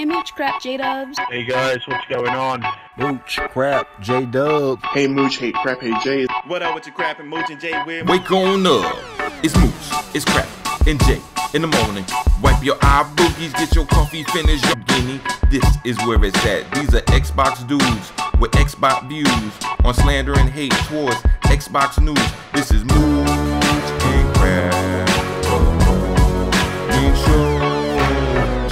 Hey Mooch, Crap, J-Dubs. Hey guys, what's going on? Mooch, Crap, J-Dub. Hey Mooch, hey Crap, hey J. What up with your Crap and Mooch and J with? Wake on up. It's Mooch, it's Crap, and J in the morning. Wipe your eye boogies, get your coffee, finish your guinea. This is where it's at. These are Xbox dudes with Xbox views on slander and hate towards Xbox news. This is Mooch and Crap.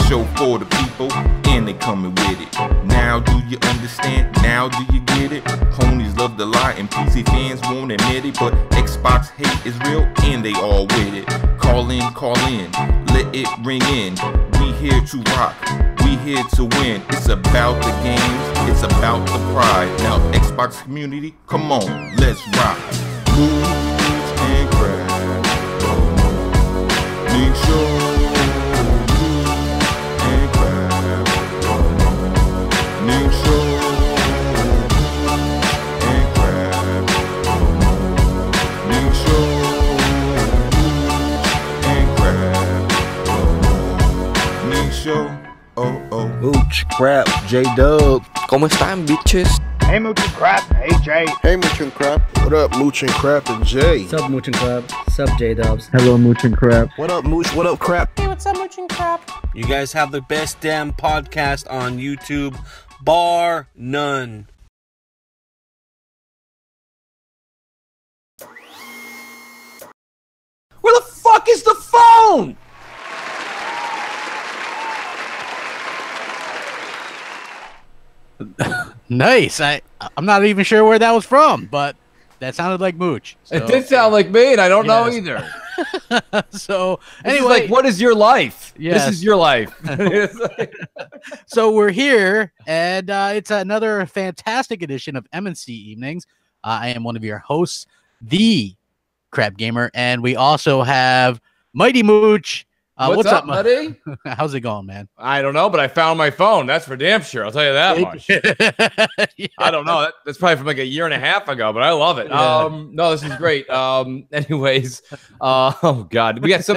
Show for the people, and they coming with it. Now do you understand? Now do you get it? Ponies love to lie and PC fans won't admit it, but Xbox hate is real and they all with it. Call in, let it ring in. We here to rock, we here to win. It's about the games, it's about the pride. Now Xbox community, come on, let's rock. Mooch and Crap. Make sure. Mooch, Crap, J-Dub. ¿Cómo están, bitches? Hey Mooch and Crap, hey Jay. Hey Mooch and Crap. What up, Mooch and Crap and J? What's up, Mooch and Crap? What's up, J-Dubs? Hello, Mooch and Crap. What up, Mooch? What up, Crap? Hey, what's up, Mooch and Crap? You guys have the best damn podcast on YouTube, bar none. Where the fuck is the phone? Nice. I'm not even sure where that was from, but that sounded like Mooch. So. It did sound like me, and I don't know either. So This anyway, is like, what is your life? Yes. This is your life. So we're here, and it's another fantastic edition of MNC Evenings. I am one of your hosts, the Crapgamer, and we also have Mighty Mooch. What's up, buddy? How's it going, man? I don't know, but I found my phone. That's for damn sure. I'll tell you that much. Yeah. I don't know. That's probably from like a year and a half ago, but I love it. Yeah. No, this is great. Anyways, oh god, we got so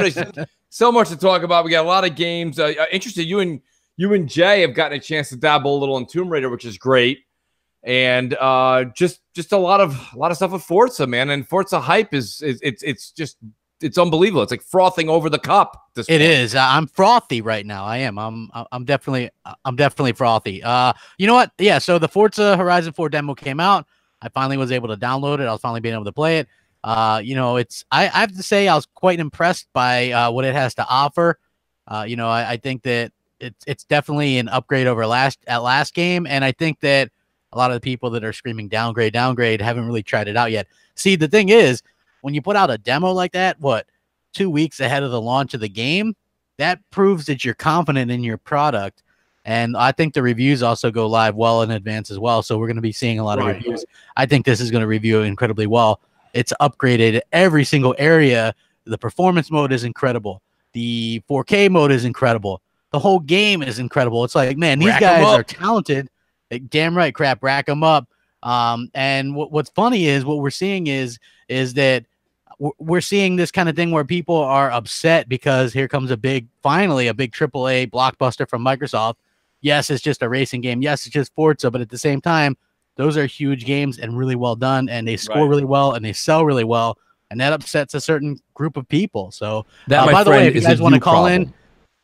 much to talk about. We got a lot of games. Interested, you and Jay have gotten a chance to dabble a little in Tomb Raider, which is great, and just a lot of stuff with Forza, man. And Forza hype it's unbelievable. It's like frothing over the cup. It is. I'm frothy right now. I am. I'm definitely frothy. You know what? Yeah. So the Forza Horizon 4 demo came out. I finally was able to download it. I was finally being able to play it. You know, I have to say I was quite impressed by what it has to offer. You know, I think that it's definitely an upgrade over last game, and I think that a lot of the people that are screaming downgrade haven't really tried it out yet. See, the thing is, when you put out a demo like that, 2 weeks ahead of the launch of the game, that proves that you're confident in your product. And I think the reviews also go live well in advance as well. So we're going to be seeing a lot of reviews. I think this is going to review incredibly well. It's upgraded every single area. The performance mode is incredible. The 4K mode is incredible. The whole game is incredible. It's like, man, these guys are talented. Damn right, Crap, rack them up. And what's funny is what we're seeing is that we're seeing this kind of thing where people are upset because here comes finally a big AAA blockbuster from Microsoft. Yes, it's just a racing game. Yes, it's just Forza, but at the same time, those are huge games and really well done, and they score really well and they sell really well, and that upsets a certain group of people. So, by the way, if you guys want to call in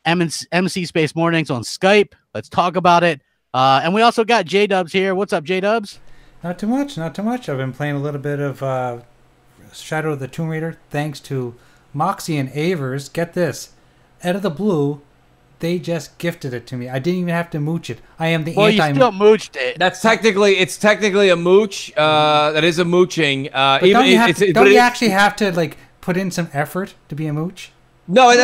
MC Space Mornings on Skype, let's talk about it. And we also got J-Dubs here. What's up, J-Dubs? Not too much. I've been playing a little bit of Shadow of the Tomb Raider, thanks to Moxie and Avers. Get this, out of the blue, they just gifted it to me. I didn't even have to mooch it. I am the you still mooched it. It's technically a mooch. That is a mooching. Don't you actually have to like put in some effort to be a mooch? No,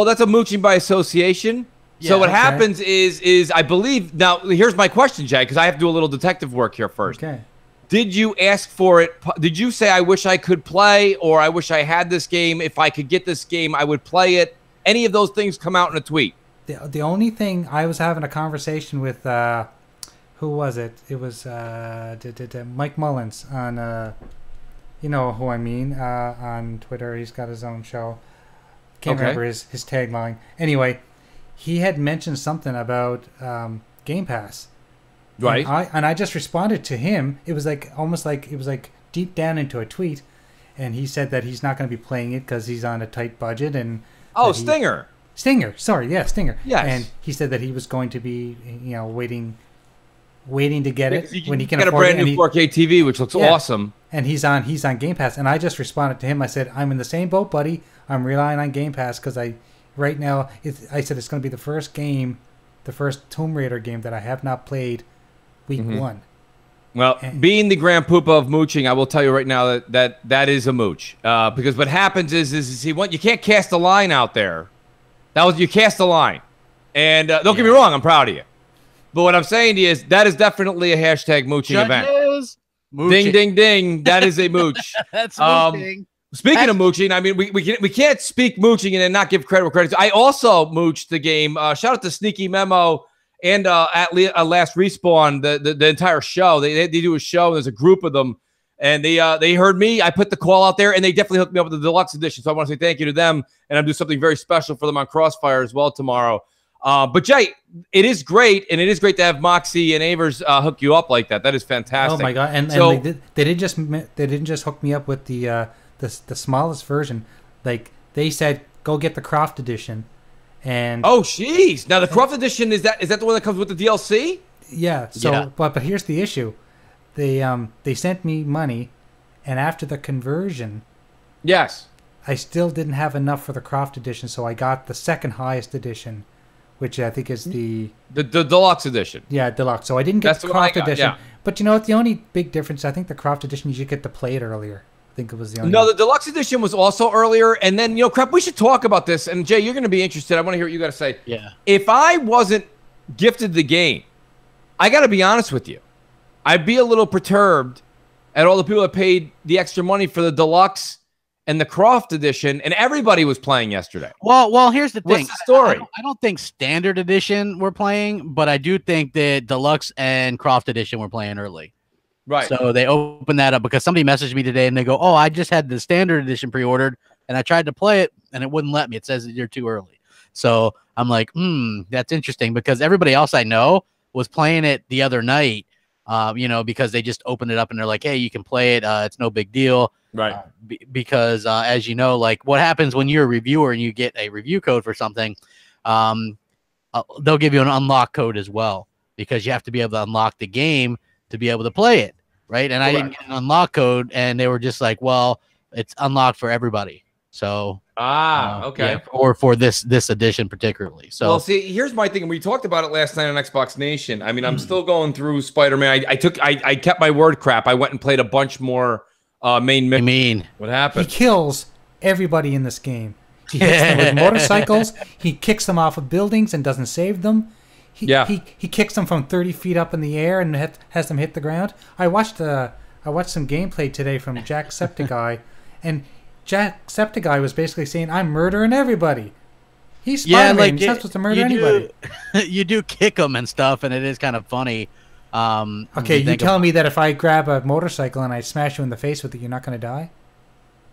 that's a mooching by association. Yeah, so what happens is I believe now. Here's my question, Jay, because I have to do a little detective work here first. Okay. Did you ask for it? Did you say, I wish I could play, or I wish I had this game? If I could get this game, I would play it. Any of those things come out in a tweet? The only thing, I was having a conversation with, who was it? It was Mike Mullins on, you know who I mean, on Twitter. He's got his own show. Can't remember his tagline. Anyway, he had mentioned something about Game Pass. Right. And I just responded to him. It was like almost like it was like deep down into a tweet, and he said that he's not going to be playing it because he's on a tight budget. And Stinger. Sorry, yeah, Stinger. Yes. And he said that he was going to be, waiting to get it when he can get a afford brand it. new 4K TV, which looks awesome. And he's on Game Pass. And I just responded to him. I said, I'm in the same boat, buddy. I'm relying on Game Pass because right now I said it's going to be the first Tomb Raider game that I have not played week one. Well, being the grand poopa of mooching, I will tell you right now that is a mooch. Because what happens is you can't cast a line out there. You cast a line. And don't get me wrong, I'm proud of you. But what I'm saying to you is that is definitely a hashtag mooching event. Ding, ding, ding. That is a mooch. That's mooching. Speaking of mooching, I mean, we can't speak mooching and then not give credit where credit's. I also mooched the game. Shout out to Sneaky Memo and at Last Respawn, the entire show. They do a show. There's a group of them, and they heard me. I put the call out there, and they definitely hooked me up with the deluxe edition. So I want to say thank you to them, and I'm doing something very special for them on Crossfire as well tomorrow. But Jay, it is great, and it is great to have Moxie and Avers hook you up like that. That is fantastic. Oh my god! And they didn't just hook me up with the smallest version. Like they said, go get the Croft edition. And oh jeez! Now the Croft edition is that the one that comes with the DLC? Yeah. So, but here's the issue: they sent me money, and after the conversion, yes, I still didn't have enough for the Croft edition, so I got the second highest edition, which I think is the deluxe edition. Yeah, deluxe. So I didn't get the Croft edition. Yeah. But you know what? The only big difference, I think, the Croft edition, you should get to play it earlier. I think it was the only. No, the deluxe edition was also earlier, and then Crap. We should talk about this. And Jay, you're going to be interested. I want to hear what you got to say. Yeah. If I wasn't gifted the game, I got to be honest with you, I'd be a little perturbed at all the people that paid the extra money for the deluxe and the Croft edition, and everybody was playing yesterday. Well, here's the thing. What's the story? I don't think standard edition we're playing, but I do think that deluxe and Croft edition we're playing early. Right. So they opened that up because somebody messaged me today and they go, "Oh, I just had the standard edition pre-ordered and I tried to play it and it wouldn't let me. It says that you're too early." So I'm like, that's interesting because everybody else I know was playing it the other night, because they just opened it up and they're like, "Hey, you can play it. It's no big deal." Right. Because as you know, like what happens when you're a reviewer and you get a review code for something, they'll give you an unlock code as well because you have to be able to unlock the game to be able to play it. Right. And I didn't get an unlock code and they were just like, well, it's unlocked for everybody. So, okay. Yeah, or for this edition particularly. So, well, see, here's my thing. We talked about it last night on Xbox Nation. I mean, I'm still going through Spider-Man. I kept my word, Crap. I went and played a bunch more main mission. I mean, what happened? He kills everybody in this game. He hits them with motorcycles. He kicks them off of buildings and doesn't save them. He kicks them from 30 feet up in the air and has them hit the ground. I watched some gameplay today from Jacksepticeye, and Jacksepticeye was basically saying, "I'm murdering everybody." He's Spider-Man. He's not supposed to murder anybody. You do kick them and stuff, and it is kind of funny. Okay, you telling me that if I grab a motorcycle and I smash you in the face with it, you're not going to die?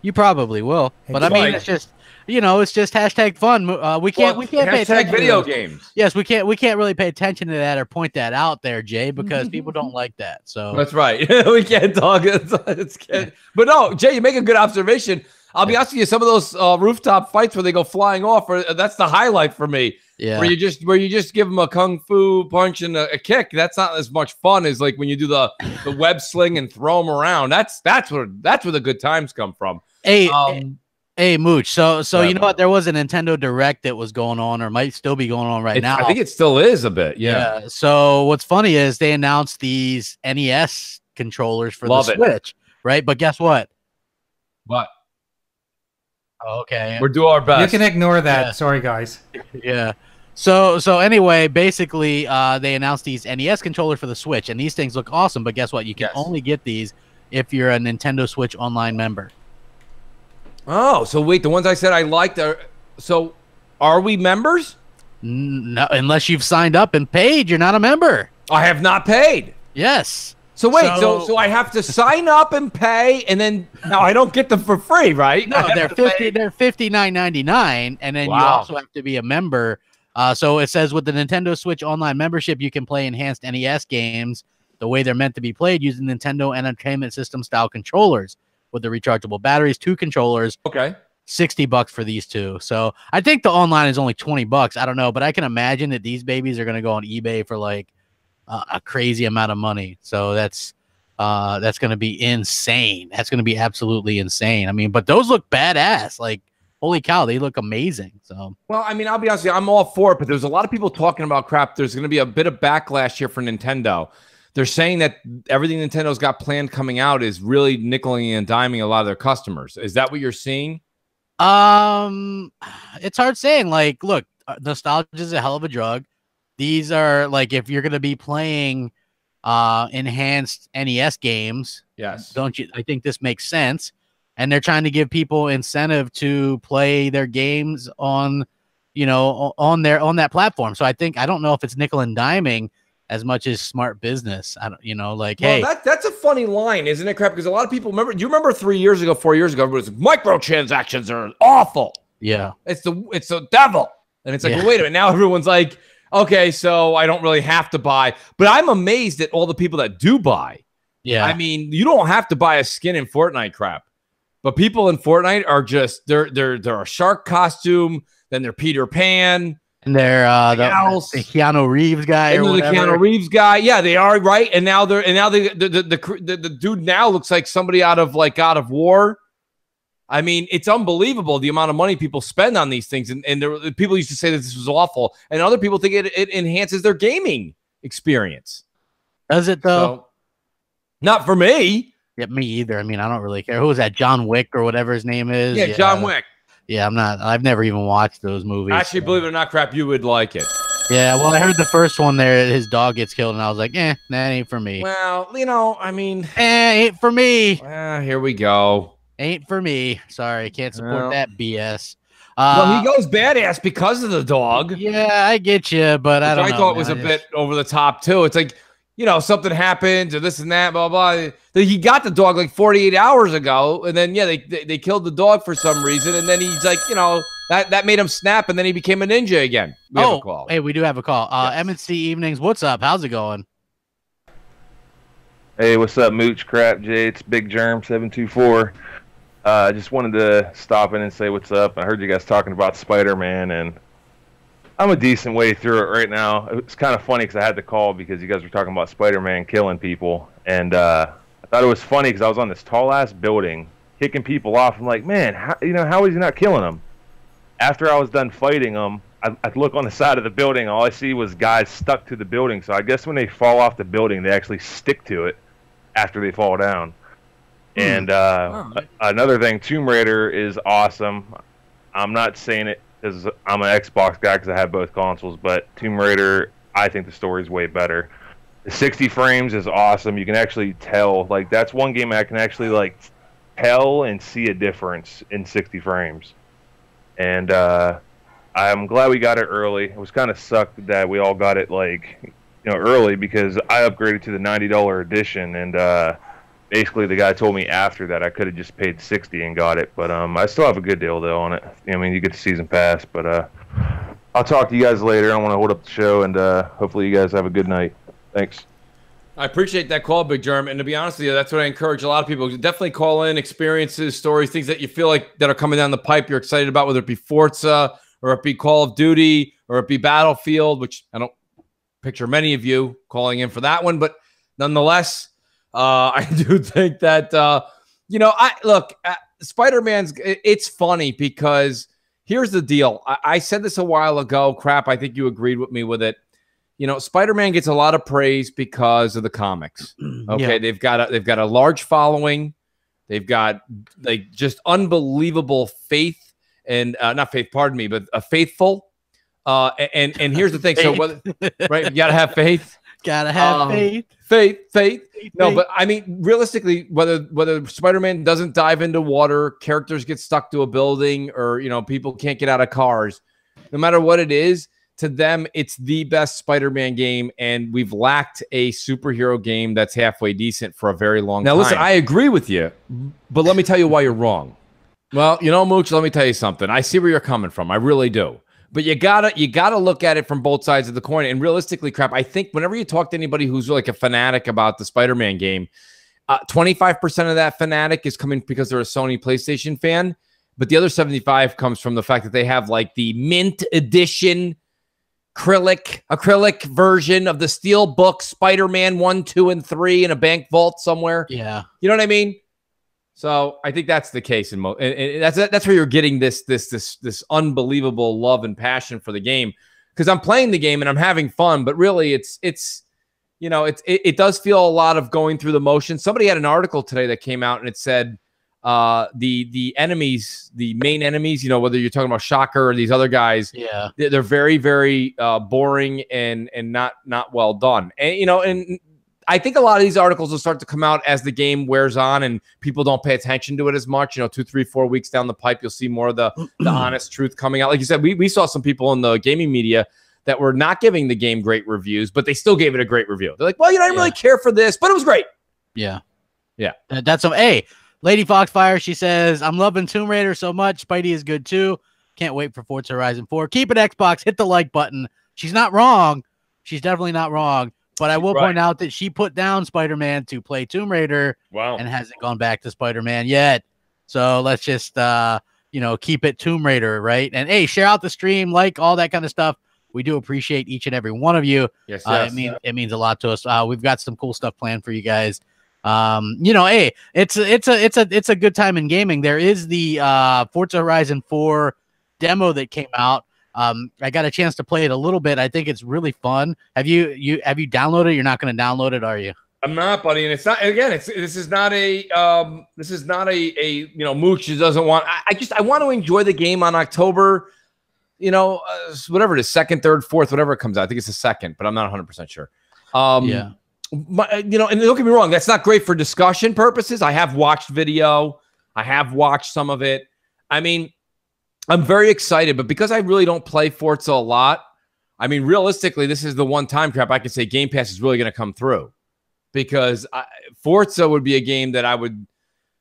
You probably will, but I mean, it's just it's just hashtag fun. We can't pay attention video to games. Yes, we can't really pay attention to that or point that out there, Jay, because people don't like that. So that's right. We can't talk. But no, Jay, you make a good observation. I'll be honest with you, some of those rooftop fights where they go flying off, that's the highlight for me. Yeah. Where you just give them a kung fu punch and a kick. That's not as much fun as like when you do the web sling and throw them around. That's where the good times come from. Hey, Mooch. So you know what? There was a Nintendo Direct that was going on, or might still be going on right now. I think it still is a bit. Yeah. So what's funny is they announced these NES controllers for the Switch, right? But guess what? What? Okay. We're doing our best. You can ignore that. Yeah. Sorry, guys. Yeah. So anyway, basically, they announced these NES controllers for the Switch, and these things look awesome. But guess what? You can only get these if you're a Nintendo Switch Online member. Oh, so wait, the ones I said I liked are so are we members? No, unless you've signed up and paid, you're not a member. I have not paid. Yes. So wait, so I have to sign up and pay, and then now I don't get them for free, right? No, they're $59.99, and then you also have to be a member So it says with the Nintendo Switch Online membership, you can play enhanced NES games the way they're meant to be played using Nintendo Entertainment System style controllers with the rechargeable batteries, 2 controllers. Okay. $60 for these 2. So I think the online is only $20. I don't know, but I can imagine that these babies are going to go on eBay for like a crazy amount of money. So that's going to be insane. That's going to be absolutely insane. I mean, but those look badass. Like, holy cow, they look amazing. So, well, I mean, I'll be honest with you, I'm all for it, but there's a lot of people talking about crap. There's going to be a bit of backlash here for Nintendo. They're saying that everything Nintendo's got planned coming out is really nickeling and diming a lot of their customers. Is that what you're seeing? It's hard saying. Like, look, nostalgia is a hell of a drug. These are like, if you're going to be playing enhanced NES games, yes, don't you? I think this makes sense. And they're trying to give people incentive to play their games on, you know, on that platform. So I don't know if it's nickel and diming as much as smart business. I don't, you know, like, well, hey, that's a funny line, isn't it, crap? Because a lot of people remember. Do you remember 4 years ago, everybody was like, microtransactions are awful. Yeah, it's the devil, and it's like, well, wait a minute. Now everyone's like, okay, so I don't really have to buy, but I'm amazed at all the people that do buy. Yeah, I mean, you don't have to buy a skin in Fortnite, crap. But people in Fortnite are just they're a shark costume, then they're Peter Pan, and they're the Keanu Reeves guy, or the Keanu Reeves guy. Yeah, they are, right. And now the dude now looks like somebody out of God of War. I mean, it's unbelievable the amount of money people spend on these things, and people used to say that this was awful, and other people think it enhances their gaming experience. Does it though? So, not for me. Yeah, me either. I mean, I don't really care. Who was that? John Wick or whatever his name is? Yeah, John Wick. Yeah, I've never even watched those movies. Actually, believe it or not, crap, you would like it. Yeah, well, I heard the first one there, his dog gets killed, and I was like, that ain't for me. Well, you know, I mean, ain't for me. Here we go. Ain't for me. Sorry, can't support that BS. Well, he goes badass because of the dog. Yeah, I get you, but I don't know. I thought it was a bit over the top, too. It's like, you know, something happens or this and that, blah, blah. He got the dog like 48 hours ago, and then, yeah, they killed the dog for some reason, and then he's like, you know, that made him snap, and then he became a ninja again. We have a call. Hey, we do have a call. Yes. MNC Evenings, what's up? How's it going? Hey, what's up, Mooch Crap Jay? It's Big Germ 724. I just wanted to stop in and say what's up. I heard you guys talking about Spider-Man, and I'm a decent way through it right now. It's kind of funny because I had to call because you guys were talking about Spider-Man killing people. And I thought it was funny because I was on this tall-ass building kicking people off. I'm like, man, how is he not killing them? After I was done fighting them, I look on the side of the building. All I see was guys stuck to the building. So I guess when they fall off the building, they actually stick to it after they fall down. And another thing, Tomb Raider is awesome. I'm not saying it because I'm an Xbox guy because I have both consoles, but Tomb Raider, I think the story is way better. The 60 frames is awesome. You can actually tell. Like, that's one game I can actually, like, tell and see a difference in 60 frames. And I'm glad we got it early. It was kind of sucked that we all got it, like, early because I upgraded to the $90 edition, and basically the guy told me after that I could have just paid $60 and got it, but I still have a good deal though on it. I mean, you get the season pass, but I'll talk to you guys later. I want to hold up the show, and hopefully you guys have a good night. Thanks. I appreciate that call, Big Germ, and to be honest with you, that's what I encourage a lot of people. Definitely call in experiences, stories, things that you feel like that are coming down the pipe you're excited about, whether it be Forza or it be Call of Duty or it be Battlefield, which I don't picture many of you calling in for that one, but nonetheless, I do think that, Spider-Man's, it's funny because here's the deal. I said this a while ago. Crap, I think you agreed with me with it. Spider-Man gets a lot of praise because of the comics. Okay, yeah. They've got a large following. They've got like just unbelievable faith and not faith, pardon me, but a faithful. And here's the thing. So right, you gotta have faith. Gotta have faith. No, but I mean, realistically, whether Spider-Man doesn't dive into water, characters get stuck to a building, or people can't get out of cars, no matter what it is, to them, it's the best Spider-Man game, and we've lacked a superhero game that's halfway decent for a very long time. Now, listen, I agree with you, but let me tell you why you're wrong. Well, Mooch, let me tell you something. I see where you're coming from. I really do. But you gotta look at it from both sides of the coin. And realistically, Crap, I think whenever you talk to anybody who's like a fanatic about the Spider-Man game, 25% of that fanatic is coming because they're a Sony PlayStation fan. But the other 75 comes from the fact that they have like the mint edition acrylic version of the steel book Spider-Man 1, 2, and 3 in a bank vault somewhere. Yeah. You know what I mean? So I think that's the case, and that's where you're getting this unbelievable love and passion for the game, because I'm playing the game and I'm having fun, but really it does feel a lot of going through the motions. Somebody had an article today that came out and it said the enemies, the main enemies, whether you're talking about Shocker or these other guys, they're very, very boring and not well done, and I think a lot of these articles will start to come out as the game wears on and people don't pay attention to it as much. 2, 3, 4 weeks down the pipe, you'll see more of the honest truth coming out. Like you said, we saw some people in the gaming media that were not giving the game great reviews, but they still gave it a great review. They're like, well, I didn't really care for this, but it was great. Yeah. Yeah. That's hey, Lady Foxfire, she says, I'm loving Tomb Raider so much. Spidey is good too. Can't wait for Forza Horizon 4. Keep it Xbox. Hit the like button. She's not wrong. She's definitely not wrong. But I will point out that she put down Spider-Man to play Tomb Raider. Wow. And hasn't gone back to Spider-Man yet. So let's just, keep it Tomb Raider, right? And hey, share out the stream, like all that kind of stuff. We do appreciate each and every one of you. Yes, it means a lot to us. We've got some cool stuff planned for you guys. Hey, it's a good time in gaming. There is the Forza Horizon 4 demo that came out. I got a chance to play it a little bit. I think it's really fun. Have you downloaded it? You're not going to download it, are you? I'm not, buddy. And it's not, again, this is not a Mooch who doesn't want, I want to enjoy the game on October, whatever it is, 2nd, 3rd, 4th, whatever it comes out. I think it's the 2nd, but I'm not 100% sure. Yeah. And don't get me wrong, that's not great for discussion purposes. I have watched video. I have watched some of it. I mean, I'm very excited, but because I really don't play Forza a lot, I mean, realistically, this is the one time, Crap, I can say Game Pass is really going to come through, because Forza would be a game that I would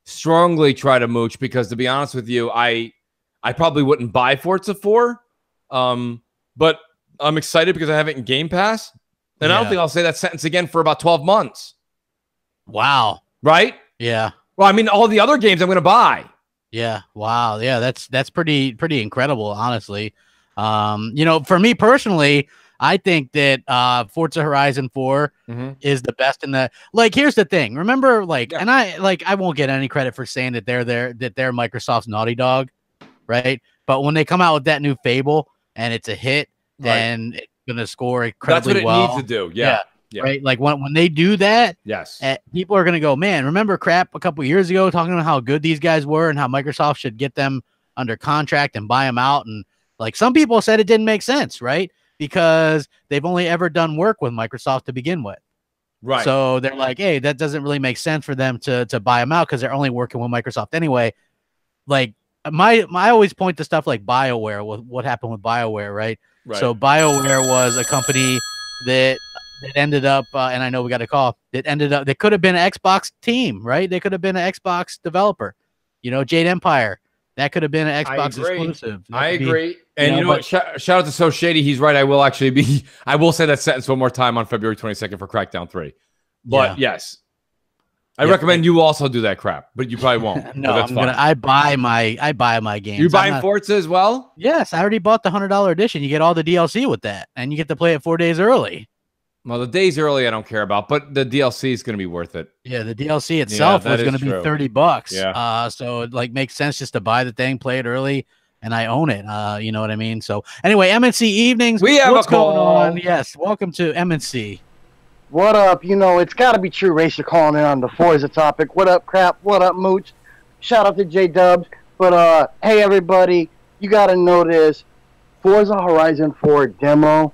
strongly try to mooch, because to be honest with you, I probably wouldn't buy Forza 4, but I'm excited because I have it in Game Pass, and I don't think I'll say that sentence again for about 12 months. Wow. Right? Yeah. Well, I mean, all the other games I'm going to buy. Yeah. Wow. Yeah. That's pretty incredible, honestly. For me personally, I think that Forza Horizon 4 is the best in the, here's the thing. Remember, and I won't get any credit for saying that they're Microsoft's Naughty Dog, right? But when they come out with that new Fable and it's a hit, then it's gonna score incredibly well. That's what it needs to do. Yeah. Right. Like when they do that, yes, people are going to go, man, remember Crap a couple years ago talking about how good these guys were and how Microsoft should get them under contract and buy them out. And some people said it didn't make sense, right? Because they've only ever done work with Microsoft to begin with. Right. So they're like, hey, that doesn't really make sense for them to buy them out because they're only working with Microsoft anyway. I always point to stuff like BioWare, with what happened with BioWare, right? So BioWare was a company that ended up, and I know we got a call, they could have been an Xbox team, right? They could have been an Xbox developer, Jade Empire. That could have been an Xbox exclusive. I agree. And you know what? Shout out to So Shady. He's right. I will say that sentence one more time on February 22nd for Crackdown 3. But yes, I recommend you also do that, Crap, but you probably won't. No, I buy my games. You buying Forza as well? Yes, I already bought the $100 edition. You get all the DLC with that, and you get to play it 4 days early. Well, the days early I don't care about, but the DLC is going to be worth it. Yeah, the DLC itself was going to be $30. Yeah. So it makes sense just to buy the thing, play it early, and I own it. You know what I mean? So anyway, MNC Evenings. We have what's a call. going on? Yes, welcome to MNC. What up? It's got to be True Racer calling in on the Forza topic. What up, Crap? What up, Mooch? Shout out to J-Dubs. But, hey, everybody, you got to know this. Forza Horizon 4 demo.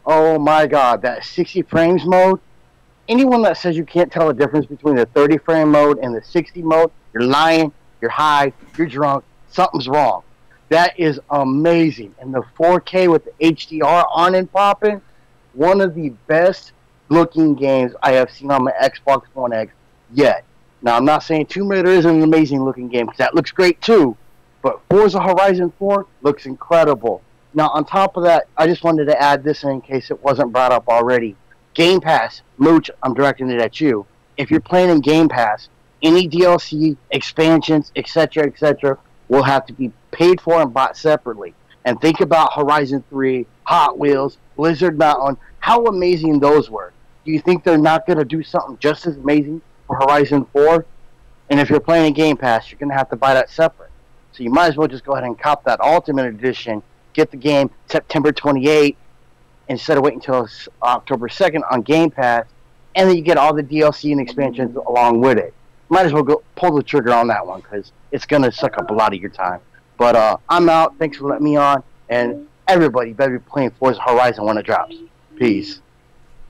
Oh, my God. That 60 frames mode. Anyone that says you can't tell the difference between the 30 frame mode and the 60 mode, you're lying, you're high, you're drunk, something's wrong. That is amazing. And the 4K with the HDR on and popping, one of the best looking games I have seen on my Xbox One X yet. Now, I'm not saying Tomb Raider isn't an amazing looking game, because that looks great too, but Forza Horizon 4 looks incredible. Now, on top of that, I just wanted to add this in case it wasn't brought up already. Game Pass, Mooch, I'm directing it at you. If you're playing in Game Pass, any DLC, expansions, etc., will have to be paid for and bought separately. And think about Horizon 3, Hot Wheels, Blizzard Mountain, how amazing those were. Do you think they're not going to do something just as amazing for Horizon 4? And if you're playing in Game Pass, you're going to have to buy that separate. So you might as well just go ahead and cop that Ultimate Edition, get the game September 28th, instead of waiting until October 2nd on Game Pass, and then you get all the DLC and expansions along with it. Might as well go pull the trigger on that one, because it's going to suck up a lot of your time. But I'm out. Thanks for letting me on. And everybody better be playing Forza Horizon when it drops. Peace.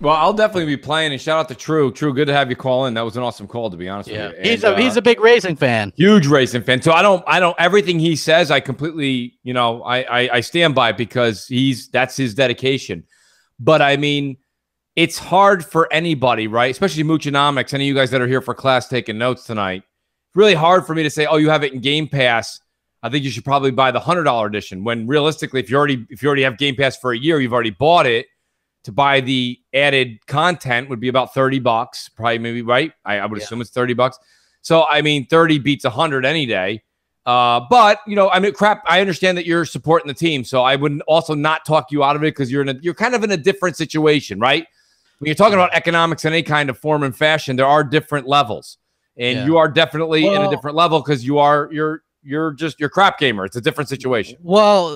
Well, I'll definitely be playing, and shout out to True. True, good to have you call in. That was an awesome call, to be honest with you. He's a big racing fan. Huge racing fan. So I don't everything he says, I completely, I stand by, because that's his dedication. But I mean, it's hard for anybody, right? Especially Moochonomics, any of you guys that are here for class taking notes tonight. It's really hard for me to say, oh, you have it in Game Pass. I think you should probably buy the $100 edition. When realistically, if you already have Game Pass for a year, you've already bought it. To buy the added content would be about $30, probably, maybe, right? I would assume it's $30. So I mean, 30 beats 100 any day. But I mean, crap. I understand that you're supporting the team, so I wouldn't also not talk you out of it, because you're kind of in a different situation, right? When you're talking about economics in any kind of form and fashion, there are different levels, and you are definitely in a different level, because you're crap gamer. It's a different situation. Well,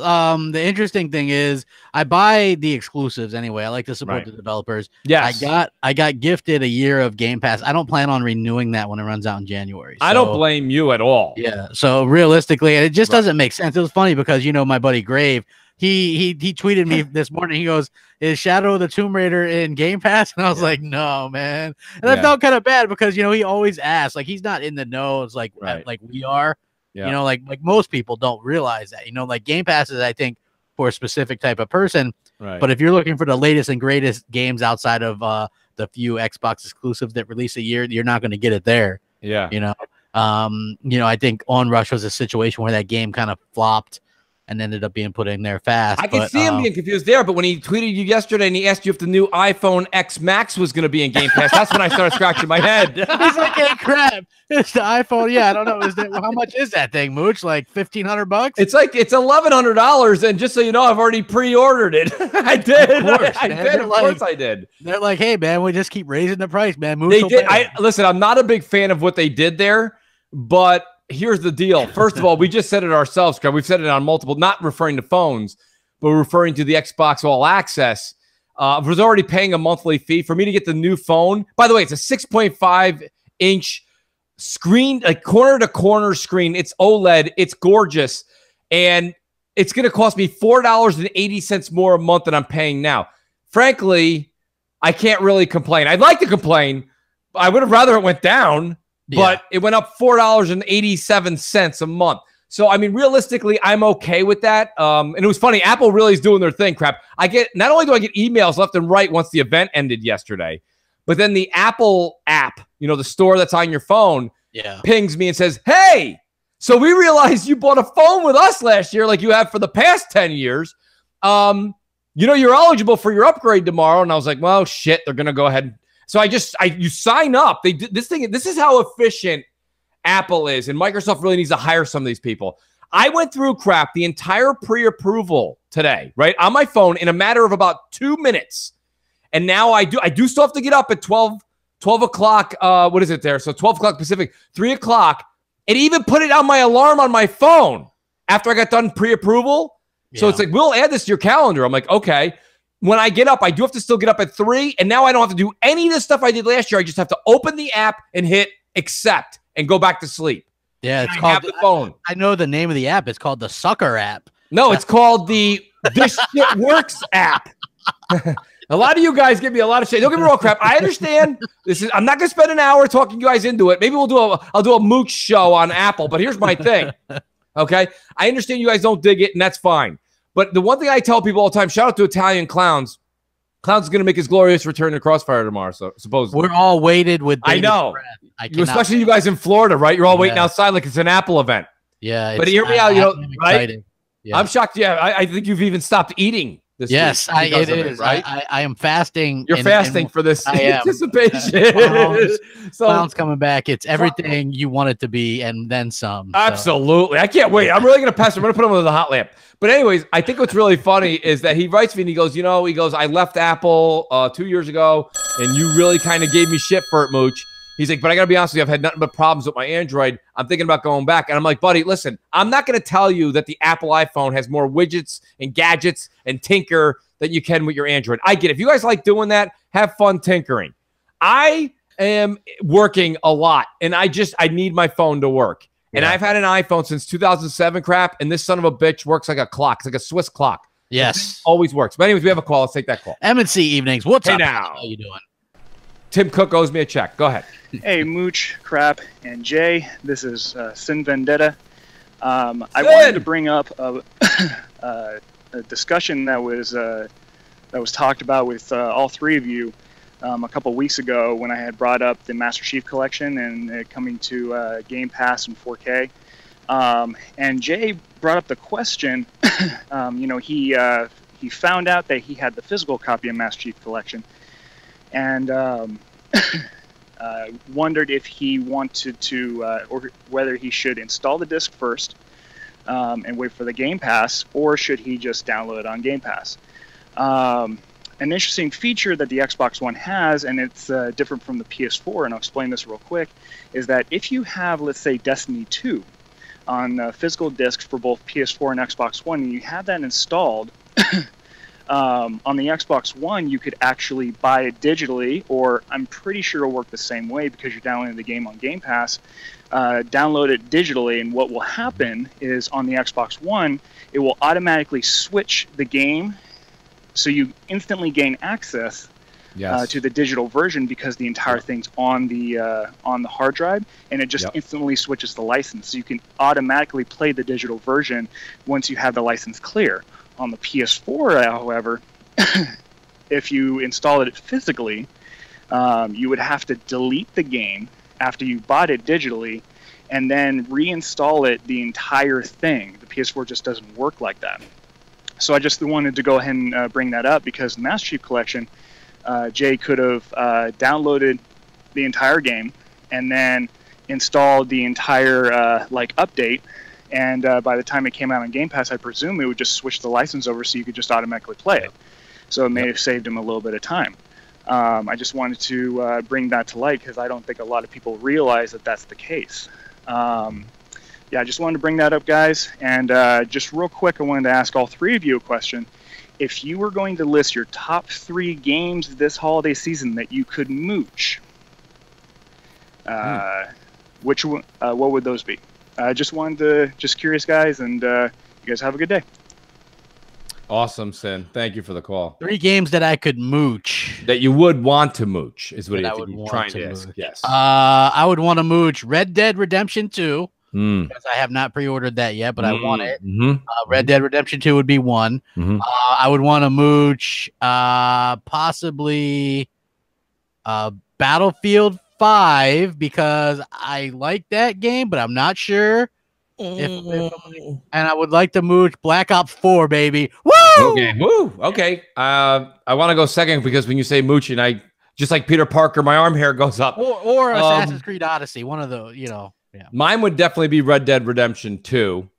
the interesting thing is I buy the exclusives anyway. I like to support the developers. Yes. I got gifted a year of Game Pass. I don't plan on renewing that when it runs out in January. So, I don't blame you at all. Yeah. So realistically, it just doesn't make sense. It was funny because, my buddy Grave, he tweeted me this morning. He goes, "Is Shadow of the Tomb Raider in Game Pass?" And I was like, "No, man." And I felt kind of bad because, he always asks, like, he's not in the know. It's like we are. Yeah. Like most people don't realize that, like Game Pass is, I think, for a specific type of person. Right. But if you're looking for the latest and greatest games outside of the few Xbox exclusives that release a year, you're not going to get it there. Yeah. I think Onrush was a situation where that game kind of flopped and ended up being put in there fast. I can see him being confused there, but when he tweeted you yesterday and he asked you if the new iPhone X Max was going to be in Game Pass, that's when I started scratching my head. He's like, "Hey, crap, it's the iPhone." Yeah, I don't know. How much is that thing, Mooch? Like $1,500? It's $1,100, and just so you know, I've already pre-ordered it. I did. Of course I did. They're like, "Hey, man, we just keep raising the price, man." Mooch they did. Listen, I'm not a big fan of what they did there, but here's the deal. First of all, we just said it ourselves, because we've said it on multiple, not referring to phones, but referring to the Xbox All Access. I was already paying a monthly fee for me to get the new phone. By the way, it's a 6.5-inch screen, like corner-to-corner screen. It's OLED. It's gorgeous. And it's going to cost me $4.80 more a month than I'm paying now. Frankly, I can't really complain. I'd like to complain. I would have rather it went down. But it went up $4.87 a month. So, I mean, realistically, I'm okay with that. And it was funny. Apple really is doing their thing, crap. Not only do I get emails left and right once the event ended yesterday, but then the Apple app, the store that's on your phone, pings me and says, "Hey, so we realized you bought a phone with us last year, like you have for the past 10 years. You're eligible for your upgrade tomorrow." And I was like, well, shit, they're going to go ahead. So you sign up. They did this thing. This is how efficient Apple is, and Microsoft really needs to hire some of these people. I went through the entire pre-approval today, right, on my phone in a matter of about 2 minutes, and now I do still have to get up at 12 o'clock. What is it there? So 12 o'clock Pacific, 3 o'clock, and even put it on my alarm on my phone after I got done pre-approval. So it's like, we'll add this to your calendar. I'm like, okay. When I get up, I do have to still get up at 3, and now I don't have to do any of the stuff I did last year. I just have to open the app and hit accept and go back to sleep. Yeah, it's called the phone. I know the name of the app. It's called the Sucker app. No, it's called the This Shit Works app. A lot of you guys give me a lot of shit. Don't get me wrong, crap. I understand. I'm not gonna spend an hour talking you guys into it. Maybe I'll do a mooch show on Apple. But here's my thing. Okay, I understand you guys don't dig it, and that's fine. But the one thing I tell people all the time, shout out to Italian Clowns. Clowns is going to make his glorious return to Crossfire tomorrow, so supposedly. We're all waited with I know. Especially you guys in Florida, right? You're all waiting outside like it's an Apple event. Yeah. But hear me out, right? Yeah. I'm shocked. Yeah, I think you've even stopped eating this Yes, week because it of is. right? I am fasting. You're fasting for this I am. anticipation. So Clown's coming back. It's everything you want it to be and then some. So. absolutely. I can't wait. I'm really going to pass. I'm going to put him on the hot lamp. But anyways, I think what's really funny is that he writes me and he goes, I left Apple 2 years ago and you really kind of gave me shit for it, Mooch. He's like, but I got to be honest with you, I've had nothing but problems with my Android. I'm thinking about going back. And I'm like, buddy, listen, I'm not going to tell you that the Apple iPhone has more widgets and gadgets and tinker than you can with your Android. I get it. If you guys like doing that, have fun tinkering. I am working a lot, and I need my phone to work. And I've had an iPhone since 2007, crap, and this son of a bitch works like a clock. It's like a Swiss clock. Yes. It always works. But anyways, we have a call. Let's take that call. M&C Evenings. What's up? Now. How you doing? Tim Cook owes me a check. Go ahead. Hey, Mooch, Crap, and Jay. This is Sin Vendetta. I wanted to bring up a discussion that was talked about with all three of you a couple weeks ago when I had brought up the Master Chief Collection and it coming to Game Pass in 4K. And Jay brought up the question. He found out that he had the physical copy of Master Chief Collection, and wondered if he wanted to, or whether he should install the disc first and wait for the Game Pass, or should he just download it on Game Pass. An interesting feature that the Xbox One has, and it's different from the PS4, and I'll explain this real quick, is that if you have, let's say, Destiny 2 on physical discs for both PS4 and Xbox One, and you have that installed, on the Xbox One, you could actually buy it digitally, or I'm pretty sure it'll work the same way because you're downloading the game on Game Pass. Download it digitally, and what will happen is on the Xbox One, it will automatically switch the game, so you instantly gain access to the digital version because the entire thing's on the hard drive, and it just instantly switches the license. So you can automatically play the digital version once you have the license clear. On the PS4, however, if you installed it physically, you would have to delete the game after you bought it digitally and then reinstall it the entire thing. The PS4 just doesn't work like that. So I just wanted to go ahead and bring that up because the Master Chief Collection, Jay could have downloaded the entire game and then installed the entire update. And by the time it came out on Game Pass, I presume it would just switch the license over so you could just automatically play it. So it may have saved him a little bit of time. I just wanted to bring that to light because I don't think a lot of people realize that that's the case. I just wanted to bring that up, guys. And just real quick, I wanted to ask all three of you a question. If you were going to list your top 3 games this holiday season that you could mooch, which one, what would those be? Just curious, guys, and you guys have a good day. Awesome, Sin. Thank you for the call. 3 games that I could mooch. That you would want to mooch is what I he's would want trying to to ask. mooch. Yes. I would want to mooch Red Dead Redemption 2 because I have not pre-ordered that yet, but I want it. Red Dead Redemption 2 would be one. I would want to mooch possibly Battlefield 5 because I like that game, but I'm not sure. And I would like to mooch Black Ops 4, baby. Woo! Okay. Woo! Okay. I want to go second because when you say mooching, I just like Peter Parker, my arm hair goes up. Or Assassin's Creed Odyssey, one of those, Yeah. Mine would definitely be Red Dead Redemption 2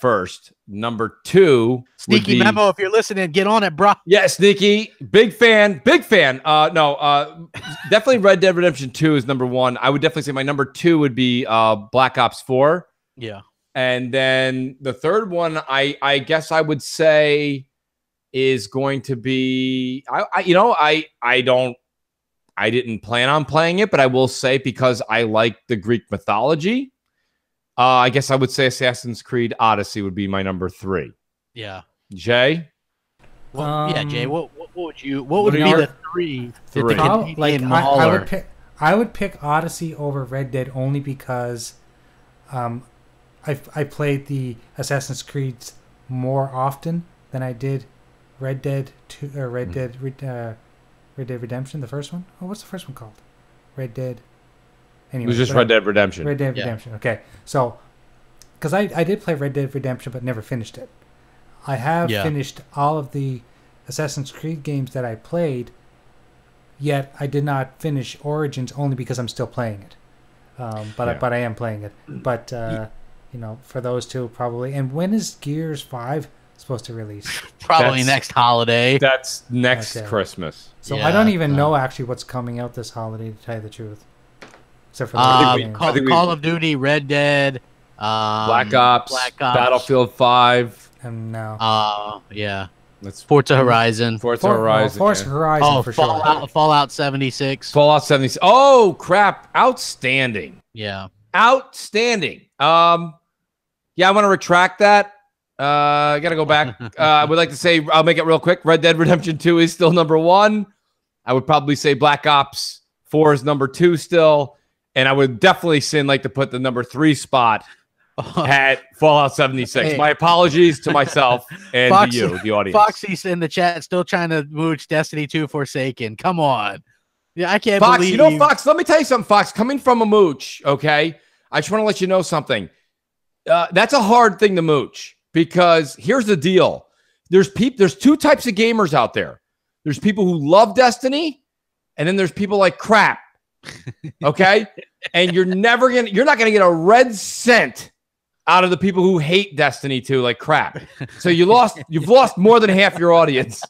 first. Number 2. Sneaky memo, if you're listening, get on it, bro. Yeah, Sneaky. Big fan. Definitely Red Dead Redemption 2 is number 1. I would definitely say my number 2 would be Black Ops 4. Yeah. And then the third one, I guess I would say is going to be I didn't plan on playing it, but I will say because I like the Greek mythology, I guess I would say Assassin's Creed Odyssey would be my number 3. Yeah. Jay? Jay, what would be the 3? I would pick Odyssey over Red Dead only because I played the Assassin's Creeds more often than I did Red Dead 2 or Red Dead Redemption, the first one. Oh, what's the first one called? Red Dead. Anyway, it was just Red Dead Redemption. Red Dead Redemption. Okay, so because I did play Red Dead Redemption but never finished it. I have finished all of the Assassin's Creed games that I played, yet I did not finish Origins only because I'm still playing it. But I am playing it. But you know, for those two probably. And when is Gears 5 supposed to release? Probably next holiday. That's next Christmas. So I don't even know actually what's coming out this holiday, to tell you the truth. Except for the Call of Duty, Red Dead, Black Ops, Battlefield 5, and now that's Forza Horizon. Forza Horizon for sure. Fallout 76. Fallout 76. Oh crap! Outstanding. Yeah. Outstanding. Yeah, I want to retract that. I gotta go back. I would like to say, I'll make it real quick. Red Dead Redemption 2 is still number 1. I would probably say Black Ops 4 is number 2 still. And I would definitely like to put the number 3 spot at Fallout 76. Hey. My apologies to myself and to you, the audience. Foxy's in the chat still trying to mooch Destiny 2 Forsaken. Come on. Yeah, I can't Fox, believe you know, Fox, let me tell you something, Fox. Coming from a mooch, okay? I just want to let you know something. That's a hard thing to mooch, because here's the deal. There's two types of gamers out there. There's people who love Destiny, and then there's people like crap. Okay? And you're not gonna get a red cent out of the people who hate Destiny 2 like crap. So you've lost more than half your audience.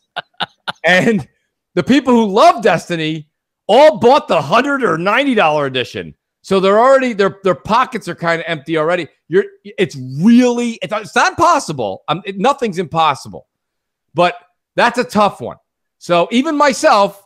And the people who love Destiny all bought the $100 or $90 edition. So they're already their pockets are kind of empty already. It's not impossible. Nothing's impossible, but that's a tough one. So even myself,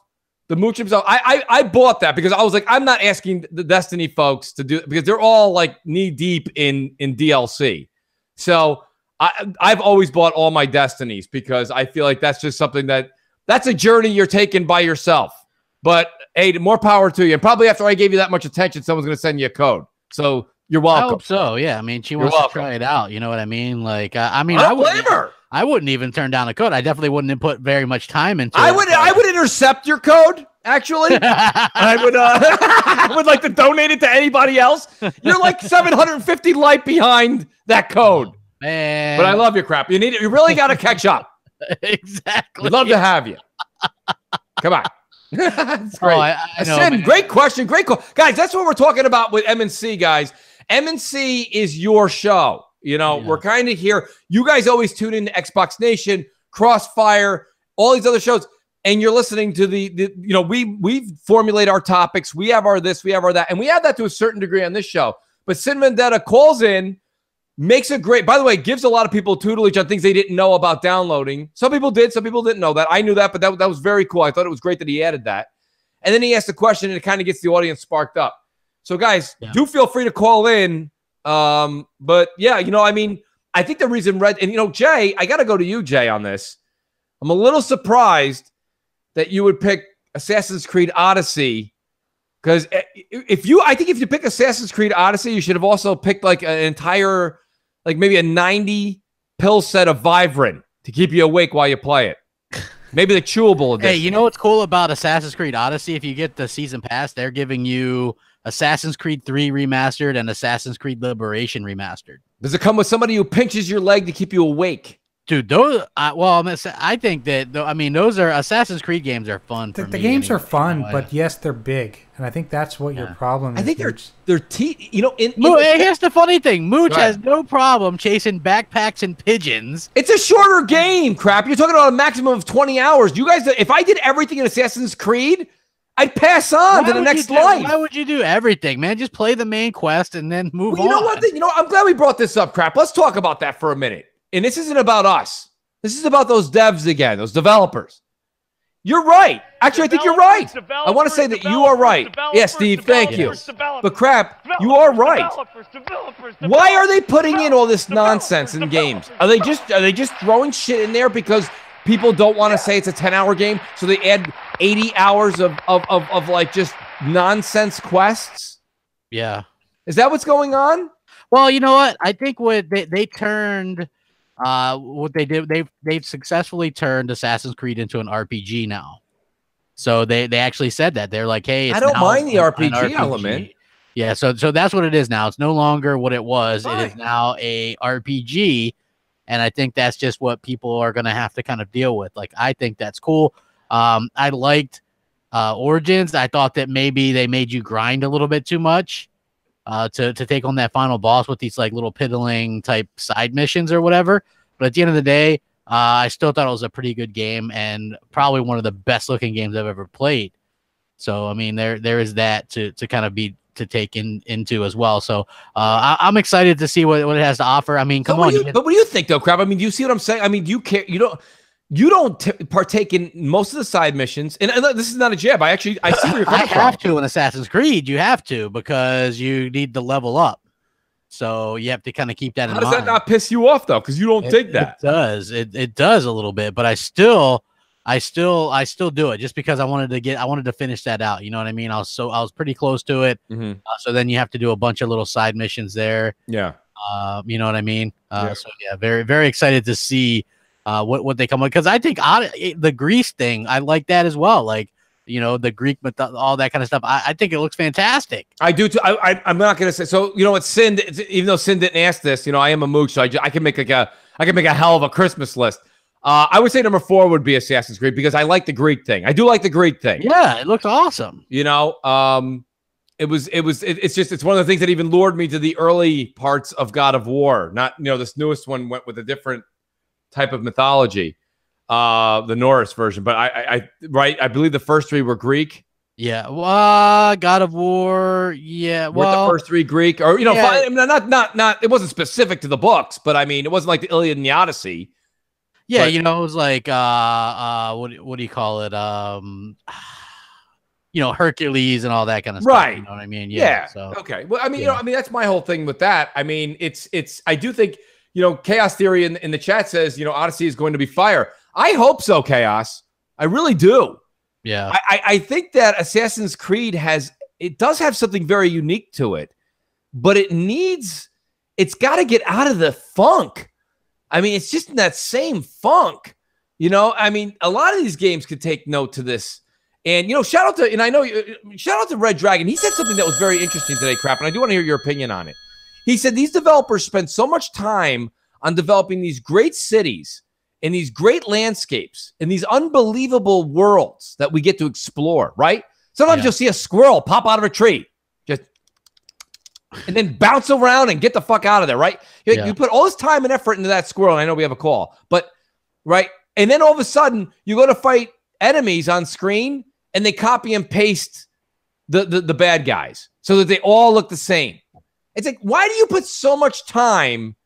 the mooch himself, I bought that because I was like, I'm not asking the Destiny folks to do it because they're all like knee deep in DLC. So I've always bought all my Destinies because I feel like that's just something that's a journey you're taking by yourself. But hey, more power to you. And probably after I gave you that much attention, someone's going to send you a code. So you're welcome. I hope so. Yeah. I mean, she wants to try it out. You know what I mean? Like, I wouldn't even turn down a code. I definitely wouldn't put very much time into it. I would intercept your code, actually. I would like to donate it to anybody else. You're like 750 light behind that code. Man. But I love your crap. You really got to catch up. Exactly. We'd love to have you. Come on. That's great. I know, great question. Great call. Guys, that's what we're talking about with MNC, guys. MNC is your show. You know, we're kind of here. You guys always tune into Xbox Nation, Crossfire, all these other shows, and you're listening to we formulate our topics. We have our this, we have our that, and we have that to a certain degree on this show. But Sin Vendetta calls in, makes a great, by the way, gives a lot of people tutelage on things they didn't know about downloading. Some people did, some people didn't know that. I knew that, but that was very cool. I thought it was great that he added that. And then he asked a question, and it kind of gets the audience sparked up. So, guys, do feel free to call in. But yeah, you know, I mean, I think the reason Jay, I got to go to you, Jay, on this. I'm a little surprised that you would pick Assassin's Creed Odyssey, because I think if you pick Assassin's Creed Odyssey, you should have also picked like an entire, like maybe a 90 pill set of Vibrant to keep you awake while you play it. Maybe the chewable edition. Hey, you know what's cool about Assassin's Creed Odyssey? If you get the season pass, they're giving you Assassin's Creed 3 remastered and Assassin's Creed Liberation remastered. Does it come with somebody who pinches your leg to keep you awake? Dude, those, I think that, I mean, those are Assassin's Creed games are fun. The games are fun, but yes, they're big. And I think that's what your problem is. I think they're here's the funny thing. Mooch has no problem chasing backpacks and pigeons. It's a shorter game, crap. You're talking about a maximum of 20 hours. You guys, if I did everything in Assassin's Creed, I'd pass on to the next life. Why would you do everything, man? Just play the main quest and then move on. You know what? I'm glad we brought this up, crap. Let's talk about that for a minute. And this isn't about us. This is about those devs again, those developers. You're right. Actually, I think you're right. I want to say that you are right. Yes, Steve, thank you. But crap, you are right. Why are they putting in all this nonsense in games? Are they just throwing shit in there because people don't want to say it's a 10-hour game, so they add 80 hours of like just nonsense quests? Yeah. Is that what's going on? Well, you know what? I think what they turned what they did, they've successfully turned Assassin's Creed into an RPG now. So they actually said that. They're like, hey, I don't mind the RPG element. Yeah, so that's what it is now. It's no longer what it was. Right. It is now a RPG. And I think that's just what people are going to have to kind of deal with. Like, I think that's cool. I liked Origins. I thought that maybe they made you grind a little bit too much to take on that final boss with these like little piddling type side missions or whatever. But at the end of the day, I still thought it was a pretty good game and probably one of the best looking games I've ever played. So, I mean, there is that to kind of be to take into as well. So I'm excited to see what it has to offer. I mean, come on. But what do you think though, Crap? I mean, do you see what I'm saying? I mean, do you care? You don't partake in most of the side missions. And this is not a jab. I see where you're coming from. I have to in Assassin's Creed. You have to because you need to level up. So you have to kind of keep that in mind. How does that not piss you off though? Because you don't take that. It does. It does a little bit, but I still do it just because I wanted to finish that out. You know what I mean? I was pretty close to it. So then you have to do a bunch of little side missions there. Yeah. You know what I mean? So yeah, very, very excited to see what they come with. Cause I think the Greece thing, I like that as well. Like, you know, the Greek, all that kind of stuff. I think it looks fantastic. I do too. I'm not going to say, so, you know what, Sin, even though Sin didn't ask this, you know, I am a mooch, so I can make a hell of a Christmas list. I would say number 4 would be Assassin's Creed because I like the Greek thing. I do like the Greek thing. Yeah, it looks awesome. You know, it's one of the things that even lured me to the early parts of God of War. Not, you know, this newest one went with a different type of mythology, the Norse version. But I believe the first 3 were Greek. Yeah, well, God of War. Yeah, well, the first 3 Greek, or you know, yeah. Not. It wasn't specific to the books, but I mean, it wasn't like the Iliad and the Odyssey. Yeah, but, you know, it was like what do you call it? You know, Hercules and all that kind of stuff. Right. You know what I mean? Yeah. So okay. Well, I mean, you know, that's my whole thing with that. I mean, I do think, you know, Chaos Theory in the chat says, you know, Odyssey is going to be fire. I hope so, Chaos. I really do. Yeah. I think that Assassin's Creed does have something very unique to it, but it's got to get out of the funk. I mean, it's just in that same funk, you know. I mean, a lot of these games could take note to this, and you know, shout out to Red Dragon. He said something that was very interesting today, Crap, and I do want to hear your opinion on it. He said these developers spend so much time on developing these great cities and these great landscapes and these unbelievable worlds that we get to explore. Right? Sometimes you'll see a squirrel pop out of a tree, and then bounce around and get the fuck out of there, right? You put all this time and effort into that squirrel, and I know we have a call, but, right? And then all of a sudden, you go to fight enemies on screen, and they copy and paste the bad guys so that they all look the same. It's like, why do you put so much time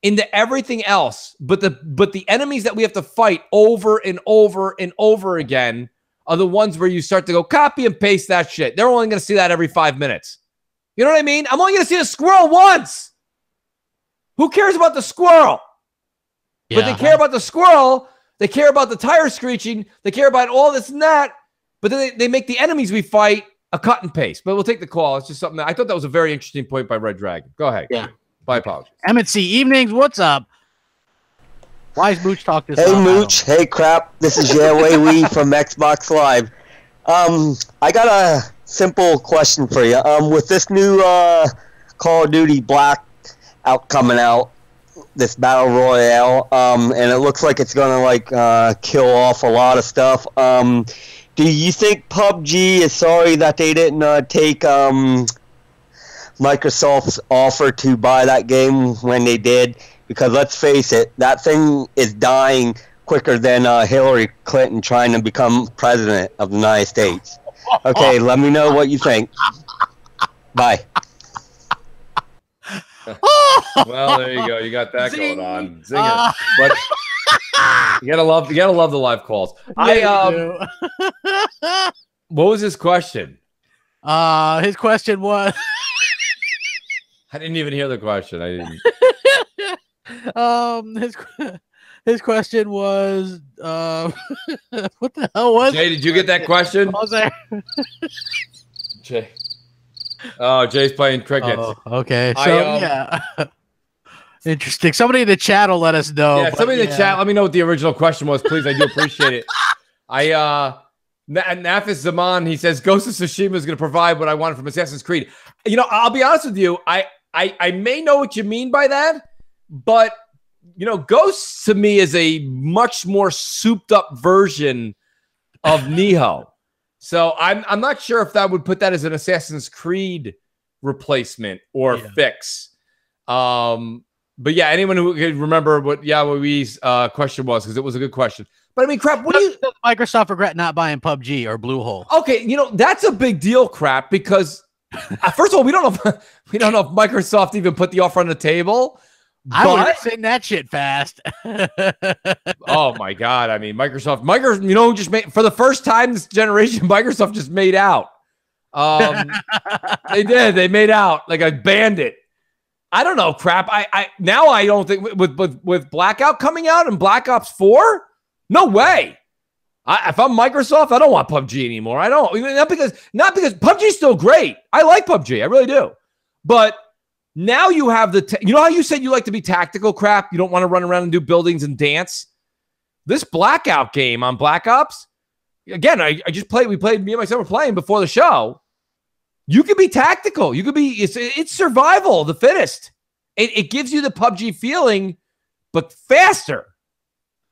into everything else, but the enemies that we have to fight over and over and over again are the ones where you start to go copy and paste that shit. They're only going to see that every 5 minutes. You know what I mean? I'm only going to see a squirrel once. Who cares about the squirrel? Yeah. But they care about the squirrel. They care about the tire screeching. They care about all this and that. But then they make the enemies we fight a cut and paste. But we'll take the call. It's just something that I thought that was a very interesting point by Red Dragon. Go ahead. Yeah. My apologies. M&C Evenings, what's up? Why is Mooch talk this? Hey Mooch, hey Crap. This is Wee from Xbox Live. I got a simple question for you. With this new Call of Duty Blackout coming out, this battle royale, and it looks like it's gonna like kill off a lot of stuff. Do you think PUBG is sorry that they didn't take Microsoft's offer to buy that game when they did? Because let's face it, that thing is dying quicker than Hillary Clinton trying to become president of the United States. Okay, let me know what you think. Bye. Well, there you go. You got that going on. Zinger. But you gotta love the live calls. Yeah, what was his question? His question was I didn't even hear the question. I didn't. His question was what the hell was Jay, did you get that question? I was there. Jay. Oh, Jay's playing cricket. Oh, okay. So yeah. Interesting. Somebody in the chat will let us know. Yeah, somebody in the chat, let me know what the original question was, please. I do appreciate it. Nafis Zaman, he says Ghost of Tsushima is going to provide what I wanted from Assassin's Creed. You know, I'll be honest with you. I may know what you mean by that, but you know, Ghosts to me is a much more souped up version of Nihon. So I'm not sure if that would put that as an Assassin's Creed replacement or fix. But yeah, anyone who could remember what Yawee's question was, because it was a good question. But I mean, Crap, what do you... Does Microsoft regret not buying PUBG or Bluehole? Okay, you know, that's a big deal, Crap, because first of all, we don't know if Microsoft even put the offer on the table. I would sing that shit fast. Oh my God. I mean, Microsoft, you know, just made, for the first time this generation, Microsoft just made out. They did. They made out like a bandit. I don't know, Crap. Now I don't think with Blackout coming out and Black Ops 4, no way. If I'm Microsoft, I don't want PUBG anymore. I don't. Not because PUBG is still great. I like PUBG. I really do. But now you have you know how you said you like to be tactical, Crap? You don't want to run around and do buildings and dance? This Blackout game on Black Ops, again, I just played. Me and my son were playing before the show. You could be tactical. You could be, it's survival, the fittest. It gives you the PUBG feeling, but faster.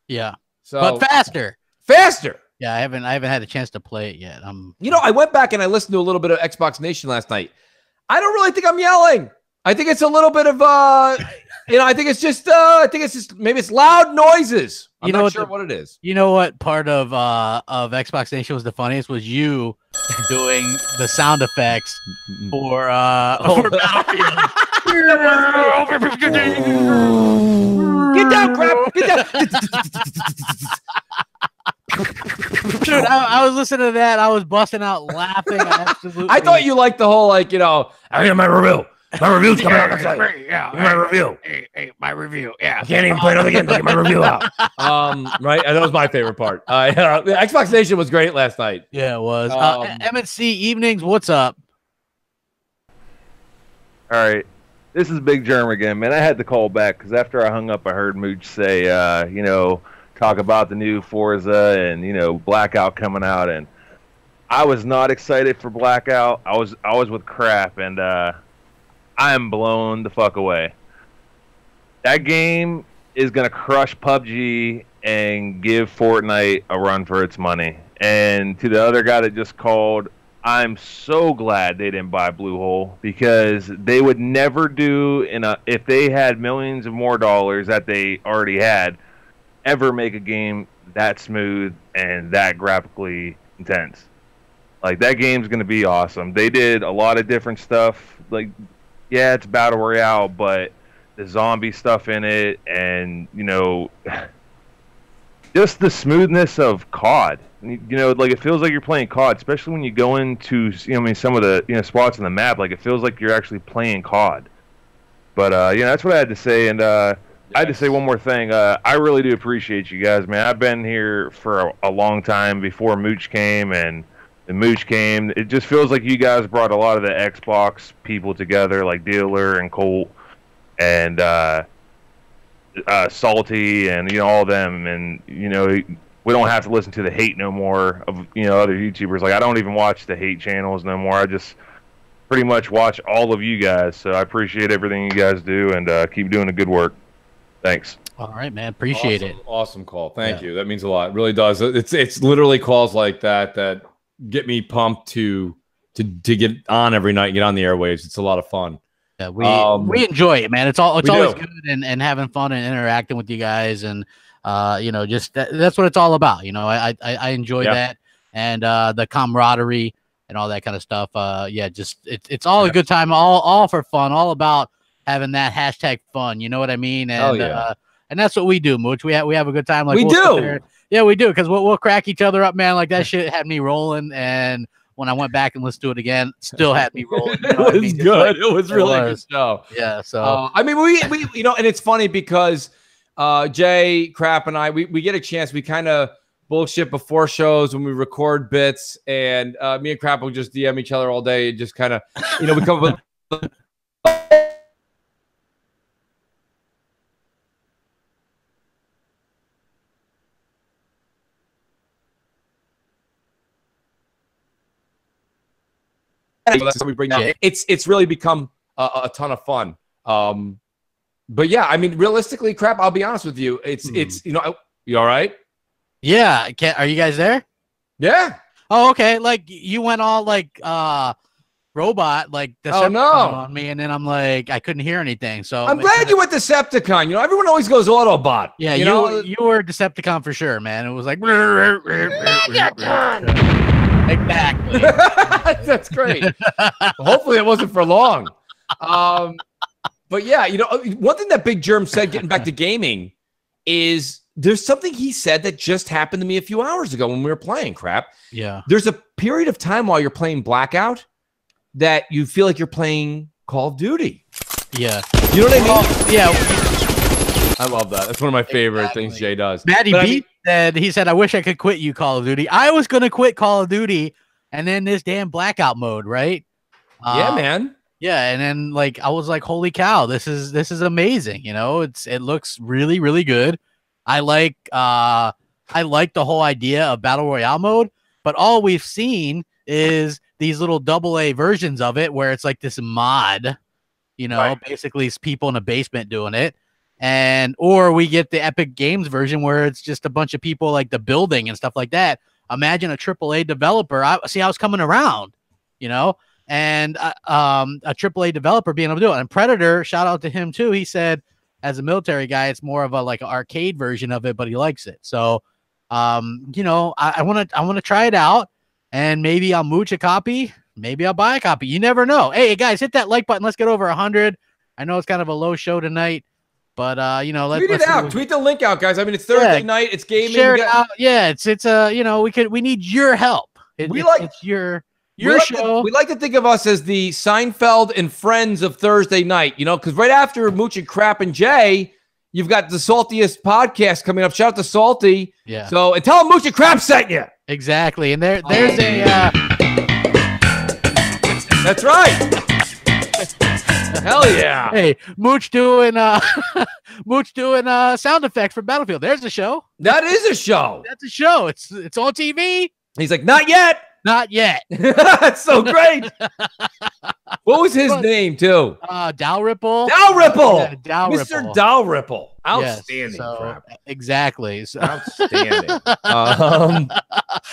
Yeah. So, but faster. Faster. Yeah, I haven't had a chance to play it yet. You know, I went back and I listened to a little bit of Xbox Nation last night. I don't really think I'm yelling. I think it's a little bit of you know, I think it's just maybe it's loud noises. I'm not sure what it is. You know what part of Xbox Nation was the funniest was you doing the sound effects for Battlefield. Get down, Crap. Get down. Dude, I was listening to that. I was busting out laughing. I thought you liked the whole, like, you know, I mean, my review. My review's coming out. Yeah, my review. Hey, my review. Yeah. I can't even play another game to get my review out. Right? That was my favorite part. The Xbox Nation was great last night. Yeah, it was. MNC Evenings, what's up? All right. This is Big Germ again, man. I had to call back because after I hung up, I heard Mooch say, you know, talk about the new Forza and, you know, Blackout coming out. And I was not excited for Blackout. I was with Crap, and I am blown the fuck away. That game is going to crush PUBG and give Fortnite a run for its money. And to the other guy that just called, I'm so glad they didn't buy Bluehole, because they would never do, if they had millions of more dollars that they already had, ever make a game that smooth and that graphically intense. Like, that game's going to be awesome. They did a lot of different stuff. Like, yeah, it's Battle Royale, but the zombie stuff in it, and, you know, just the smoothness of COD. You know, like, it feels like you're playing COD, especially when you go into, you know, I mean, some of the, you know, spots on the map. Like, it feels like you're actually playing COD. But, you know, that's what I had to say. And I had to say one more thing. I really do appreciate you guys, man. I've been here for a long time before Mooch came, and the Mooch came. It just feels like you guys brought a lot of the Xbox people together, like Dealer and Colt and Salty and, you know, all of them. And, you know, we don't have to listen to the hate no more of, you know, other YouTubers. Like, I don't even watch the hate channels no more. I just pretty much watch all of you guys. So I appreciate everything you guys do, and keep doing the good work. Thanks. All right, man. Appreciate it. Awesome call. Thank you. That means a lot. It really does. It's literally calls like that get me pumped to get on every night, get on the airwaves. It's a lot of fun. Yeah, we enjoy it, man. It's always good and having fun and interacting with you guys, and you know, just that's what it's all about. You know, I enjoy that, and the camaraderie and all that kind of stuff. Yeah, just it's all a good time, all for fun, all about having that hashtag fun. You know what I mean? And and that's what we do, Mooch. We have a good time. Like, we'll do. Yeah, we do, because we'll crack each other up, man. Like, that shit had me rolling, and when I went back and listened to it again, still had me rolling. You know it was good. Like, it was really good show. Yeah. So I mean, we you know, and it's funny because Jay, Crap, and I, we get a chance. We kind of bullshit before shows when we record bits, and me and Crap will just DM each other all day. Just kind of, you know, we come up with. We bring it's really become a ton of fun. But yeah, I mean, realistically, crap. I'll be honest with you. It's you know, you all right? Yeah. Are you guys there? Yeah. Oh, okay. Like you went all like robot, like Decepticon on me, and then I'm like, I couldn't hear anything. So I'm glad you went Decepticon. You know, everyone always goes Autobot. Yeah, you know, you were Decepticon for sure, man. It was like exactly. That's great. Hopefully, it wasn't for long. But yeah, you know, one thing that Big Germ said, getting back to gaming, is there's something he said that just happened to me a few hours ago when we were playing. Crap. Yeah. There's a period of time while you're playing Blackout that you feel like you're playing Call of Duty. Yeah. You know what I mean? Yeah. I love that. That's one of my favorite things Jay does. Maddie B said, he said, I wish I could quit you, Call of Duty. I was going to quit Call of Duty, and then this damn Blackout mode, right? Yeah, man. Yeah, and then like I was like, holy cow, this is amazing. You know, it looks really, really good. I like the whole idea of Battle Royale mode, but all we've seen is these little AA versions of it where it's like this mod, you know, basically it's people in a basement doing it. Or we get the Epic Games version where it's just a bunch of people like the building and stuff like that. Imagine a AAA developer. I see how it's coming around, you know, and a AAA developer being able to do it. And Predator, shout out to him too. He said, as a military guy, it's more of a like an arcade version of it, but he likes it. So, you know, I want to try it out, and maybe I'll mooch a copy. Maybe I'll buy a copy. You never know. Hey guys, hit that like button. Let's get over 100. I know it's kind of a low show tonight, but you know, tweet it out. Tweet the link out, guys. I mean, it's Thursday night. It's gaming. Share it out. Yeah, it's you know, we need your help. It's your show. We like to think of us as the Seinfeld and Friends of Thursday night, you know, because right after Mooch and Crap and Jay, you've got the Saltiest podcast coming up. Shout out to Salty. Yeah. So, and tell them Mooch and Crap sent you. Exactly. And there's a that's right. Hell yeah. Hey, Mooch doing sound effects for Battlefield. There's a show. That is a show. That's a show. It's on TV. He's like, not yet. Not yet. That's so great. What was his name too? Dalrymple. Dalrymple. Yeah, Dalrymple. Mr. Dalrymple. Outstanding. Yes, so, Crap. Exactly. So. Outstanding.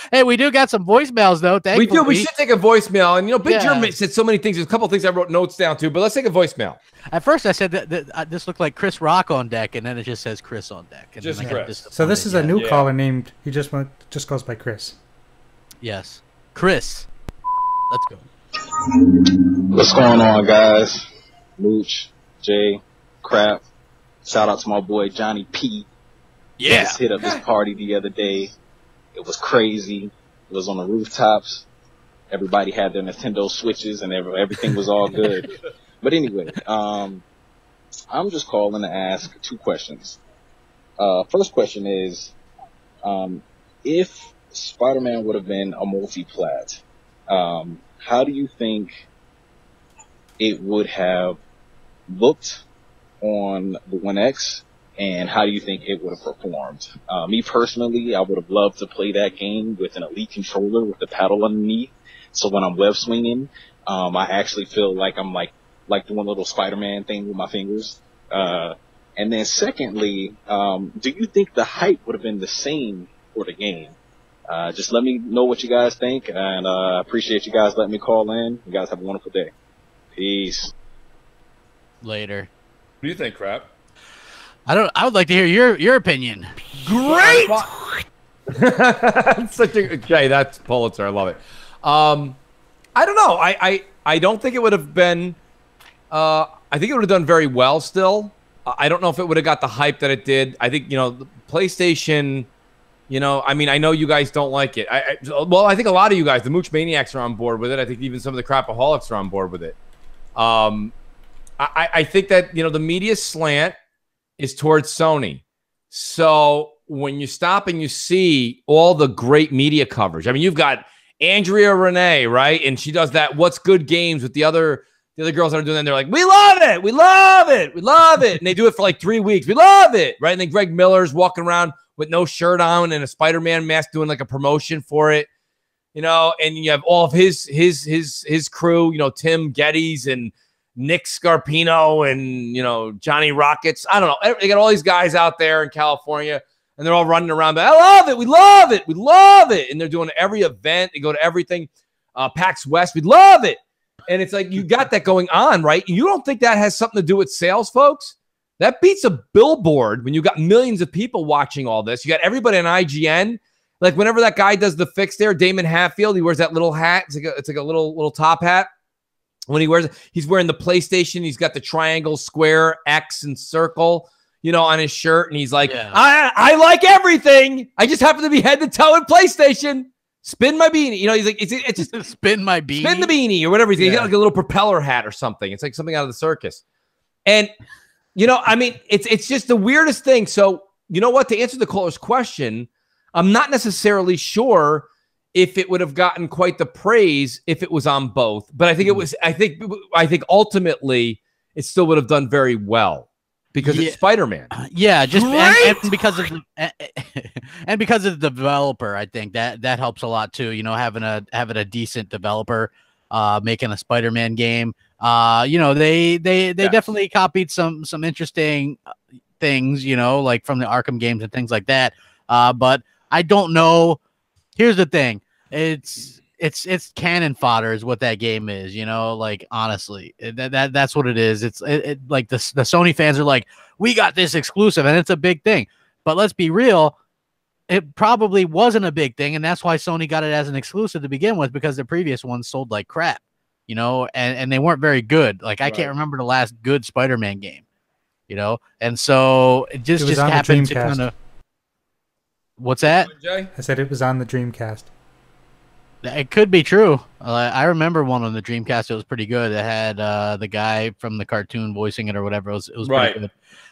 Hey, we do got some voicemails though. We do. We should take a voicemail. And you know, Big Yeah. German said so many things. There's a couple of things I wrote notes down to, but let's take a voicemail. At first, I said that this looked like Chris Rock on deck, and then it just says Chris on deck. And Just then I got Chris. So this is a new Yeah. caller named. He just goes by Chris. Yes, Chris. Let's go. What's going on, guys? Mooch, Jay, Crap. Shout out to my boy Johnny P. Yeah. Just hit up this party the other day. It was crazy. It was on the rooftops. Everybody had their Nintendo Switches and everything was all good. But anyway, I'm just calling to ask two questions. First question is, if Spider-Man would have been a multi-plat, how do you think it would have looked on the One X, and how do you think it would have performed? Me personally, I would have loved to play that game with an Elite controller with the paddle underneath, so when I'm web swinging, I actually feel like I'm like doing a little Spider-Man thing with my fingers. And then secondly, do you think the hype would have been the same for the game? Just let me know what you guys think, and I appreciate you guys letting me call in. You guys have a wonderful day. Peace. Later. What do you think, Crap? I would like to hear your opinion. Great. Such a Jay. That's Pulitzer. I love it. I don't know. I don't think it would have been. I think it would have done very well. Still, I don't know if it would have got the hype that it did. I think the PlayStation. I mean, I know you guys don't like it. Well, I think a lot of you guys, the Mooch Maniacs, are on board with it. I think even some of the Crapaholics are on board with it. I think that, the media slant is towards Sony. So when you stop and you see all the great media coverage, I mean, you've got Andrea Renee, right? And she does that What's Good Games with the other girls that are doing that. And they're like, we love it. We love it. We love it. And they do it for like 3 weeks. We love it. Right. And then Greg Miller's walking around with no shirt on and a Spider-Man mask doing like a promotion for it, and you have all of his crew, Tim Geddes and Nick Scarpino and, you know, Johnny Rockets. I don't know. They got all these guys out there in California, and they're all running around. But I love it. We love it. We love it. And they're doing every event. They go to everything. PAX West. We love it. And it's like you got that going on, right? You don't think that has something to do with sales, folks? That beats a billboard when you got millions of people watching all this. You got everybody on IGN. Like whenever that guy does the fix there, Damon Hatfield, he wears that little hat. It's like a little top hat. When he wears it, he's wearing the PlayStation. He's got the triangle, square, X, and circle, you know, on his shirt. And he's like, I like everything. I just happen to be head to toe in PlayStation. Spin my beanie. You know, he's like, it's just spin my beanie. Spin the beanie or whatever. He's got like a little propeller hat or something. It's like something out of the circus. And, you know, I mean, it's just the weirdest thing. So, you know what? To answer the caller's question, I'm not necessarily sure if it would have gotten quite the praise if it was on both. But I think it was, I think ultimately it still would have done very well. Because it's Spider-Man. Yeah, just and because of and because of the developer, I think that helps a lot too. You know, having a decent developer making a Spider-Man game. You know, they definitely copied some interesting things, you know, like from the Arkham games and things like that. But I don't know. Here's the thing. It's cannon fodder is what that game is, you know, like honestly, that's what it is. It's like the Sony fans are like, we got this exclusive and it's a big thing, but let's be real. It probably wasn't a big thing. And that's why Sony got it as an exclusive to begin with, because the previous ones sold like crap, you know, and they weren't very good. Like I can't remember the last good Spider-Man game, you know? And so it just happened to kind of, what's that? I said it was on the Dreamcast. It could be true. I remember one on the Dreamcast. It was pretty good. It had the guy from the cartoon voicing it or whatever. It was pretty good.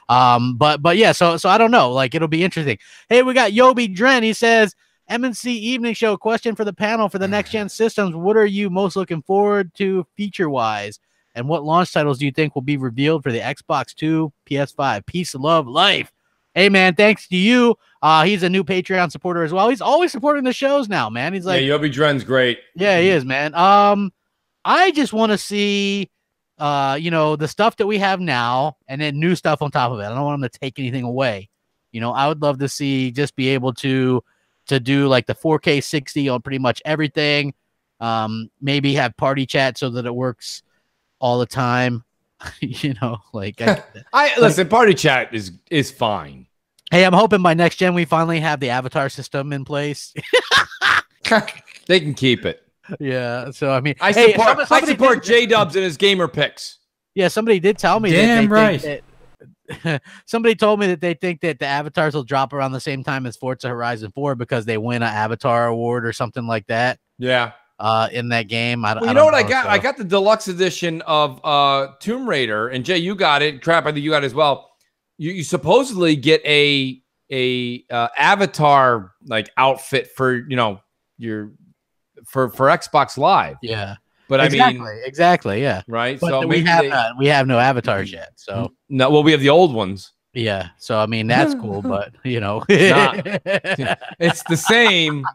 But yeah, so I don't know. Like, it'll be interesting. Hey, we got Yobi Dren. He says, MNC Evening Show question for the panel for the next-gen systems. What are you most looking forward to feature-wise? And what launch titles do you think will be revealed for the Xbox 2, PS5? Peace, love, life. Hey, man, thanks to you. He's a new Patreon supporter as well. He's always supporting the shows now, man. He's like, yeah, Yobi Dren's great. Yeah, he is, man. I just want to see, you know, the stuff that we have now and then new stuff on top of it. I don't want him to take anything away. You know, I would love to see just be able to do like the 4K 60 on pretty much everything. Maybe have party chat so that it works all the time. You know, like listen, party chat is fine. Hey, I'm hoping by next gen we finally have the avatar system in place. They can keep it. Yeah. So I mean, I support J Dubs and his gamer picks. Yeah, somebody did tell me. Damn right. That somebody told me that they think that the avatars will drop around the same time as Forza Horizon 4 because they win an avatar award or something like that. Yeah. In that game. You know what I got? So. I got the deluxe edition of Tomb Raider, and Jay, you got it. Crap, I think you got it as well. You supposedly get a avatar like outfit for, you know, for Xbox Live. Yeah. But exactly, yeah. Right. But so we have no avatars yet. So no, well, we have the old ones. Yeah. So I mean that's cool, but you know, it's the same,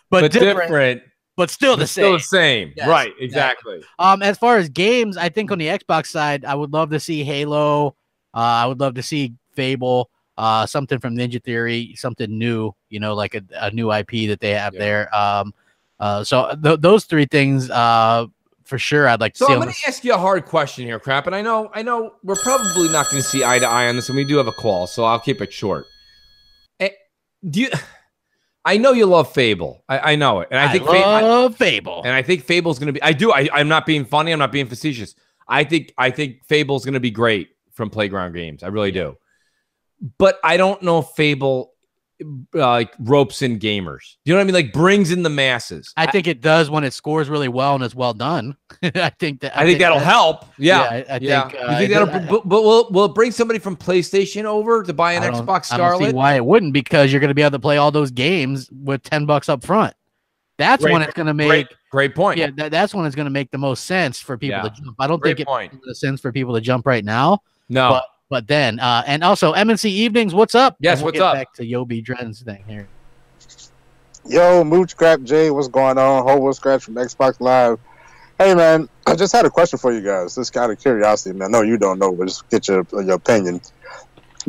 but different. But still the same. Still the same. Yes, right, exactly. As far as games, I think on the Xbox side, I would love to see Halo. I would love to see Fable, something from Ninja Theory, something new, you know, like a new IP that they have there. So those three things, for sure, I'd like to see. So I'm going to ask you a hard question here, Crap. And I know we're probably not going to see eye to eye on this, and we do have a call, so I'll keep it short. I know you love Fable. I know it. And I think love Fable. And I think Fable's going to be I'm not being funny. I'm not being facetious. I think Fable's going to be great from Playground Games. I really do. But I don't know if Fable like ropes in gamers. Do you know what I mean? Like brings in the masses. I think it does when it scores really well and it's well done. I think that'll help. Yeah. I think. You think that'll? But will it bring somebody from PlayStation over to buy an Xbox Scarlet? I don't see why it wouldn't, because you're going to be able to play all those games with $10 up front. That's when it's going to make great point. Yeah, that's when it's going to make the most sense for people to jump. I don't think it makes sense for people to jump right now. No. But then, and also MNC Evenings, what's up? Yes, what's up? Back to Yobi Dren's thing here. Yo, Mooch Crap J, what's going on? Hobo Scratch from Xbox Live. Hey, man, I just had a question for you guys. Just out of curiosity, man. I know you don't know, but just get your opinion.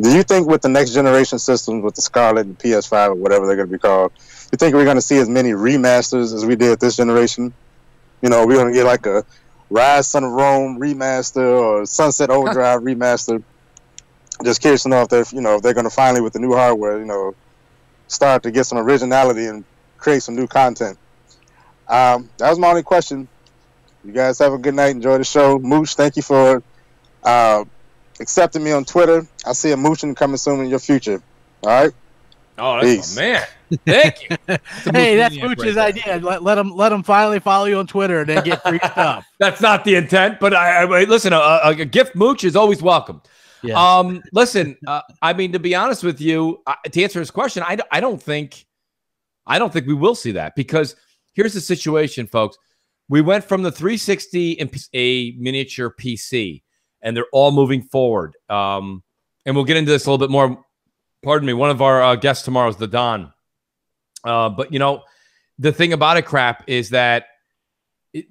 Do you think with the next generation systems, with the Scarlet and PS5 or whatever they're going to be called, you think we're going to see as many remasters as we did this generation? You know, we're going to get like a Rise Son of Rome remaster or Sunset Overdrive remaster. Just curious to know if they're, if they're going to finally, with the new hardware, start to get some originality and create some new content. That was my only question. You guys have a good night. Enjoy the show. Mooch, thank you for accepting me on Twitter. I see a mooching coming soon in your future. All right? Oh, that's my man. Thank you. Hey, that's Mooch's idea. Let him finally follow you on Twitter and then get free stuff. That's not the intent, but I listen, a gift Mooch is always welcome. Yes. Listen, I mean, to be honest with you, to answer his question, I don't think we will see that, because here's the situation, folks. We went from the 360 and a miniature PC, and they're all moving forward. And we'll get into this a little bit more. Pardon me. One of our guests tomorrow is the Don. But, the thing about it, Crap, is that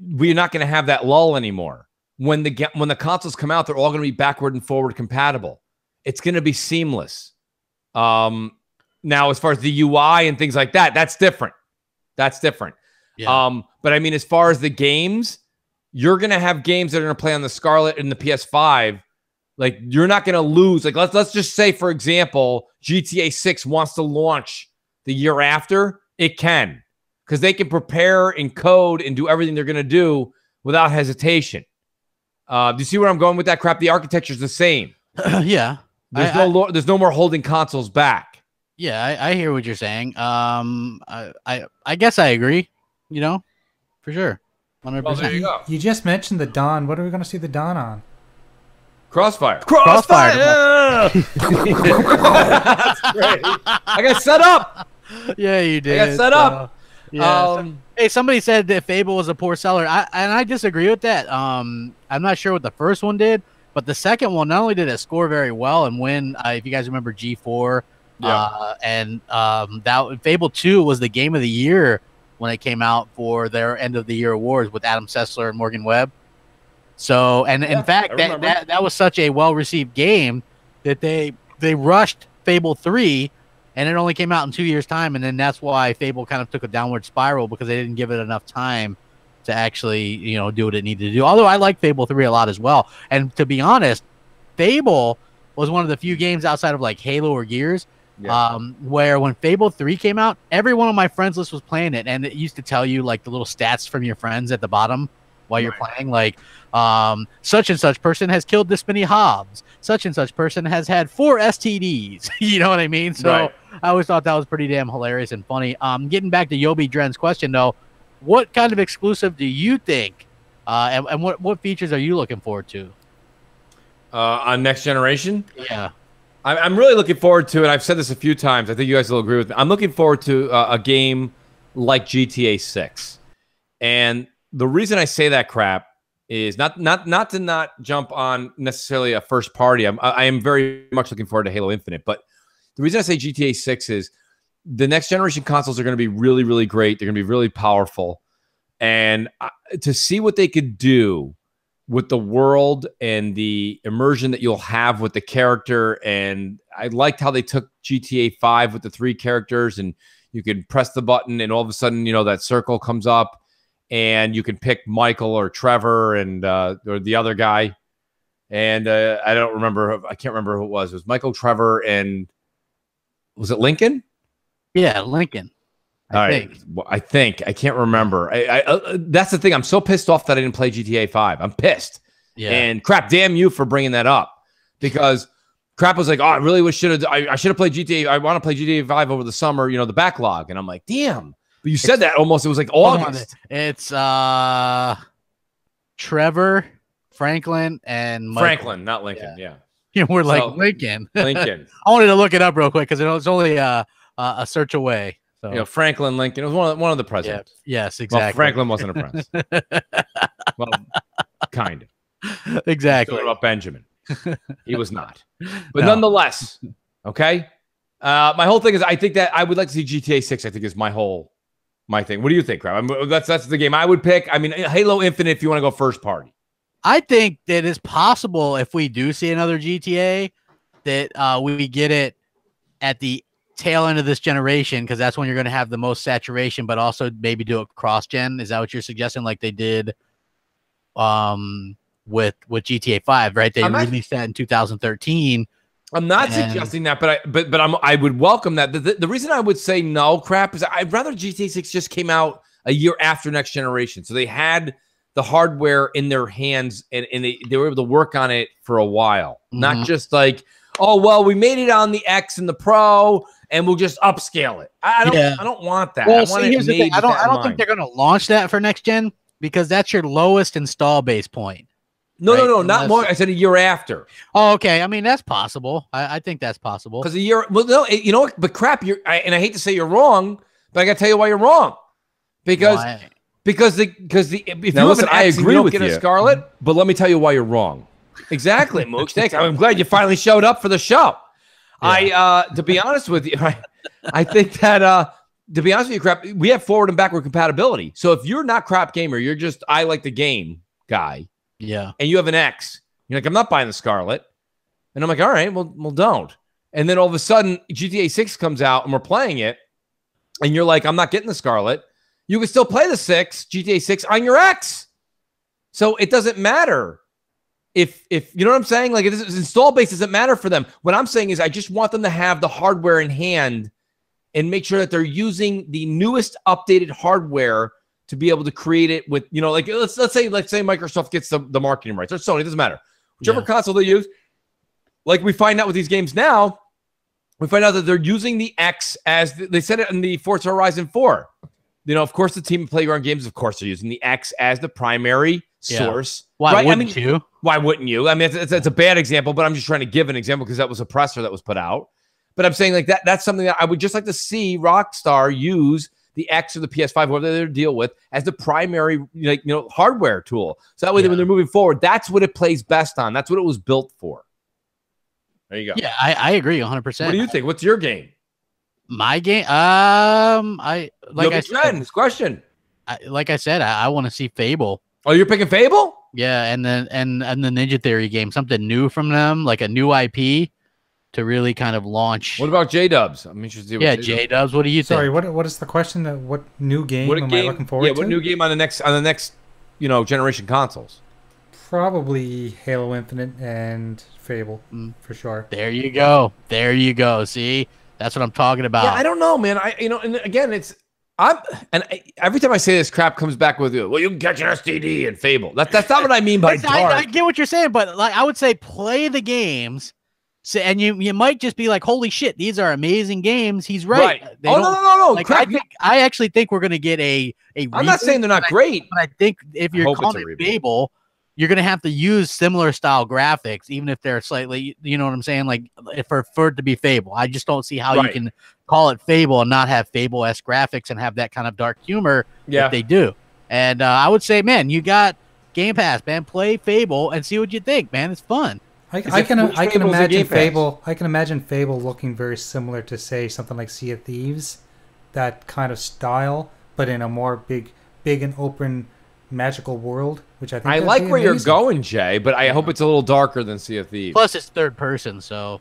we're not going to have that lull anymore. When the consoles come out, they're all going to be backward and forward compatible. It's going to be seamless. Now, as far as the UI and things like that, that's different. That's different. Yeah. But I mean, as far as the games, you're going to have games that are going to play on the Scarlet and the PS5. Like, you're not going to lose. Like, let's just say, for example, GTA 6 wants to launch the year after. It can, because they can prepare and code and do everything they're going to do without hesitation. Do you see where I'm going with that, Crap? The architecture is the same. Yeah. There's no more holding consoles back. Yeah, I hear what you're saying. I guess I agree. For sure. 100%. Well, there you go. You just mentioned the Dawn. What are we going to see the Dawn on? Crossfire. Crossfire. That's great. I got set up. Yeah, you did. I got set up. Yeah. Hey, somebody said that Fable was a poor seller. I disagree with that. I'm not sure what the first one did, but the second one, not only did it score very well and win, if you guys remember G4, and that Fable 2 was the game of the year when it came out for their end of the year awards with Adam Sessler and Morgan Webb. So, and in fact, that was such a well-received game that they rushed Fable 3, and it only came out in 2 years' time, and then that's why Fable kind of took a downward spiral, because they didn't give it enough time to actually, do what it needed to do. Although I like Fable 3 a lot as well. And to be honest, Fable was one of the few games outside of like Halo or Gears, where when Fable 3 came out, every one of my friends list was playing it, and it used to tell you like the little stats from your friends at the bottom while you're playing, like such and such person has killed this many Hobbs, such and such person has had 4 STDs. You know what I mean? So I always thought that was pretty damn hilarious and funny. Getting back to Yobi Dren's question though, what kind of exclusive do you think, and what features are you looking forward to on next generation? Yeah, I'm really looking forward to, and I've said this a few times, I think you guys will agree with me. I'm looking forward to a game like GTA 6. And the reason I say that, Crap, is not to jump on necessarily a first party. I am very much looking forward to Halo Infinite. But the reason I say GTA 6 is the next generation consoles are going to be really, really great. They're going to be really powerful. And to see what they could do with the world and the immersion that you'll have with the character. And I liked how they took GTA 5 with the 3 characters, and you can press the button and all of a sudden, that circle comes up and you can pick Michael or Trevor and or the other guy. And I can't remember who it was. It was Michael, Trevor, and was it Lincoln? Yeah, Lincoln. I think. I can't remember. That's the thing. I'm so pissed off that I didn't play GTA 5. I'm pissed. Yeah. And Crap, damn you for bringing that up, because Crap was like, "Oh, I really I should have played GTA. I want to play GTA 5 over the summer. The backlog." And I'm like, "Damn." But you said that almost. It was like August. It's Trevor, Franklin, and Michael. Franklin, not Lincoln. Yeah. We're like Lincoln. Lincoln. I wanted to look it up real quick because it was only a search away. So. Franklin, Lincoln. It was one of the presidents. Yeah. Yes, exactly. Well, Franklin wasn't a president. Well, kind of. Exactly. About Benjamin. He was not. But nonetheless, okay? My whole thing is I think that I would like to see GTA 6, I think, is my whole my thing. What do you think, Crap? That's the game I would pick. I mean, Halo Infinite if you want to go first party. I think that it's possible if we do see another GTA that we get it at the tail end of this generation, because that's when you're going to have the most saturation, but also maybe do it cross-gen. Is that what you're suggesting? Like they did with GTA 5, right? They released that in 2013. I'm not suggesting that, but I would welcome that. The reason I would say no, Crap, is I'd rather GTA 6 just came out a year after next generation. So they had the hardware in their hands and they were able to work on it for a while. Not just like, oh, well, we made it on the X and the Pro and we'll just upscale it. I don't want that. Well, I want here's the thing. I don't think they're going to launch that for next gen because that's your lowest install base point. No, not more. I said a year after. Oh, okay. I mean, that's possible. I think that's possible. Because a year, well, no, you know what? But Crap, and I hate to say you're wrong, but I got to tell you why you're wrong. Because if now, you listen, have an I X and agree you don't with get you. a Scarlet, but let me tell you why you're wrong. Exactly, Mooch. Thanks. I'm glad you finally showed up for the show. Yeah. To be honest with you, I think that to be honest with you, Crap, we have forward and backward compatibility. So if you're not Crap Gamer, you're just I like the game guy. Yeah. And you have an X. You're like, I'm not buying the Scarlet. And I'm like, all right, well, don't. And then all of a sudden, GTA 6 comes out and we're playing it. And you're like, I'm not getting the Scarlet. You can still play the GTA 6 on your X. So it doesn't matter. If you know what I'm saying? Like, this install base doesn't matter for them. What I'm saying is I just want them to have the hardware in hand and make sure that they're using the newest updated hardware to be able to create it with, you know, like let's say Microsoft gets the marketing rights or Sony, it doesn't matter. Whichever console they use, like we find out with these games now, we find out that they're using the X as they said it in the Forza Horizon 4. You know, of course, the Team of Playground Games, of course, they're using the X as the primary source. Why wouldn't you? Why wouldn't you? I mean, it's a bad example, but I'm just trying to give an example because that was a presser that was put out. But I'm saying like that's something that I would just like to see Rockstar use the X or the PS5, whatever they deal with, as the primary, hardware tool. So that way, when they're moving forward, that's what it plays best on. That's what it was built for. There you go. Yeah, I agree 100%. What do you think? What's your game? My game, This question. Like I said, I want to see Fable. Oh, you're picking Fable? Yeah, and then the Ninja Theory game, something new from them, like a new IP to really kind of launch. What about J-Dubs? I'm interested. Yeah, J-Dubs. What do you think? Sorry, what is the question? What new game am I looking forward to? Yeah, what new game on the next generation consoles? Probably Halo Infinite and Fable for sure. There you go. There you go. See, that's what I'm talking about. Yeah, I don't know, man. And again, every time I say this, Crap comes back with you. Well, you can catch an STD in Fable. That's not what I mean by dark. I get what you're saying, but like I would say, play the games. So, and you might just be like, holy shit, these are amazing games. He's right. No. Like, I actually think we're going to get a I'm not saying they're not great. But I think if you're calling it Fable, you're going to have to use similar style graphics, even if they're slightly, you know what I'm saying? Like for it to be Fable. I just don't see how you can call it Fable and not have Fable-esque graphics and have that kind of dark humor that they do. And I would say, man, you got Game Pass, man. Play Fable and see what you think, man. It's fun. I can imagine Fable. I can imagine Fable looking very similar to, say, something like Sea of Thieves, that kind of style, but in a more big and open, magical world. Which I think I like where you're going, Jay, but I hope it's a little darker than Sea of Thieves. Plus, it's third person, so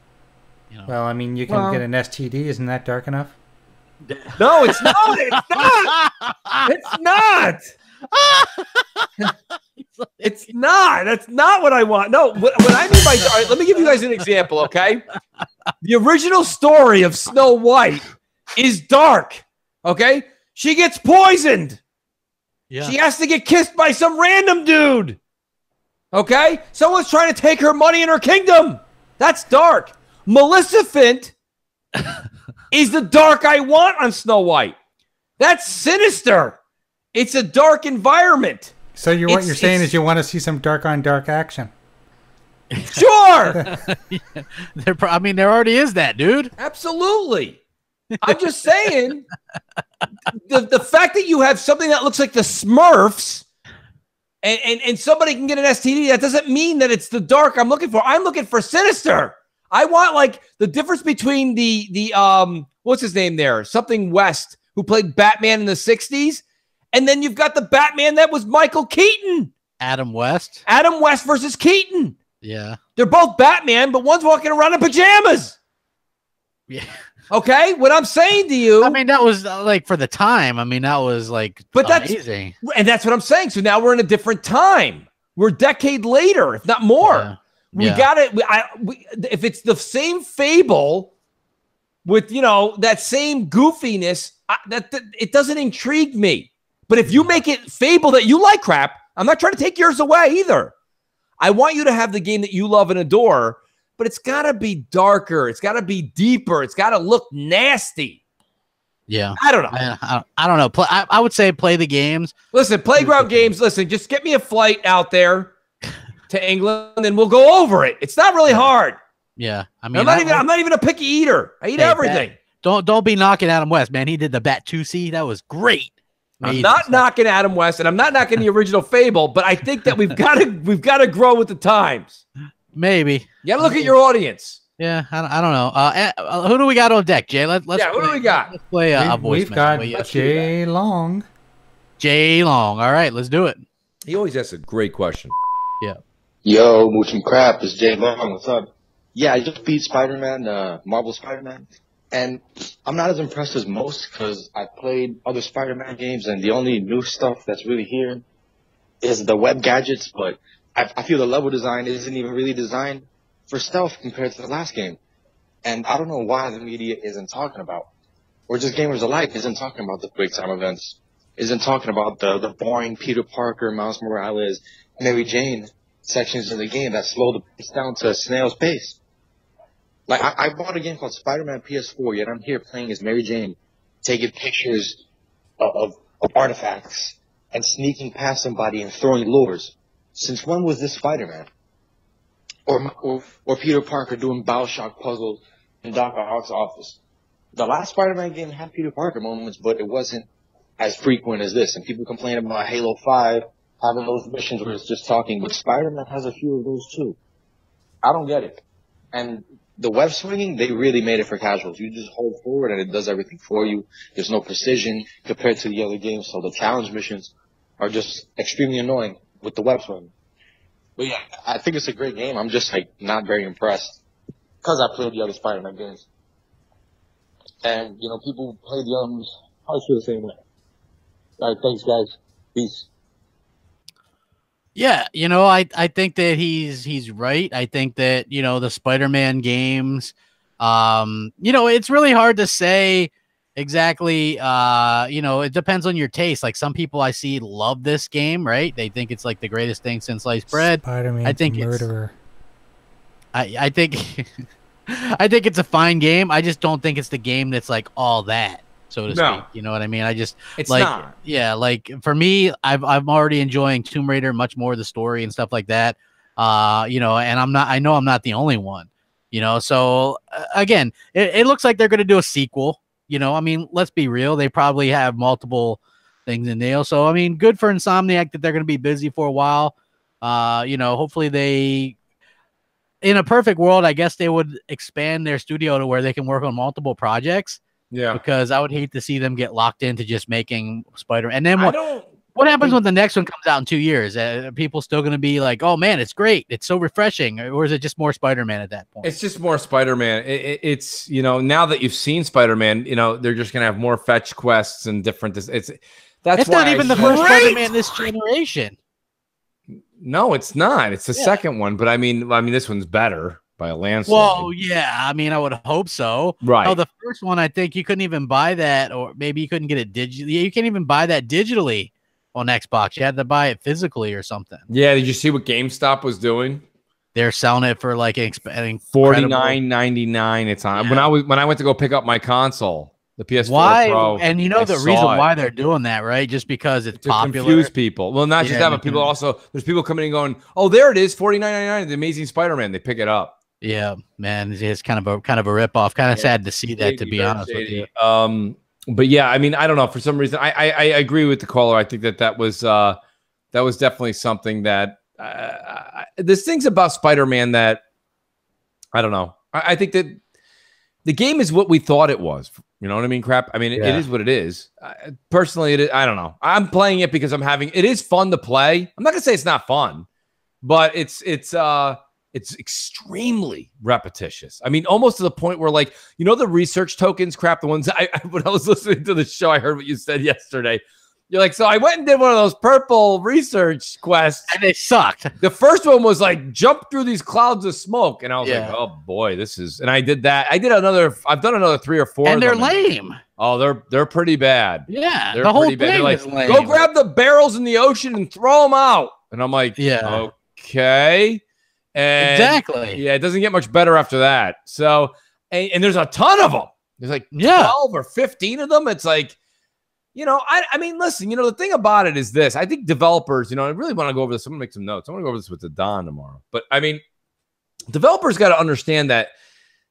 Well, I mean, you can get an STD. Isn't that dark enough? No, it's not. It's not. It's not. It's not. That's not what I want. No, what I mean by all right, let me give you guys an example, okay? The original story of Snow White is dark, okay? She gets poisoned. Yeah. She has to get kissed by some random dude. Okay? Someone's trying to take her money in her kingdom. That's dark. Maleficent is the dark I want on Snow White. That's sinister. It's a dark environment. So what you're saying is you want to see some dark on dark action. Sure. I mean, there already is that, dude. Absolutely. I'm just saying the fact that you have something that looks like the Smurfs and somebody can get an STD, that doesn't mean that it's the dark I'm looking for. I'm looking for sinister. I want like the difference between the what's his name there? Something West who played Batman in the 60s. And then you've got the Batman that was Michael Keaton. Adam West. Adam West versus Keaton. Yeah. They're both Batman, but one's walking around in pajamas. Yeah. Okay, what I'm saying to you. I mean, that was like for the time. I mean, that was like amazing. And that's what I'm saying. So now we're in a different time. We're a decade later, if not more. Yeah. We got it. If it's the same Fable with, you know, that same goofiness, that it doesn't intrigue me. But if you make it Fable that you like, crap, I'm not trying to take yours away either. I want you to have the game that you love and adore, but it's got to be darker. It's got to be deeper. It's got to look nasty. Yeah. I don't know. I don't know. I would say play the games. Listen, playground games. Listen, just get me a flight out there to England and we'll go over it. It's not really hard. Yeah. I mean, I'm not even a picky eater. I eat everything. Don't be knocking Adam West, man. He did the Bat 2C. That was great. I'm not knocking Adam West, and I'm not knocking the original Fable, but I think that we've got to grow with the times. Maybe. You got to look at your audience. Yeah, I don't know. Who do we got on deck, Jay? Let's who do we got? Let's play a voice. We've got Jay Long. Jay Long. All right, let's do it. He always asks a great question. Yeah. Yo, Mooch and Crap, it's Jay Long. What's up? Yeah, I just beat Spider-Man, Marvel Spider-Man. And I'm not as impressed as most because I played other Spider-Man games and the only new stuff that's really here is the web gadgets, but I feel the level design isn't even really designed for stealth compared to the last game. And I don't know why the media isn't talking about, or just gamers alike isn't talking about the quick time events, isn't talking about the boring Peter Parker, Miles Morales, Mary Jane sections of the game that slow the pace down to a snail's pace. Like, I bought a game called Spider-Man PS4, yet I'm here playing as Mary Jane, taking pictures of artifacts and sneaking past somebody and throwing lures. Since when was this Spider-Man? Or Peter Parker doing Bioshock puzzles in Dr. Ock's office. The last Spider-Man game had Peter Parker moments, but it wasn't as frequent as this. And people complain about Halo 5 having those missions where it's just talking, but Spider-Man has a few of those too. I don't get it. And the web swinging, they really made it for casuals. You just hold forward and it does everything for you. There's no precision compared to the other games, so the challenge missions are just extremely annoying with the web swinging. But yeah, I think it's a great game. I'm just like not very impressed because I played the other Spider-Man games. And, you know, people play the other ones probably feel the same way. All right, thanks guys. Peace. Yeah, you know, I think that he's right. I think that, you know, the Spider-Man games, you know, it's really hard to say exactly. You know, it depends on your taste. Like some people I see love this game, right? They think it's like the greatest thing since sliced bread. Spider-Man, I think murderer. I think I think it's a fine game. I just don't think it's the game that's like all that, so to speak. You know what I mean? It's like, not. Yeah, like for me, I'm already enjoying Tomb Raider much more, the story and stuff like that. You know, and I know I'm not the only one, you know. So again, it looks like they're going to do a sequel. You know, I mean, let's be real. They probably have multiple things in there. So, I mean, good for Insomniac that they're going to be busy for a while. You know, hopefully they, in a perfect world, I guess they would expand their studio to where they can work on multiple projects. Yeah. Because I would hate to see them get locked into just making Spider. And then what happens when the next one comes out in 2 years? People still going to be like, oh, man, it's great. It's so refreshing. Or is it just more Spider-Man at that point? It's just more Spider-Man. It's, you know, now that you've seen Spider-Man, you know, they're just going to have more fetch quests and different. That's not even the first Spider-Man this generation. No, it's not. It's the second one. But I mean, this one's better by a landslide. Well, yeah. I mean, I would hope so. Right. Oh, the first one, I think you couldn't even buy that, or maybe you couldn't get it digitally. You can't even buy that digitally on Xbox. You had to buy it physically or something. Yeah. Did you see what GameStop was doing? They're selling it for like $49.99. It's on. Yeah. When I went to go pick up my console, the PS4 why? Pro, And you know the reason why they're doing that, right? Just because it's to popular. confuse people. Well, not just that, but people also, there's people coming in going, oh, there it is, $49.99, the Amazing Spider-Man. They pick it up. Yeah, man, it's kind of a ripoff. Kind of sad to see that, to be honest with you. But yeah, I mean, I don't know. For some reason, I agree with the caller. I think that was definitely something that there's things about Spider-Man that I don't know. I think that the game is what we thought it was. You know what I mean? Crap. I mean, it is what it is. Personally, I don't know. I'm playing it because it is fun to play. I'm not gonna say it's not fun, but it's extremely repetitious. I mean, almost to the point where, like, you know, the research tokens, Crap, the ones when I was listening to the show, I heard what you said yesterday. You're like, so I went and did one of those purple research quests, and they sucked. The first one was like jump through these clouds of smoke, and I was like, oh boy, this is. And I did that. I've done another 3 or 4, and they're lame. Oh, they're pretty bad. Yeah, they're the whole pretty bad. thing They're like, is lame. go grab the barrels in the ocean and throw them out, and I'm like, okay, and exactly. Yeah, it doesn't get much better after that. So, and there's a ton of them. There's like 12 or 15 of them. It's like. You know, I mean, listen, you know, the thing about it is this. I think developers, you know, I really want to go over this. I'm going to make some notes. I want to go over this with the Don tomorrow. But, I mean, developers got to understand that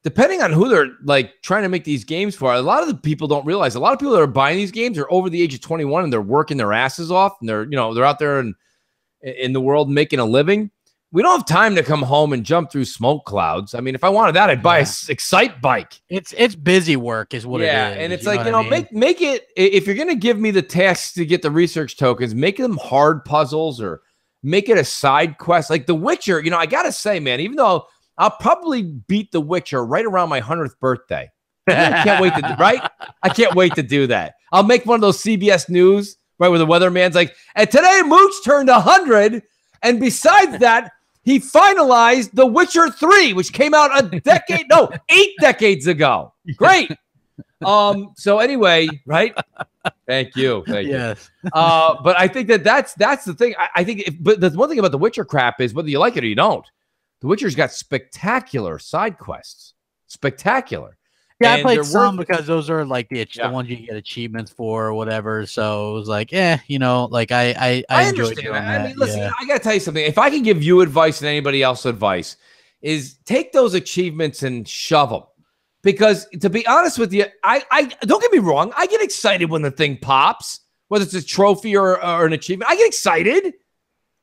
depending on who they're, like, trying to make these games for, a lot of the people don't realize. A lot of people that are buying these games are over the age of 21, and they're working their asses off, and they're, you know, they're out there in the world making a living. We don't have time to come home and jump through smoke clouds. I mean, if I wanted that, I'd buy a Excite bike. It's busy work is what it is. Yeah, and it's like, you know, make it, if you're going to give me the tasks to get the research tokens, make them hard puzzles or make it a side quest. Like The Witcher, you know, I got to say, man, even though I'll probably beat The Witcher right around my 100th birthday. I can't wait to, right? I can't wait to do that. I'll make one of those CBS News, right, where the weatherman's like, and today Mooch turned 100, and besides that, he finalized The Witcher 3, which came out 8 decades ago. Great. So anyway, right? Thank you. Yes. But I think that's the thing. I think but the one thing about The Witcher crap is whether you like it or you don't, The Witcher's got spectacular side quests. Spectacular. Yeah, I played some because those are like the ones you get achievements for or whatever. So it was like, you know, like I enjoyed doing that. I mean, listen, I got to tell you something. If I can give you advice and anybody else advice, is take those achievements and shove them. Because to be honest with you, I don't get me wrong. I get excited when the thing pops, whether it's a trophy or an achievement. I get excited,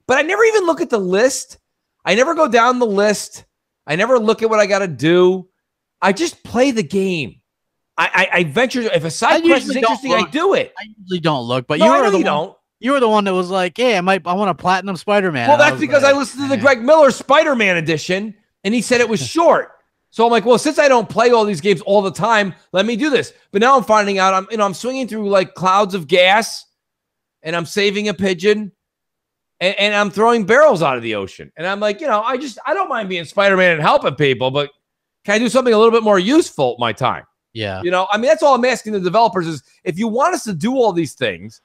but I never even look at the list. I never go down the list. I never look at what I got to do. I just play the game. I venture. If a side quest is interesting, I do it. I usually don't look, but no, you were the one. Don't. You were the one that was like, "Hey, I want to platinum Spider-Man." Well, that's because I listened to the Greg Miller Spider-Man edition, and he said it was short. So I'm like, well, since I don't play all these games all the time, let me do this. But now I'm finding out I'm swinging through like clouds of gas, and I'm saving a pigeon, and I'm throwing barrels out of the ocean, and I'm like, I don't mind being Spider-Man and helping people, but can I do something a little bit more useful with my time? Yeah. I mean, that's all I'm asking the developers is if you want us to do all these things,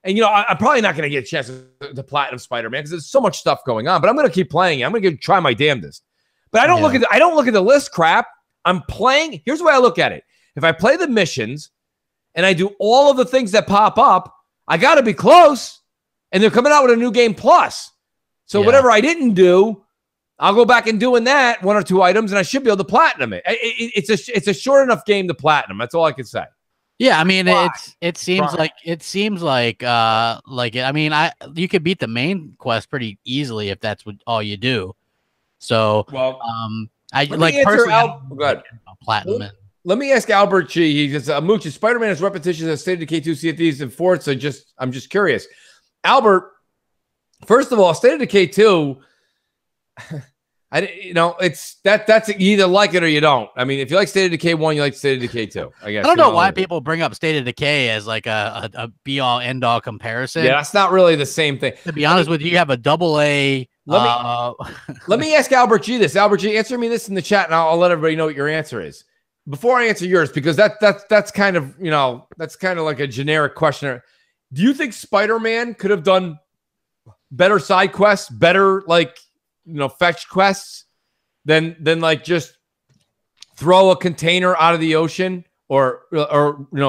and, I'm probably not going to get a chance to platinum Spider-Man because there's so much stuff going on, but I'm going to keep playing it. I'm going to try my damnedest. But I don't look at the list crap. I'm playing. Here's the way I look at it. If I play the missions and I do all of the things that pop up, I got to be close, and they're coming out with a new game plus. So whatever I didn't do, I'll go back and doing that 1 or 2 items, and I should be able to platinum it. It's a short enough game to platinum. That's all I can say. Yeah, I mean, it seems like I mean, you could beat the main quest pretty easily if that's all you do. So, I like personally platinum. Let me ask Albert G. He says, Mooch, Spider-Man is repetitious as stated K2 CFDs and Forza. I'm just curious. Albert, first of all, State of Decay 2, it's that's you either like it or you don't. I mean, if you like State of Decay 1, you like State of Decay 2. I guess. I don't know why people bring up State of Decay as like a be-all, end-all comparison. Yeah, that's not really the same thing. To be honest with you, you have a AA. Let me ask Albert G this. Albert G, answer me this in the chat, and I'll let everybody know what your answer is. Before I answer yours, because that's kind of that's kind of like a generic question. Do you think Spider-Man could have done better side quests, better fetch quests than like just throw a container out of the ocean or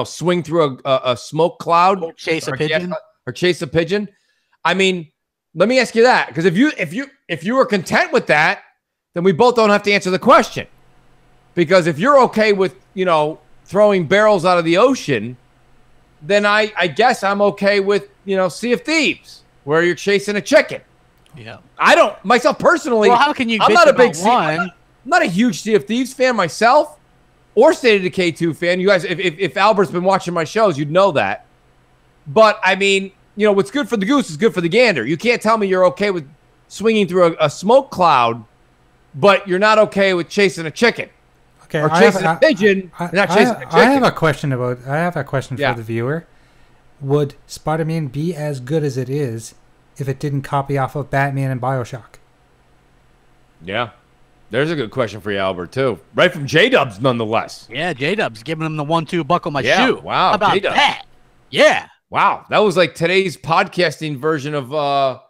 swing through a smoke cloud or chase a pigeon? I mean, let me ask you that, because if you were content with that, then we both don't have to answer the question. Because if you're okay with throwing barrels out of the ocean, then I guess I'm okay with Sea of Thieves, where you're chasing a chicken. Yeah, I don't myself personally. Well, how can you? I'm not a big I'm not a huge Sea of Thieves fan myself, or State of Decay 2 fan. You guys, if Albert's been watching my shows, you'd know that. But, I mean, you know, what's good for the goose is good for the gander. You can't tell me you're okay with swinging through a smoke cloud, but you're not okay with chasing a chicken. Okay, or chasing a pigeon. You're not chasing a chicken. I have a question for the viewer. Would Spider-Man be as good as it is if it didn't copy off of Batman and BioShock? Yeah. There's a good question for you, Albert, too. Right from J-Dubs, nonetheless. Yeah, J-Dubs giving him the 1-2 buckle my shoe. Wow. How about J-Dubs. that? Yeah. Wow. That was like today's podcasting version of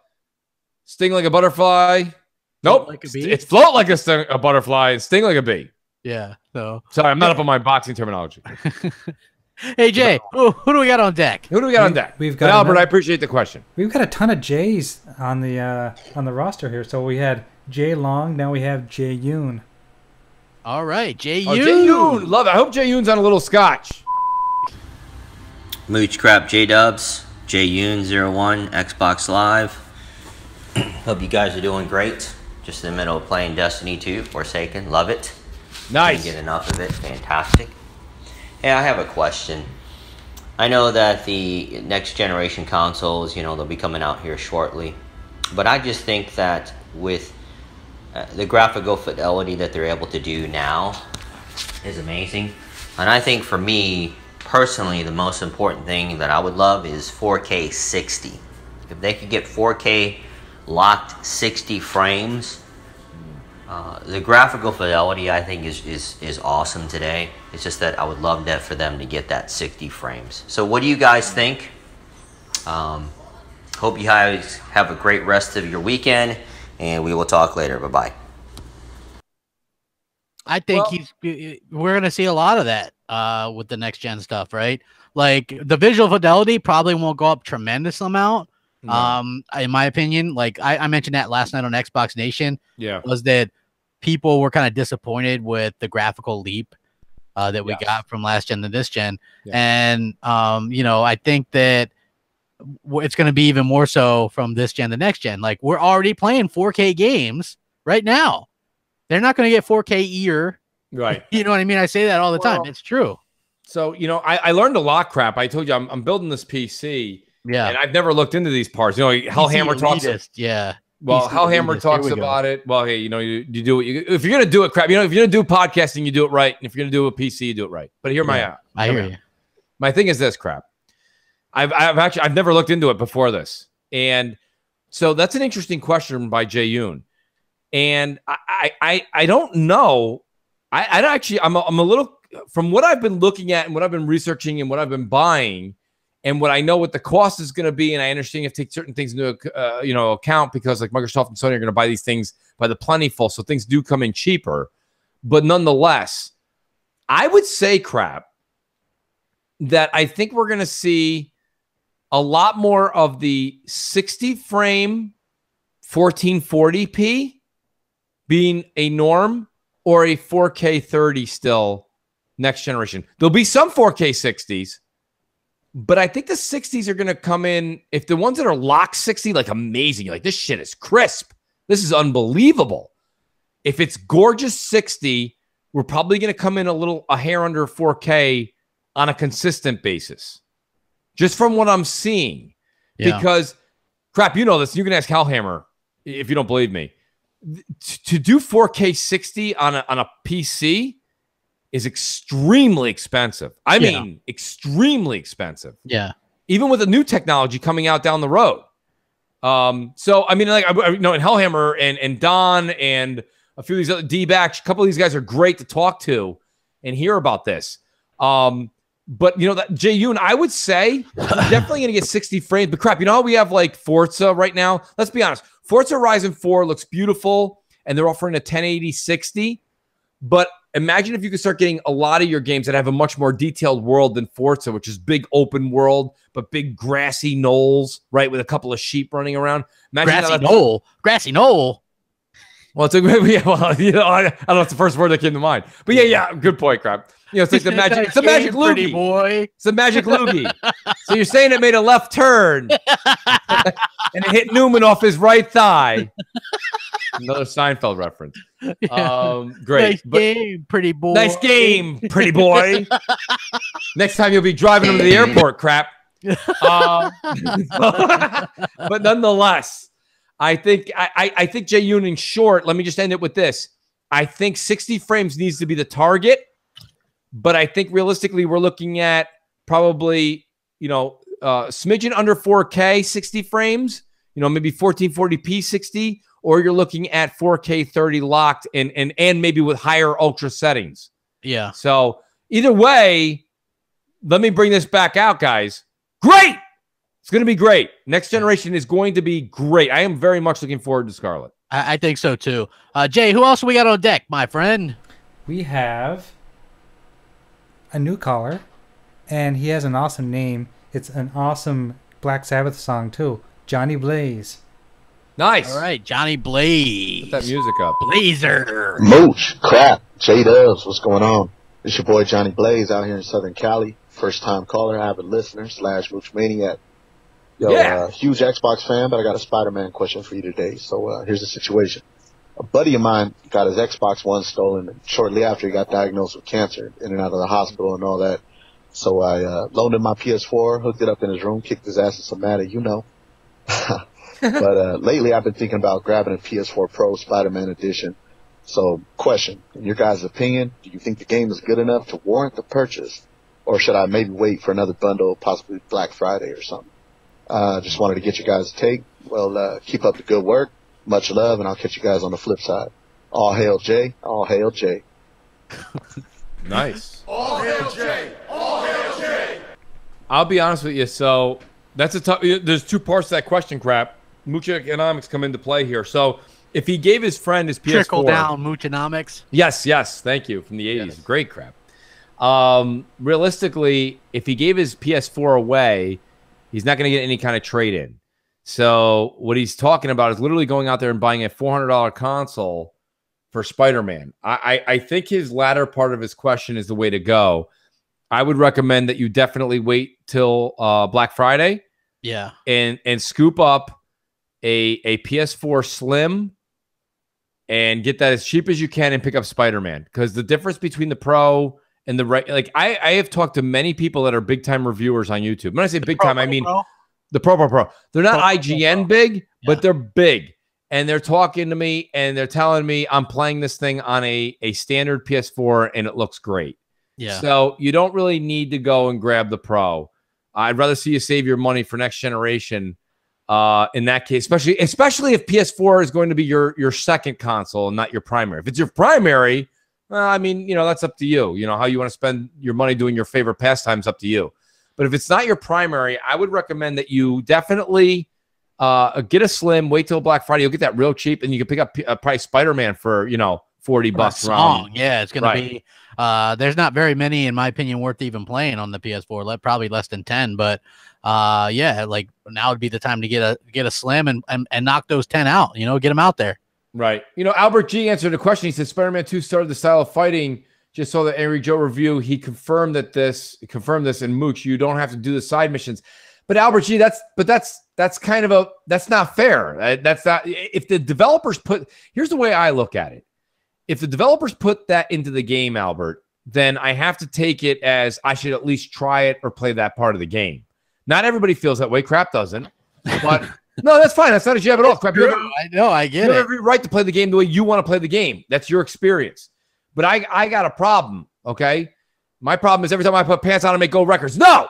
Sting Like a Butterfly. Nope. Like a bee? It's Float Like a Butterfly and Sting Like a Bee. Yeah. So sorry, I'm not up on my boxing terminology. Hey, Jay, who do we got on deck? Who do we got on deck? We've got Albert, I appreciate the question. We've got a ton of J's on the roster here. So we had Jay Long, now we have Jay Yoon. All right, Jay Yoon. Oh, Jay Yoon. Love it. I hope Jay Yoon's on a little scotch. Mooch Crap J Dubs, Jay Yoon 01, Xbox Live. Hope you guys are doing great. Just in the middle of playing Destiny 2, Forsaken. Love it. Nice. Can't get enough of it. Fantastic. Hey, I have a question. I know that the next generation consoles, you know, they'll be coming out here shortly. But I just think that with the graphical fidelity that they're able to do now is amazing. And I think for me, personally, the most important thing that I would love is 4K 60. If they could get 4K locked 60 frames, the graphical fidelity I think is awesome today. It's just that I would love that for them to get that 60 frames. So what do you guys think? Hope you guys have a great rest of your weekend, and we will talk later. Bye-bye. I think we're going to see a lot of that with the next gen stuff, right? Like the visual fidelity probably won't go up tremendous amount. No. In my opinion, like I mentioned that last night on Xbox Nation, was that people were kind of disappointed with the graphical leap that we got from last gen to this gen. And, you know, I think that it's going to be even more so from this gen to next gen. Like we're already playing 4K games right now. They're not going to get 4K ear. Right. You know what I mean? I say that all the time. It's true. So, you know, I learned a lot, crap. I told you I'm building this PC. Yeah. And I've never looked into these parts. You know, Hellhammer talks. Well, Hellhammer talks about it. Well, hey, you know, you do it. If you're gonna do it, crap. You know, if you're gonna do podcasting, you do it right. And if you're gonna do a PC, you do it right. But I hear you. My thing is this, crap. I've never looked into it before this, and so that's an interesting question by Jay Yoon. And I don't know. I'm a little, from what I've been looking at and what I've been researching and what I've been buying. And what I know what the cost is going to be, and I understand you have to take certain things into account because like Microsoft and Sony are going to buy these things by the plentiful, so things do come in cheaper. But nonetheless, I would say, crap, that I think we're going to see a lot more of the 60 frame 1440p being a norm or a 4K 30 still next generation. There'll be some 4K 60s. But I think the 60s are going to come in, if the ones that are locked 60, like amazing, like this shit is crisp. This is unbelievable. If it's gorgeous 60, we're probably going to come in a hair under 4K on a consistent basis. Just from what I'm seeing. Yeah. Because, crap, you know this. You can ask Hellhammer if you don't believe me. To do 4K 60 on a PC is extremely expensive. I mean, extremely expensive. Yeah. Even with the new technology coming out down the road. So, I mean, like, you know, and Hellhammer and Don and a few of these other D-backs, a couple of these guys are great to talk to and hear about this. But, you know, that Jay Yoon, I would say definitely going to get 60 frames. But crap, you know how we have like Forza right now? Let's be honest. Forza Horizon 4 looks beautiful and they're offering a 1080 60. But imagine if you could start getting a lot of your games that have a much more detailed world than Forza, which is big open world, but big grassy knolls, right, with a couple of sheep running around. Imagine grassy knoll. Well, it's a well, you know, I don't know. It's the first word that came to mind, but yeah, good point, crap. You know, it's like the magic. It's the magic loogie, boy. It's the magic loogie. So you're saying it made a left turn, and it hit Newman off his right thigh. Another Seinfeld reference. Great. Nice game, pretty boy. Nice game, pretty boy. Next time you'll be driving him to the airport, crap. But nonetheless, I think Jay Union short. Let me just end it with this. I think 60 frames needs to be the target, but I think realistically we're looking at probably, smidgen under 4K 60 frames, maybe 1440p 60, or you're looking at 4K 30 locked and maybe with higher ultra settings. Yeah. So either way, let me bring this back out, guys. Great. It's going to be great. Next generation is going to be great. I am very much looking forward to Scarlet. I think so too. Jay, who else we got on deck, my friend? We have a new caller, and he has an awesome name. It's an awesome Black Sabbath song too. Johnny Blaze. Nice. All right, Johnny Blaze. Put that music up. Blazer. Mooch, crap, J-Dubs, what's going on? It's your boy Johnny Blaze out here in Southern Cali. First time caller, avid listener / Mooch Maniac. Yo, huge Xbox fan, but I got a Spider-Man question for you today. So here's the situation. A buddy of mine got his Xbox One stolen, and shortly after he got diagnosed with cancer, in and out of the hospital and all that. So I loaned him my PS4, hooked it up in his room, kicked his ass in some matter, But lately I've been thinking about grabbing a PS4 Pro Spider-Man Edition. So, question, in your guys' opinion, do you think the game is good enough to warrant the purchase? Or should I maybe wait for another bundle, possibly Black Friday or something? Just wanted to get your guys' take. Well, keep up the good work. Much love, and I'll catch you guys on the flip side. All hail Jay. All hail Jay. Nice. All hail Jay. All hail Jay. I'll be honest with you. So that's a tough. There's two parts to that question, crap. Mooch economics come into play here. So if he gave his friend his PS4, trickle down Moochonomics. Yes, thank you, from the 80s. Yes. Great crap. Realistically, if he gave his PS4 away, he's not going to get any kind of trade-in. So what he's talking about is literally going out there and buying a $400 console for Spider-Man. I think his latter part of his question is the way to go. I would recommend that you definitely wait till Black Friday. Yeah. And scoop up a PS4 Slim and get that as cheap as you can and pick up Spider-Man. Because the difference between the Pro and the right, like I have talked to many people that are big time reviewers on YouTube. When I say big time, I mean the Pro. They're not IGN big, but they're big. And they're talking to me and they're telling me I'm playing this thing on a standard PS4 and it looks great. Yeah. So you don't really need to go and grab the Pro. I'd rather see you save your money for next generation. In that case, especially if PS4 is going to be your second console and not your primary. If it's your primary, I mean, that's up to you. How you want to spend your money doing your favorite pastimes, up to you. But if it's not your primary, I would recommend that you definitely get a Slim, wait till Black Friday. You'll get that real cheap, and you can pick up price Spider-Man for, $40 around. Yeah, it's going to be there's not very many, in my opinion, worth even playing on the PS4. Probably less than 10, but like now would be the time to get a Slim and knock those 10 out, get them out there. Right. Albert G answered a question. He said Spider-Man 2 started the style of fighting. Just saw the Angry Joe review. He confirmed this in Mooch. You don't have to do the side missions. But Albert G, that's not fair. That's not, if the developers here's the way I look at it. If the developers put that into the game, Albert, then I have to take it as I should at least try it or play that part of the game. Not everybody feels that way. Crap doesn't. But no, that's fine. That's not a jab at all. Crap, I know. I get it. You have every right to play the game the way you want to play the game. That's your experience. But I got a problem, okay? My problem is every time I put pants on and make gold records. No!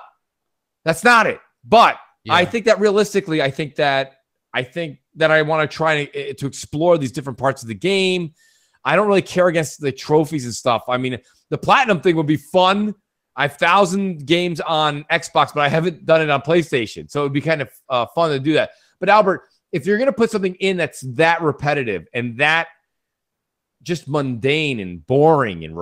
That's not it. But I think that realistically, I think that I want to try to explore these different parts of the game. I don't really care against the trophies and stuff. I mean, the platinum thing would be fun. I have 1,000 games on Xbox, but I haven't done it on PlayStation. So it would be kind of fun to do that. But Albert, if you're going to put something in that's that repetitive and that just mundane and boring and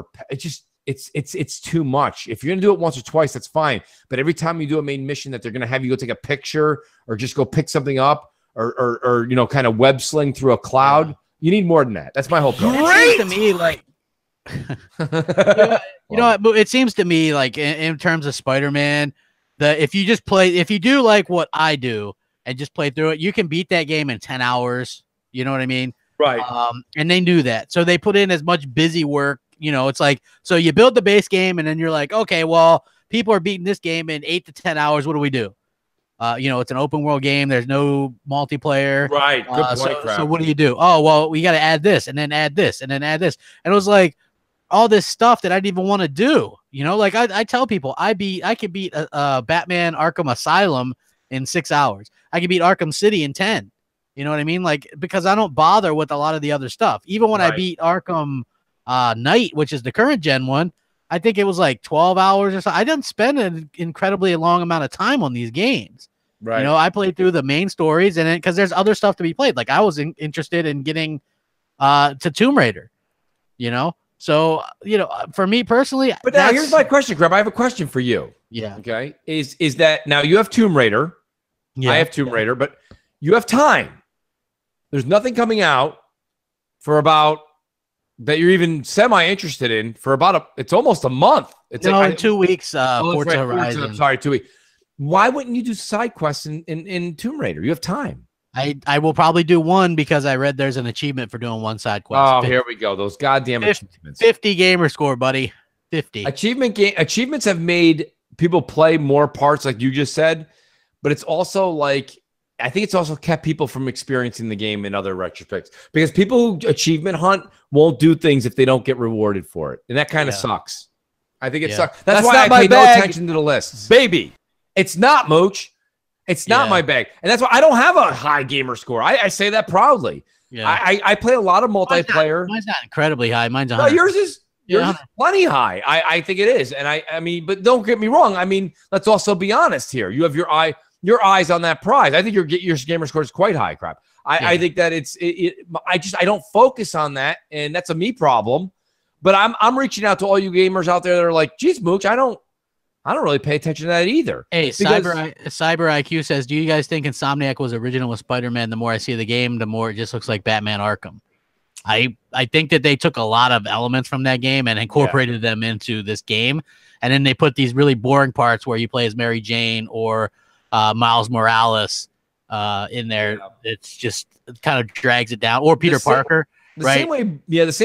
it's too much. If you're going to do it once or twice, that's fine. But every time you do a main mission that they're going to have you go take a picture or just go pick something up or kind of web sling through a cloud, you need more than that. That's my whole point. It seems to me like it seems to me like in terms of Spider-Man, that if you do like what I do, and just play through it. You can beat that game in 10 hours. You know what I mean? Right. And they knew that. So they put in as much busy work. You know, it's like, so you build the base game and then you're like, okay, well, people are beating this game in 8 to 10 hours. What do we do? You know, it's an open world game. There's no multiplayer. Right. Good point, so what do you do? Oh, well, we got to add this and then add this and then add this. And it was like all this stuff that I didn't even want to do. You know, like I tell people I could beat Batman Arkham Asylum in 6 hours. I could beat Arkham City in 10. You know what I mean? Like, because I don't bother with a lot of the other stuff. Even when I beat Arkham Knight, which is the current gen one, I think it was like 12 hours or so. I didn't spend an incredibly long amount of time on these games. Right. You know, I played through the main stories and then because there's other stuff to be played. Like I was interested in getting to Tomb Raider, you know? So, you know, for me personally, but now here's my question, Grab. I have a question for you. Yeah. Okay. Is that now you have Tomb Raider? Yeah. I have Tomb Raider, but you have time. There's nothing coming out for about that you're even semi-interested in for about it's almost a month. It's no, like, in 2 weeks, Forza Horizon. I'm sorry, 2 weeks. Why wouldn't you do side quests in Tomb Raider? You have time. I will probably do one because I read there's an achievement for doing one side quest. Oh, here we go. Those goddamn achievements. 50 gamer score, buddy. 50. Achievements have made people play more parts, like you just said, but it's also like I think it's also kept people from experiencing the game in other retrospects because people who achievement hunt won't do things if they don't get rewarded for it, and that kind of sucks. I think it sucks. That's why I pay no attention to the lists, baby. It's not Mooch. It's not my bag, and that's why I don't have a high gamer score. I say that proudly. Yeah, I play a lot of multiplayer. Mine's not incredibly high. Mine's 100. No, yours is plenty high. I think it is, and I mean, but don't get me wrong. I mean, let's also be honest here. You have your eyes on that prize. I think your gamer score is quite high, Crap. I think that I don't focus on that, and that's a me problem. But I'm reaching out to all you gamers out there that are like, geez, Mooch, I don't really pay attention to that either. Hey, Cyber IQ says, do you guys think Insomniac was original with Spider-Man? The more I see the game, the more it just looks like Batman Arkham. I think that they took a lot of elements from that game and incorporated them into this game. And then they put these really boring parts where you play as Mary Jane or Miles Morales in there. It's just it kind of drags it down. Or Peter Parker. The same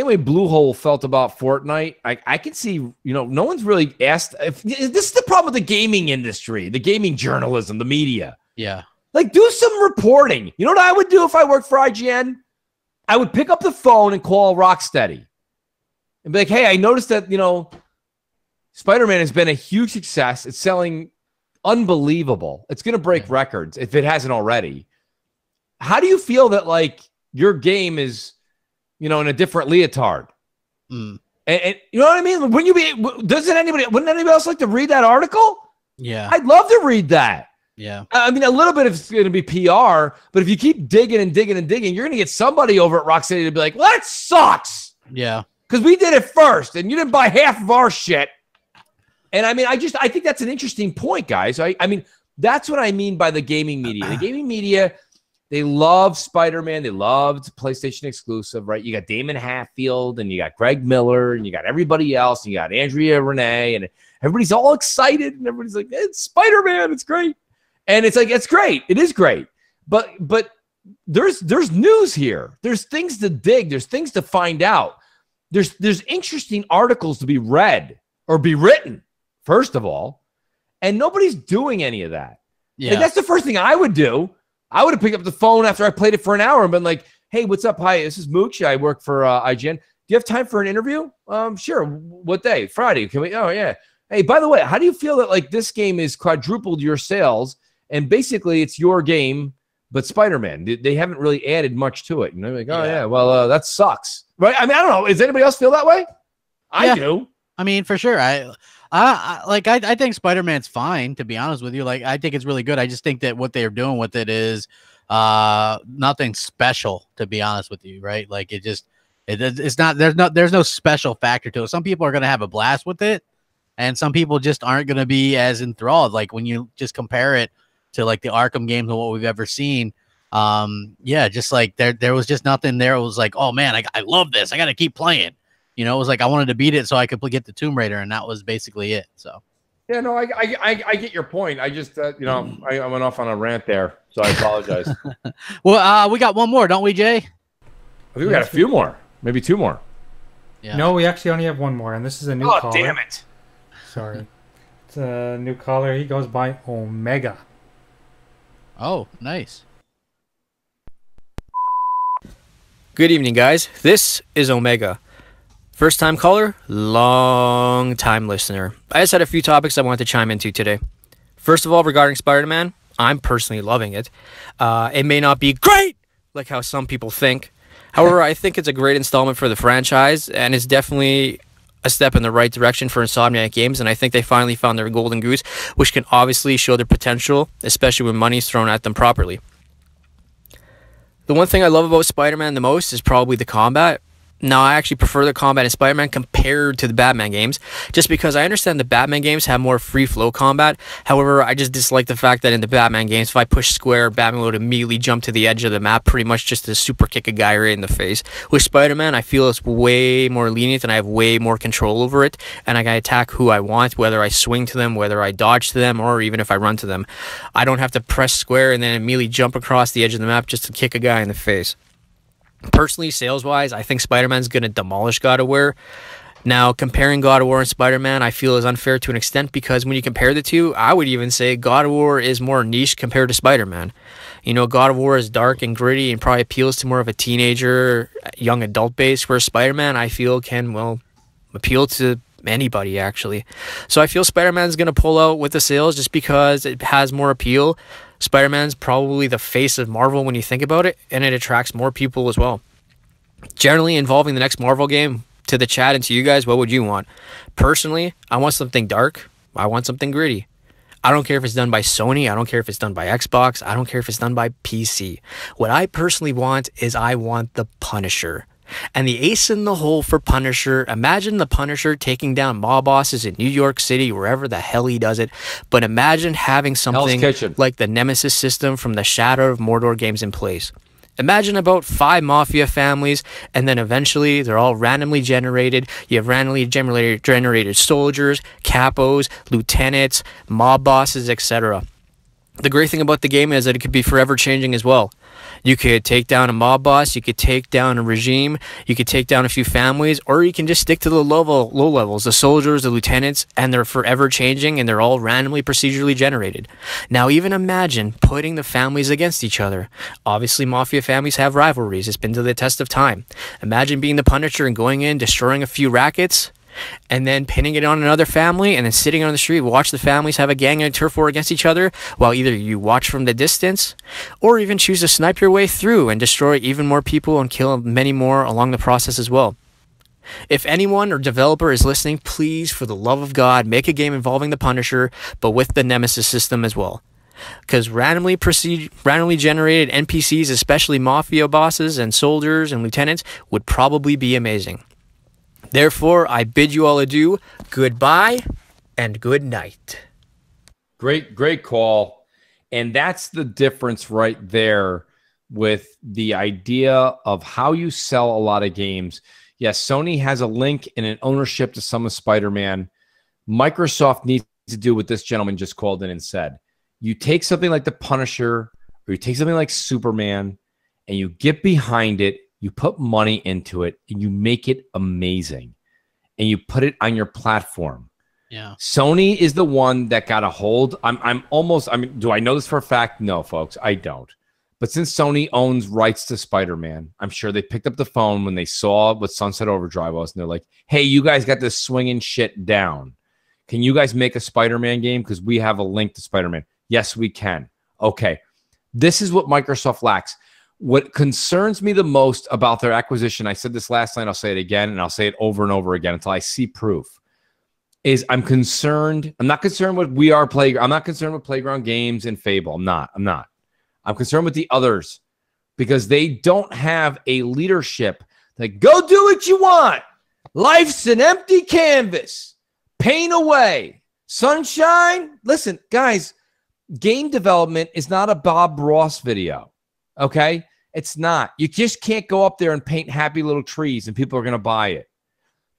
way Bluehole felt about Fortnite. I can see, no one's really asked. This is the problem with the gaming industry, the gaming journalism, the media. Yeah. Like, do some reporting. You know what I would do if I worked for IGN? I would pick up the phone and call Rocksteady and be like, hey, I noticed that, Spider-Man has been a huge success. It's selling unbelievable. It's going to break records if it hasn't already. How do you feel that, like, your game is, in a different leotard? And you know what I mean? Wouldn't anybody else like to read that article? Yeah. I'd love to read that. Yeah. I mean, a little bit of it's going to be PR, but if you keep digging and digging and digging, you're going to get somebody over at Rocksteady to be like, well, that sucks. Yeah. Because we did it first and you didn't buy half of our shit. And I mean, I think that's an interesting point, guys. I mean, that's what I mean by the gaming media. The gaming media, they love Spider-Man. They loved PlayStation exclusive, right? You got Damon Hatfield and you got Greg Miller and you got everybody else. And you got Andrea Renee and everybody's all excited and everybody's like, it's Spider-Man. It's great. And it's like, it's great. It is great. But there's news here. There's things to dig. There's things to find out. There's interesting articles to be read or be written, first of all. And nobody's doing any of that. Yeah. Like, that's the first thing I would do. I would have picked up the phone after I played it for an hour and been like, hey, what's up? Hi, this is Mooch. I work for IGN. Do you have time for an interview? Sure. What day? Friday. Can we? Oh, yeah. Hey, by the way, how do you feel that, like, this game is quadrupled your sales and basically it's your game, but Spider-Man? They haven't really added much to it. Like, oh, yeah, well, that sucks. Right? I mean, I don't know. Does anybody else feel that way? I do. I mean, for sure. I think Spider-Man's fine, to be honest with you. Like, I think it's really good. I just think that what they're doing with it is nothing special, to be honest with you, right? Like, it's not, there's no special factor to it. Some people are going to have a blast with it, and some people just aren't going to be as enthralled. Like, when you just compare it to, like, the Arkham games and what we've ever seen, just like there was just nothing there. It was like, oh man, I love this. I got to keep playing. It was like I wanted to beat it so I could get the Tomb Raider, and that was basically it. So, Yeah, no, I get your point. I just, you know, I went off on a rant there, so I apologize. Well, we got one more, don't we, Jay? I think we got a few more, maybe two more. Yeah. No, we actually only have one more, and this is a new caller. Oh, damn it. Sorry. It's a new caller. He goes by Omega. Oh, nice. Good evening, guys. This is Omega. First time caller, long time listener. I just had a few topics I wanted to chime into today. First of all, regarding Spider-Man, I'm personally loving it. It may not be great, like how some people think. However, I think it's a great installment for the franchise, and it's definitely a step in the right direction for Insomniac Games, and I think they finally found their golden goose, which can obviously show their potential, especially when money's thrown at them properly. The one thing I love about Spider-Man the most is probably the combat. Now, I actually prefer the combat in Spider-Man compared to the Batman games, just because I understand the Batman games have more free-flow combat. However, I just dislike the fact that in the Batman games, if I push square, Batman would immediately jump to the edge of the map, pretty much just to super kick a guy right in the face. With Spider-Man, I feel it's way more lenient, and I have way more control over it, and I can attack who I want, whether I swing to them, whether I dodge to them, or even if I run to them. I don't have to press square and then immediately jump across the edge of the map just to kick a guy in the face. Personally, sales-wise, I think Spider-Man's going to demolish God of War. Now, comparing God of War and Spider-Man, I feel is unfair to an extent, because when you compare the two, I would even say God of War is more niche compared to Spider-Man. You know, God of War is dark and gritty and probably appeals to more of a teenager, young adult base, where Spider-Man, I feel, can, well, appeal to anybody, actually. So I feel Spider-Man's going to pull out with the sales just because it has more appeal. Spider-Man's probably the face of Marvel when you think about it, and it attracts more people as well. Generally, involving the next Marvel game, to the chat and to you guys, what would you want? Personally, I want something dark. I want something gritty. I don't care if it's done by Sony. I don't care if it's done by Xbox. I don't care if it's done by PC. What I personally want is I want the Punisher. And the ace in the hole for Punisher, imagine the Punisher taking down mob bosses in New York City, wherever the hell he does it. But imagine having something like the Nemesis system from the Shadow of Mordor games in place. Imagine about 5 mafia families, and then eventually they're all randomly generated. You have randomly generated soldiers, capos, lieutenants, mob bosses, etc. The great thing about the game is that it could be forever changing as well. You could take down a mob boss, you could take down a regime, you could take down a few families, or you can just stick to the low levels, the soldiers, the lieutenants, and they're forever changing, and they're all randomly procedurally generated. Now, even imagine putting the families against each other. Obviously, mafia families have rivalries. It's been to the test of time. Imagine being the Punisher and going in, destroying a few rackets, and then pinning it on another family, and then sitting on the street, watch the families have a gang and a turf war against each other, while either you watch from the distance, or even choose to snipe your way through and destroy even more people and kill many more along the process as well. If anyone or developer is listening, please, for the love of God, make a game involving the Punisher, but with the Nemesis system as well. Because randomly generated NPCs, especially mafia bosses and soldiers and lieutenants, would probably be amazing. Therefore, I bid you all adieu, goodbye, and good night. Great call. And that's the difference right there with the idea of how you sell a lot of games. Yes, Sony has a link and an ownership to some of Spider-Man. Microsoft needs to do what this gentleman just called in and said. You take something like the Punisher, or you take something like Superman, and you get behind it. You put money into it, and you make it amazing, and you put it on your platform. Yeah. Sony is the one that got a hold. Do I know this for a fact? No, folks, I don't. But since Sony owns rights to Spider-Man, I'm sure they picked up the phone when they saw what Sunset Overdrive was, and they're like, hey, you guys got this swinging shit down. Can you guys make a Spider-Man game? Because we have a link to Spider-Man. Yes, we can. Okay. This is what Microsoft lacks. What concerns me the most about their acquisition, I said this last night, I'll say it again, and I'll say it over and over again until I see proof, is I'm concerned. I'm not concerned with I'm not concerned with Playground Games and Fable. I'm not. I'm concerned with the others because they don't have a leadership that go do what you want. Life's an empty canvas. Paint away. Sunshine. Listen, guys, game development is not a Bob Ross video. Okay? It's not. You just can't go up there and paint happy little trees and people are going to buy it.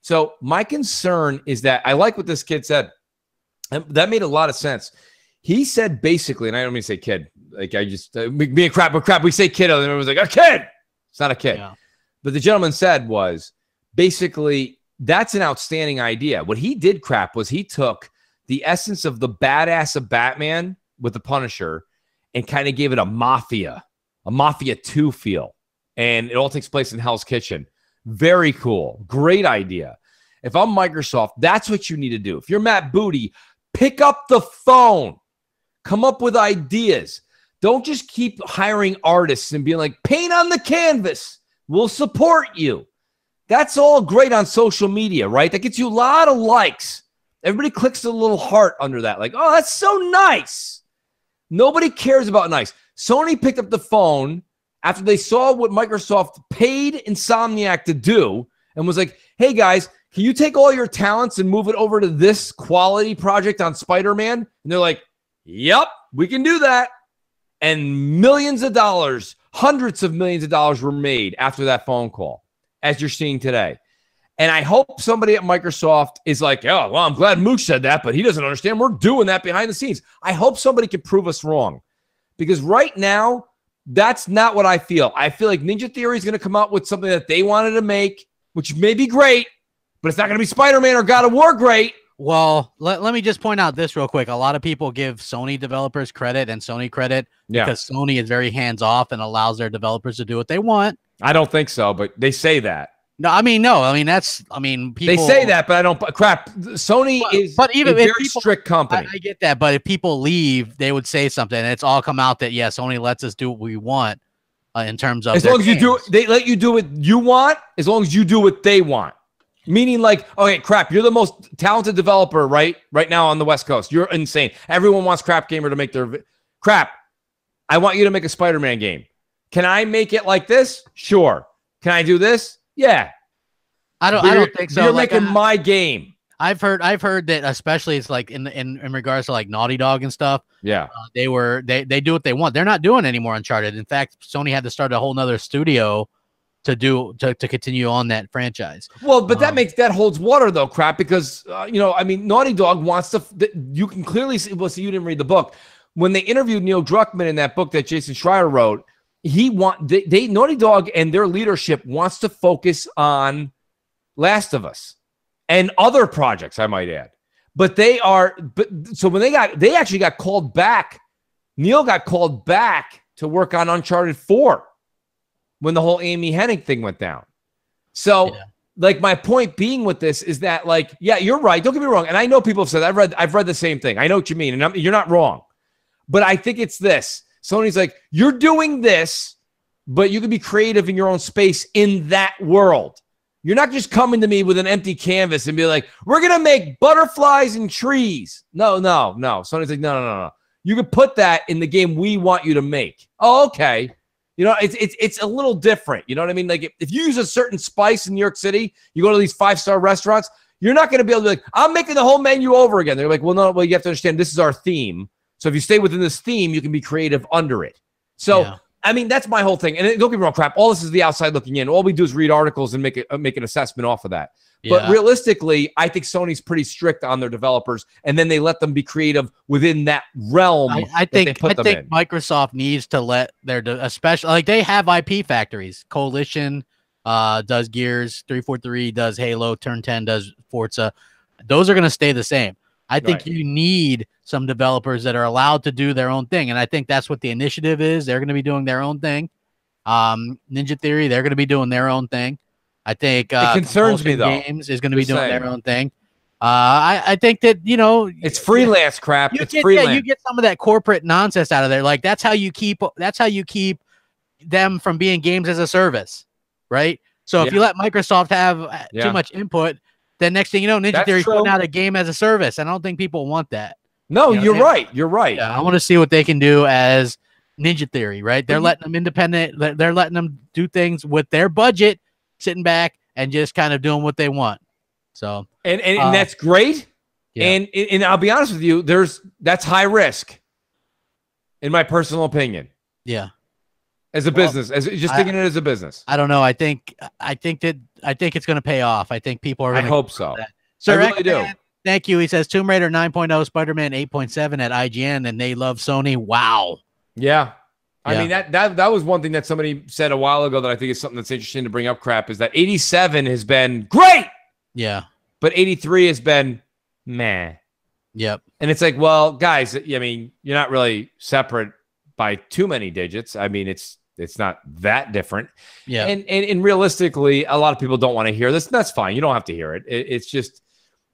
So my concern is that I like what this kid said. And that made a lot of sense. He said basically, and I don't mean to say kid, like I just me and crap. We say kid, and everyone's like a kid. It's not a kid. Yeah. But the gentleman said was basically that's an outstanding idea. What he did, crap, was he took the essence of the badass of Batman with the Punisher and kind of gave it a Mafia 2 feel. And it all takes place in Hell's Kitchen. Very cool. Great idea. If I'm Microsoft, that's what you need to do. If you're Matt Booty, pick up the phone. Come up with ideas. Don't just keep hiring artists and being like, paint on the canvas. We'll support you. That's all great on social media, right? That gets you a lot of likes. Everybody clicks a little heart under that. Like, oh, that's so nice. Nobody cares about nice. Sony picked up the phone after they saw what Microsoft paid Insomniac to do and was like, hey, guys, can you take all your talents and move it over to this quality project on Spider-Man? And they're like, yep, we can do that. And millions of dollars, hundreds of millions of dollars were made after that phone call, as you're seeing today. And I hope somebody at Microsoft is like, oh, well, I'm glad Mooch said that, but he doesn't understand. We're doing that behind the scenes. I hope somebody can prove us wrong. Because right now, that's not what I feel. I feel like Ninja Theory is going to come out with something that they wanted to make, which may be great, but it's not going to be Spider-Man or God of War great. Well, let me just point out this real quick. A lot of people give Sony developers credit and Sony credit because Sony is very hands-off and allows their developers to do what they want. I don't think so, but they say that. No, I mean, people, they say that, but I don't. Crap, Sony is even a very people, strict company. I get that, but if people leave, they would say something, and it's all come out that Sony lets us do what we want in terms of as long as you do, they let you do what you want. As long as you do what they want. Meaning, like, okay, crap, you're the most talented developer right now on the West Coast. You're insane. Everyone wants Crapgamer to make their crap. I want you to make a Spider-Man game. Can I make it like this? Sure. Can I do this? Yeah. I don't think so. You're making my game. I've heard that, especially it's like in regards to like Naughty Dog and stuff. Yeah. They do what they want. They're not doing any more Uncharted. In fact, Sony had to start a whole nother studio to continue on that franchise. Well, but that holds water though, crap, because Naughty Dog wants to. You can clearly see. Well, see, you didn't read the book. When they interviewed Neil Druckmann in that book that Jason Schreier wrote, Naughty Dog and their leadership wants to focus on Last of Us and other projects, I might add. So when they actually got called back. Neil got called back to work on Uncharted 4 when the whole Amy Hennig thing went down. So, like, my point being with this is that, like, yeah, you're right. Don't get me wrong. And I know people have said, I've read the same thing. I know what you mean. And you're not wrong. But I think it's this. Sony's like, you're doing this, but you can be creative in your own space in that world. You're not just coming to me with an empty canvas and be like, we're going to make butterflies and trees. No. Sony's like, no. You can put that in the game we want you to make. Oh, okay. It's a little different. You know what I mean? Like if you use a certain spice in New York City, you go to these 5-star restaurants, you're not going to be able to be like, I'm making the whole menu over again. They're like, well, no, you have to understand this is our theme. So if you stay within this theme, you can be creative under it. So, I mean, that's my whole thing. And don't get me wrong, crap. All this is the outside looking in. All we do is read articles and make an assessment off of that. But realistically, I think Sony's pretty strict on their developers, and then they let them be creative within that realm. I think Microsoft needs to let their especially like they have IP factories. Coalition does Gears, 343 does Halo, Turn 10 does Forza. Those are going to stay the same. I think you need some developers that are allowed to do their own thing, and I think that's what the initiative is. They're going to be doing their own thing. Ninja Theory, they're going to be doing their own thing. I think it concerns me though. Games is going to be doing their own thing. I think that it's freelance crap. It's freelance. Yeah, you get some of that corporate nonsense out of there. Like that's how you keep them from being games as a service, right? So if you let Microsoft have too much input, then next thing you know, Ninja Theory is putting out a game as a service. I don't think people want that. No, you're right. You're right. Yeah, I want to see what they can do as Ninja Theory, right? They're letting them independent. They're letting them do things with their budget, sitting back and just kind of doing what they want. So and that's great. Yeah. And I'll be honest with you, that's high risk, in my personal opinion. Yeah. As a business, thinking it as a business. I don't know. I think it's going to pay off. I think people are. I hope so. So I really do. Thank you. He says Tomb Raider 9.0, Spider-Man 8.7 at IGN, and they love Sony. Wow. Yeah. I Yeah. mean, that was one thing that somebody said a while ago that I think is something that's interesting to bring up, Crap, is that 87 has been great. Yeah. But 83 has been meh. Yep. And it's like, well, guys, I mean, you're not really separate by too many digits. I mean, it's not that different. Yeah. And realistically, a lot of people don't want to hear this. And that's fine. You don't have to hear it. It's just,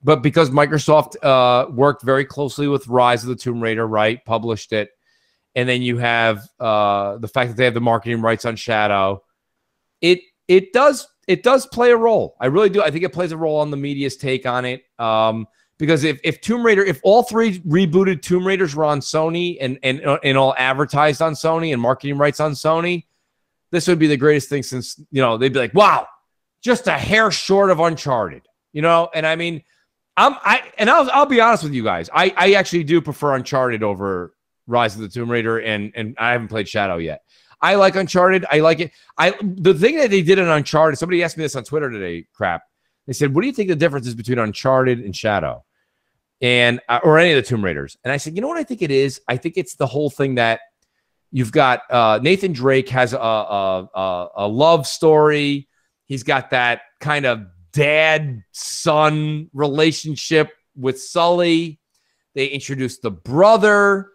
but because Microsoft worked very closely with Rise of the Tomb Raider, right? Published it. And then you have the fact that they have the marketing rights on Shadow. It does play a role. I really do. I think it plays a role on the media's take on it. Because if Tomb Raider, if all three rebooted Tomb Raiders were on Sony and all advertised on Sony and marketing rights on Sony, this would be the greatest thing since, they'd be like, wow, just a hair short of Uncharted, And I mean, I'll be honest with you guys. I actually do prefer Uncharted over Rise of the Tomb Raider, and I haven't played Shadow yet. I like Uncharted. I like it. The thing that they did in Uncharted, somebody asked me this on Twitter today, Crap. They said, what do you think the difference is between Uncharted and Shadow? And or any of the Tomb Raiders? And I said, you know what I think it is? I think it's the whole thing that you've got Nathan Drake has a love story. He's got that kind of dad-son relationship with Sully. They introduced the brother.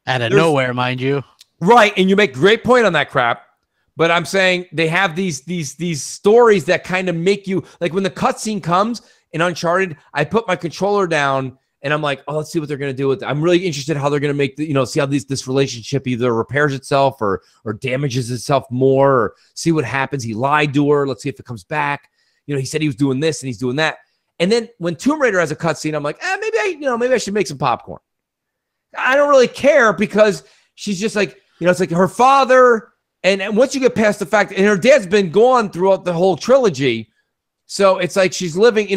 Out of nowhere, mind you. Right, and you make great point on that, Crap. But I'm saying they have these stories that kind of make you, like when the cutscene comes in Uncharted, I put my controller down and I'm like, oh, let's see what they're going to do with it. I'm really interested in how they're going to make see how this relationship either repairs itself or damages itself more, or see what happens. He lied to her. Let's see if it comes back. He said he was doing this and he's doing that. And then when Tomb Raider has a cutscene, I'm like, maybe I should make some popcorn. I don't really care because she's just like, it's like her father. And once you get past the fact, and her dad's been gone throughout the whole trilogy. So it's like she's living,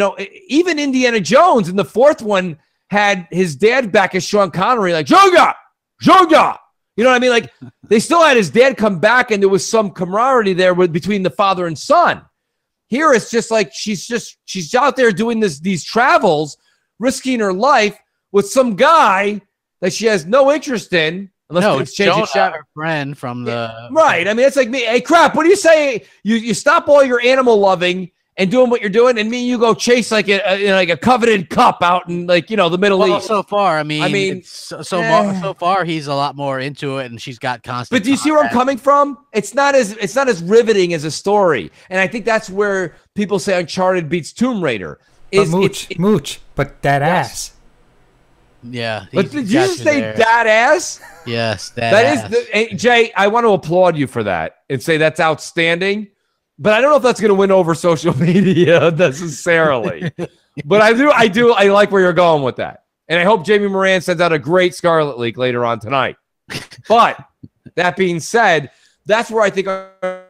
even Indiana Jones in the fourth one had his dad back as Sean Connery, like, Joga! Joga! You know what I mean? Like, they still had his dad come back, and there was some camaraderie there between the father and son. Here, it's just like she's out there doing these travels, risking her life with some guy that she has no interest in. No, it's Jonah, her friend from the... Right. I mean, it's like me. Hey, Crap, what do you say? You stop all your animal loving and doing what you're doing, and me and you go chase like a coveted cup out in the Middle East. So far, I mean, so far he's a lot more into it, and she's got constant. But do you see where I'm coming from? It's not as riveting as a story, and I think that's where people say Uncharted beats Tomb Raider. Mooch, but that ass. Yeah. But did you just say that ass? Yes, that is Jay, I want to applaud you for that and say that's outstanding. But I don't know if that's going to win over social media necessarily. But I like where you're going with that. And I hope Jamie Moran sends out a great Scarlet Leak later on tonight. But that being said, that's where I think I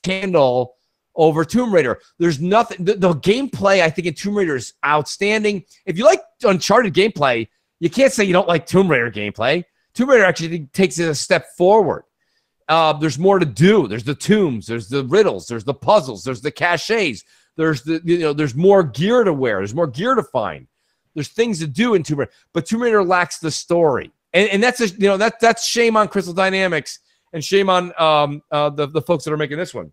handle over Tomb Raider. There's nothing. The gameplay, I think, in Tomb Raider is outstanding. If you like Uncharted gameplay, you can't say you don't like Tomb Raider gameplay. Tomb Raider actually takes it a step forward. There's more to do. There's the tombs. There's the riddles. There's the puzzles. There's the caches. There's there's more gear to wear. There's more gear to find. There's things to do in Tomb Raider. But Tomb Raider lacks the story, and that's that's shame on Crystal Dynamics and shame on the folks that are making this one,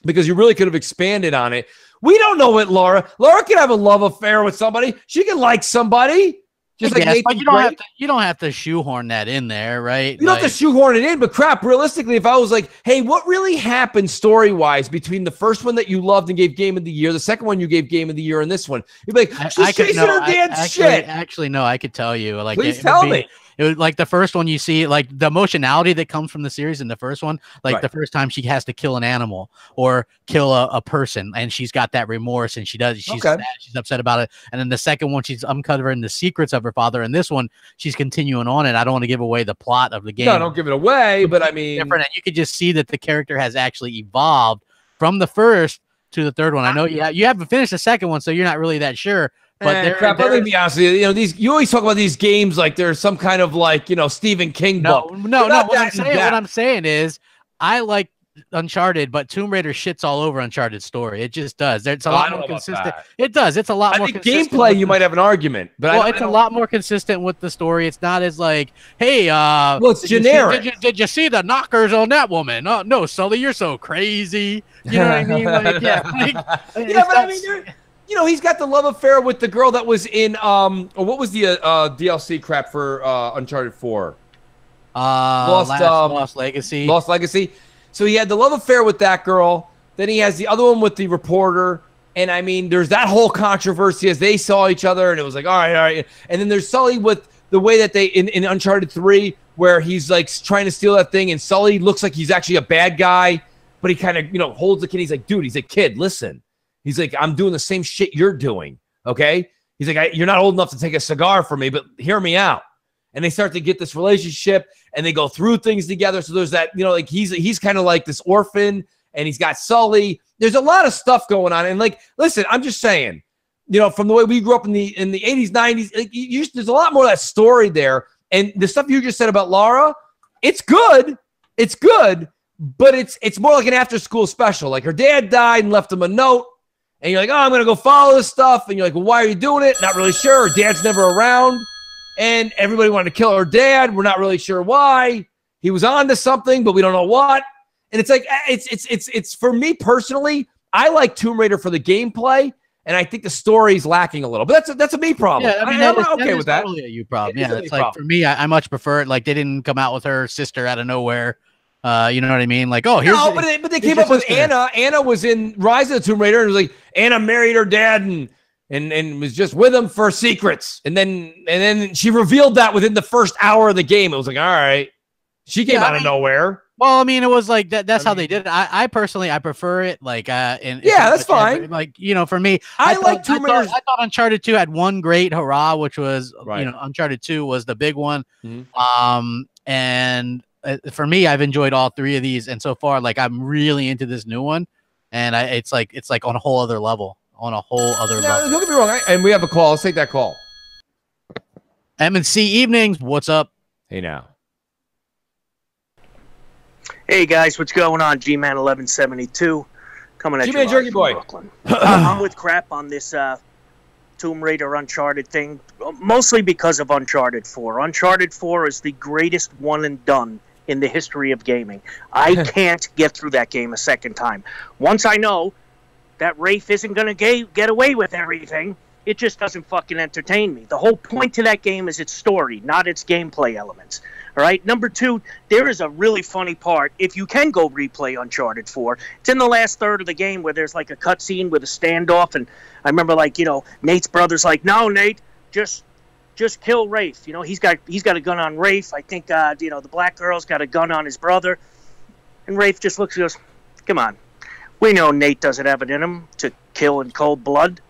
because you really could have expanded on it. We don't know what Laura can have a love affair with somebody. She can like somebody. Just like but you don't have to shoehorn that in there, right? You don't have to shoehorn it in, but Crap, realistically, if I was like, hey, what really happened story-wise between the first one that you loved and gave Game of the Year, the second one you gave Game of the Year, and this one? You'd be like, she's chasing her dad's shit. Actually, no, I could tell you. Like, Please tell me. It was like the first one you see, like the emotionality that comes from the series in the first one, like the first time she has to kill an animal or kill a person, and she's got that remorse and she's sad, she's upset about it. And then the second one, she's uncovering the secrets of her father. And this one, she's continuing on it. I don't want to give away the plot of the game. No, don't give it away, but I mean, different. And you could just see that the character has actually evolved from the first to the third one. I know you haven't finished the second one, so you're not really that sure. But Crap, let me be honest with you. You always talk about these games like there's some kind of like Stephen King book. No. What I'm saying is, I like Uncharted, but Tomb Raider shits all over Uncharted story. It just does. It's a lot more consistent. It does. It's a lot more consistent. Gameplay, you might have an argument, but well, it's a lot more consistent with the story. It's not as like, hey, well, it's generic. Did you see the knockers on that woman? Oh no, Sully, you're so crazy. You know what I mean? Like, yeah, but I mean, you know, he's got the love affair with the girl that was in what was the DLC crap for Uncharted 4? Lost Legacy. Lost Legacy. So he had the love affair with that girl. Then he has the other one with the reporter. And I mean, there's that whole controversy as they saw each other, and it was like, all right. And then there's Sully with the way that they in Uncharted 3, where he's like trying to steal that thing, and Sully looks like he's actually a bad guy, but he kind of holds the kid. He's like, dude, he's a kid. Listen, he's like, I'm doing the same shit you're doing. Okay, he's like, you're not old enough to take a cigar from me, but hear me out. And they start to get this relationship, and they go through things together. So there's that, like he's kind of like this orphan, and he's got Sully. There's a lot of stuff going on. And like, listen, I'm just saying, from the way we grew up in the 80s, 90s, like there's a lot more of that story there. And the stuff you just said about Lara, it's good. It's good, but it's more like an after school special. Like her dad died and left him a note. And you're like, oh, I'm going to go follow this stuff. And you're like, well, why are you doing it? Not really sure. Her dad's never around. And everybody wanted to kill her dad. We're not really sure why. He was on to something, but we don't know what. And it's like, it's for me personally, I like Tomb Raider for the gameplay, and I think the story's lacking a little. But that's a me problem. Yeah, I mean, I'm okay with that. Totally a you problem. Yeah, it's like for me, I much prefer it. Like they didn't come out with her sister out of nowhere. You know what I mean? Like, oh, here's but they came up with Anna. Anna was in Rise of the Tomb Raider, and it was like Anna married her dad and was just with him for secrets. And then she revealed that within the first hour of the game. It was like, all right. She came out of nowhere. Well, I mean, it was like that's how they did it. I personally prefer it. Like, that's fine. Like, for me, I thought Uncharted 2 had one great hurrah, which was Uncharted 2 was the big one. Mm-hmm. And for me, I've enjoyed all three of these, and so far, like, I'm really into this new one, and it's like on a whole other level. On a whole other level. Don't get me wrong. And we have a call. Let's take that call. M&C Evenings. What's up? Hey now. Hey guys, what's going on? G-Man 1172 coming at G-Man you Jerky from Boy. Brooklyn. I'm with crap on this Tomb Raider Uncharted thing, mostly because of Uncharted 4. Uncharted 4 is the greatest one and done in the history of gaming. I can't get through that game a second time. Once I know that Rafe isn't going to get away with everything, it just doesn't fucking entertain me. The whole point to that game is its story, not its gameplay elements. All right. Number two, there is a really funny part. If you can go replay Uncharted 4, it's in the last third of the game where there's like a cutscene with a standoff. And I remember Nate's brother's like, no, Nate, just kill Rafe. He's got a gun on Rafe. I think, the black girl's got a gun on his brother. And Rafe just looks and goes, come on. We know Nate doesn't have it in him to kill in cold blood.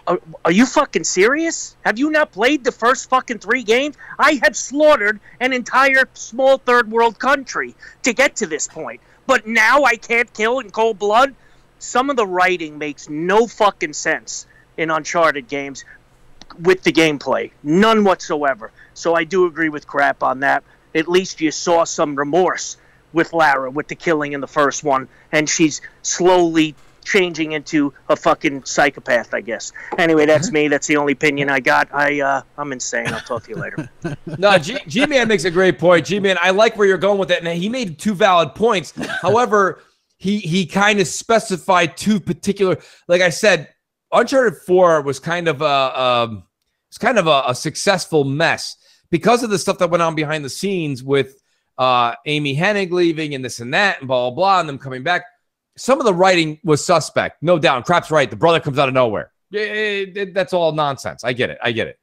Are you fucking serious? Have you not played the first fucking 3 games? I have slaughtered an entire small third world country to get to this point. But now I can't kill in cold blood? Some of the writing makes no fucking sense in Uncharted games with the gameplay. None whatsoever. So I do agree with crap on that. At least you saw some remorse with Lara, with the killing in the first one. And she's slowly changing into a fucking psychopath, I guess. Anyway, that's me. That's the only opinion I got. I'm insane. I'll talk to you later. No, G-Man makes a great point. G-Man, I like where you're going with it, and he made 2 valid points. However, he kind of specified 2 particular. Like I said, Uncharted 4 was kind of a successful mess because of the stuff that went on behind the scenes with Amy Hennig leaving and this and that and blah blah blah, and them coming back. Some of the writing was suspect, no doubt. Crap's right. The brother comes out of nowhere. That's all nonsense. I get it.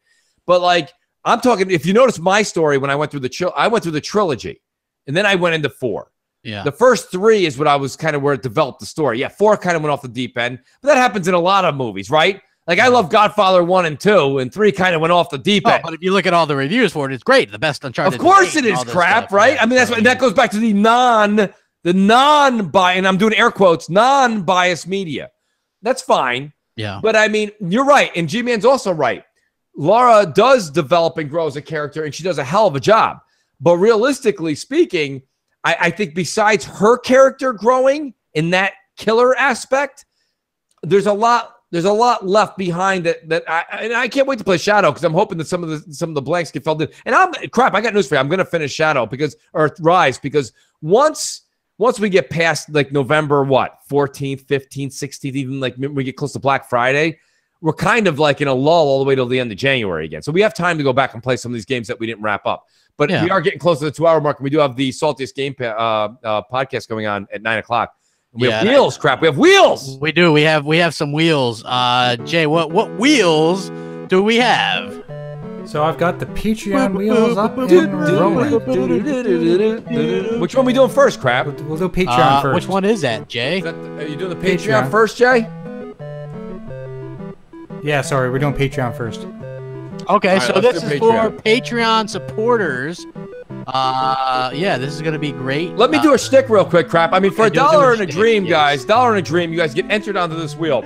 But like, I'm talking. If you notice my story, when I went through the trilogy, and then I went into 4. Yeah. The first 3 is what I was kind of where it developed the story. Yeah, 4 kind of went off the deep end, but that happens in a lot of movies, right? Like I love Godfather 1 and 2, and 3 kind of went off the deep end. But if you look at all the reviews for it, it's great. The best Uncharted. Of course, it is crap, right? Yeah, I mean, that goes back to the non-bias, and I'm doing air quotes, non-biased media. That's fine. Yeah. But I mean, you're right. And G-Man's also right. Lara does develop and grow as a character, and she does a hell of a job. But realistically speaking, I think besides her character growing in that killer aspect, there's a lot left behind and I can't wait to play Shadow because I'm hoping that some of the blanks get filled in. And I got news for you. I'm going to finish Shadow or Rise because once we get past like November 14th, 15th, 16th, even like we get close to Black Friday, we're kind of like in a lull all the way till the end of January again. So we have time to go back and play some of these games that we didn't wrap up. But we are getting close to the 2-hour mark, and we do have the Saltiest Game podcast going on at 9 o'clock. We have wheels, crap. We have wheels. We do. We have some wheels. Jay, what wheels do we have? So I've got the Patreon wheels up and rolling. Which one are we doing first, crap? We'll do Patreon first. Which one is that, Jay? Are you doing the Patreon first, Jay? Yeah, sorry. We're doing Patreon first. Okay, so this is for Patreon supporters. Yeah, this is gonna be great. Let me do a shtick real quick, crap. I mean, for $1 and a dream, guys, $1 and a dream, you guys get entered onto this wheel.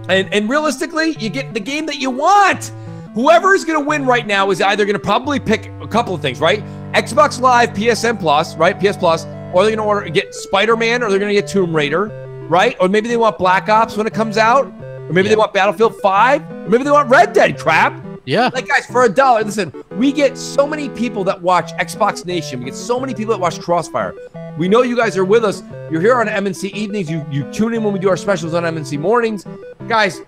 And realistically, you get the game that you want. Whoever is gonna win right now is either gonna probably pick a couple of things, right? Xbox Live, PSN Plus, right? PS Plus, or they're gonna get Spider-Man, or they're gonna get Tomb Raider, right? Or maybe they want Black Ops when it comes out, or maybe they want Battlefield 5, or maybe they want Red Dead, crap. Yeah. Like, guys, for $1, listen, we get so many people that watch Xbox Nation. We get so many people that watch Crossfire. We know you guys are with us. You're here on MNC evenings. You tune in when we do our specials on MNC mornings. Guys,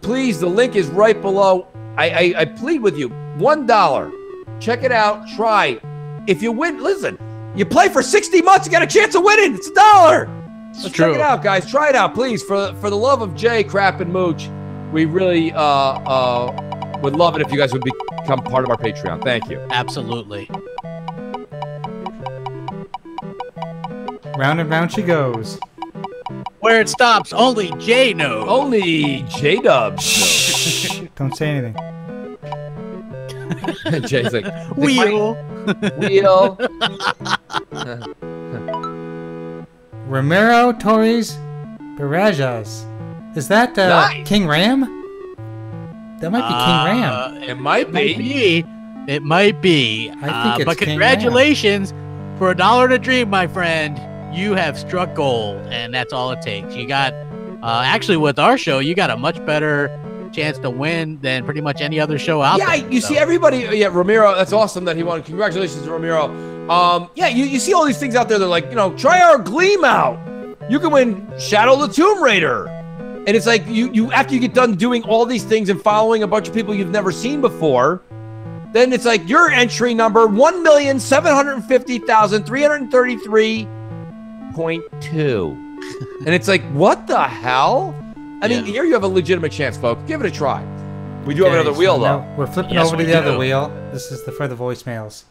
please, the link is right below. I plead with you, $1. Check it out. Try. If you win, listen, you play for 60 months, you got a chance of winning. It's $1. So check it out, guys. Try it out, please. For the love of Jay, Crap, and Mooch, we really would love it if you guys would become part of our Patreon. Thank you. Absolutely. Round and round she goes. Where it stops, only Jay knows. Only J-Dubs knows. Don't say anything. Jay's like, wheel. Wheel. Romero Torres Barajas. Is that Nice. King Ram? That might be King Ram. It might be. It might be. I think it's but King congratulations for $1 and a dream, my friend. You have struck gold, and that's all it takes. You got, actually, with our show, you got a much better chance to win than pretty much any other show out there. Yeah, you see everybody. Yeah, Ramiro, that's awesome that he won. Congratulations, Ramiro. Yeah, you see all these things out there. They're like, try our Gleam out. You can win Shadow the Tomb Raider. And it's like you after you get done doing all these things and following a bunch of people you've never seen before, then it's like your entry number 1,750,333.2. And it's like, what the hell? I mean, here you have a legitimate chance, folks. Give it a try. We do have another wheel, though. We're flipping over to the other wheel. This is for the voicemails.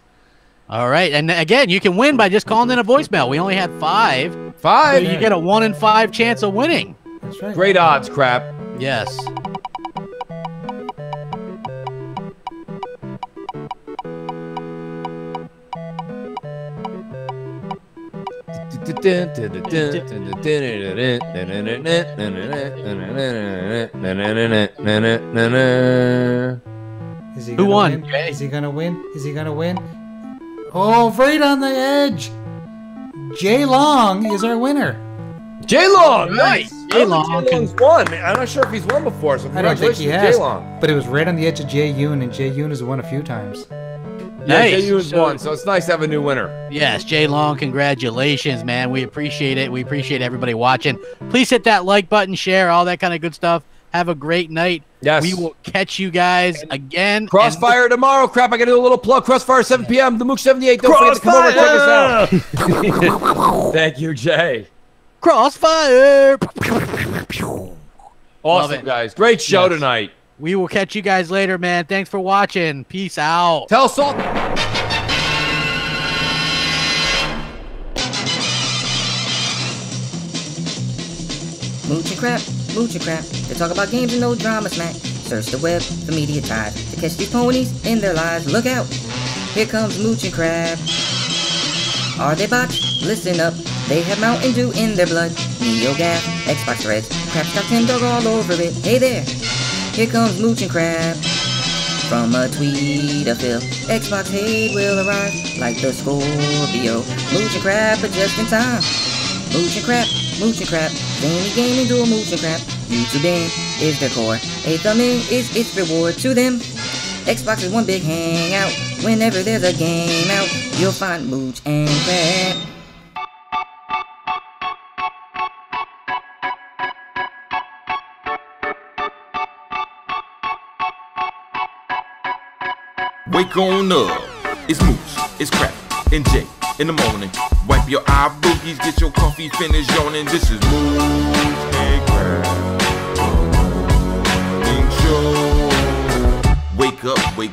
All right, and again, you can win by just calling in a voicemail. We only had 5. 5. So you get a 1 in 5 chance of winning. That's right. Great odds, crap. Yes. Is he Who gonna won? win? Is he gonna win? Is he gonna win? Oh, right on the edge. Jay Long is our winner. Jay Long, nice. Jay Long Long's won. I'm not sure if he's won before, so I don't think congratulations he to has, Jay Long. but it was right on the edge of Jay Yoon, and Jay Yoon has won a few times. Yeah, Nice. Jay Yoon's won, so it's nice to have a new winner. Yes, Jay Long, congratulations, man. We appreciate it. We appreciate everybody watching. Please hit that like button, share, all that kind of good stuff. Have a great night. Yes. We will catch you guys again. Crossfire tomorrow, crap. I got to do a little plug. Crossfire 7 p.m. The Mooch 78. Don't forget to come over and check us out. Thank you, Jay. Crossfire. Awesome, guys. Great show tonight. We will catch you guys later, man. Thanks for watching. Peace out. Tell Salt. Mooch and crap, mooch and crap. They talk about games and no drama smack. Search the web for media ties to catch these ponies in their lives. Look out, here comes Mooch and crap. Are they bots? Listen up. They have Mountain Dew in their blood. NeoGaf, Xbox Threads, Crap's got 10 dog all over it. Hey there, here comes Mooch and crap. from a tweet of Phil. Xbox hate will arrive like the Scorpio. Mooch and crap, but just in time. Mooch and crap, zany gaming dual mooch and crap. YouTube in is their core. A thumb in is its reward to them. Xbox is one big hangout. Whenever there's a game out, you'll find mooch and crap. Wake on up, it's Mooch, it's Crap, and Jay in the morning. Wipe your eye boogies, get your coffee finished yawning. This is Mooch and Crap Show. Wake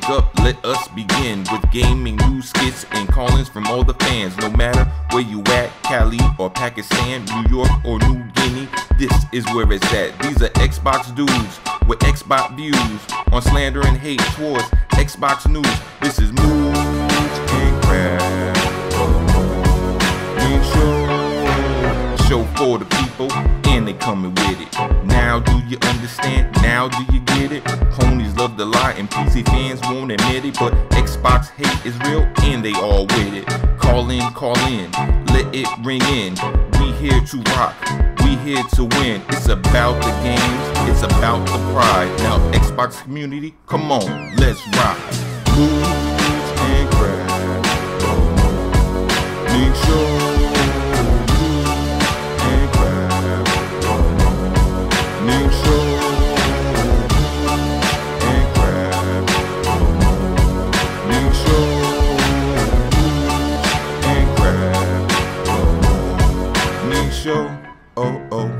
up, let us begin with gaming news, skits, and call-ins from all the fans. No matter where you at, Cali or Pakistan, New York or New Guinea, this is where it's at. These are Xbox dudes with Xbox views on slander and hate towards Xbox news. This is Mooch and Crap Show for the people, and they coming with it. Now do you understand? Now do you get it? Ponies love to lie and PC fans won't admit it, but Xbox hate is real and they all with it. Call in, let it ring in. We here to rock, we here to win. It's about the games, it's about the pride. Now Xbox community, come on, let's rock. Mooch and Crap Show. Oh,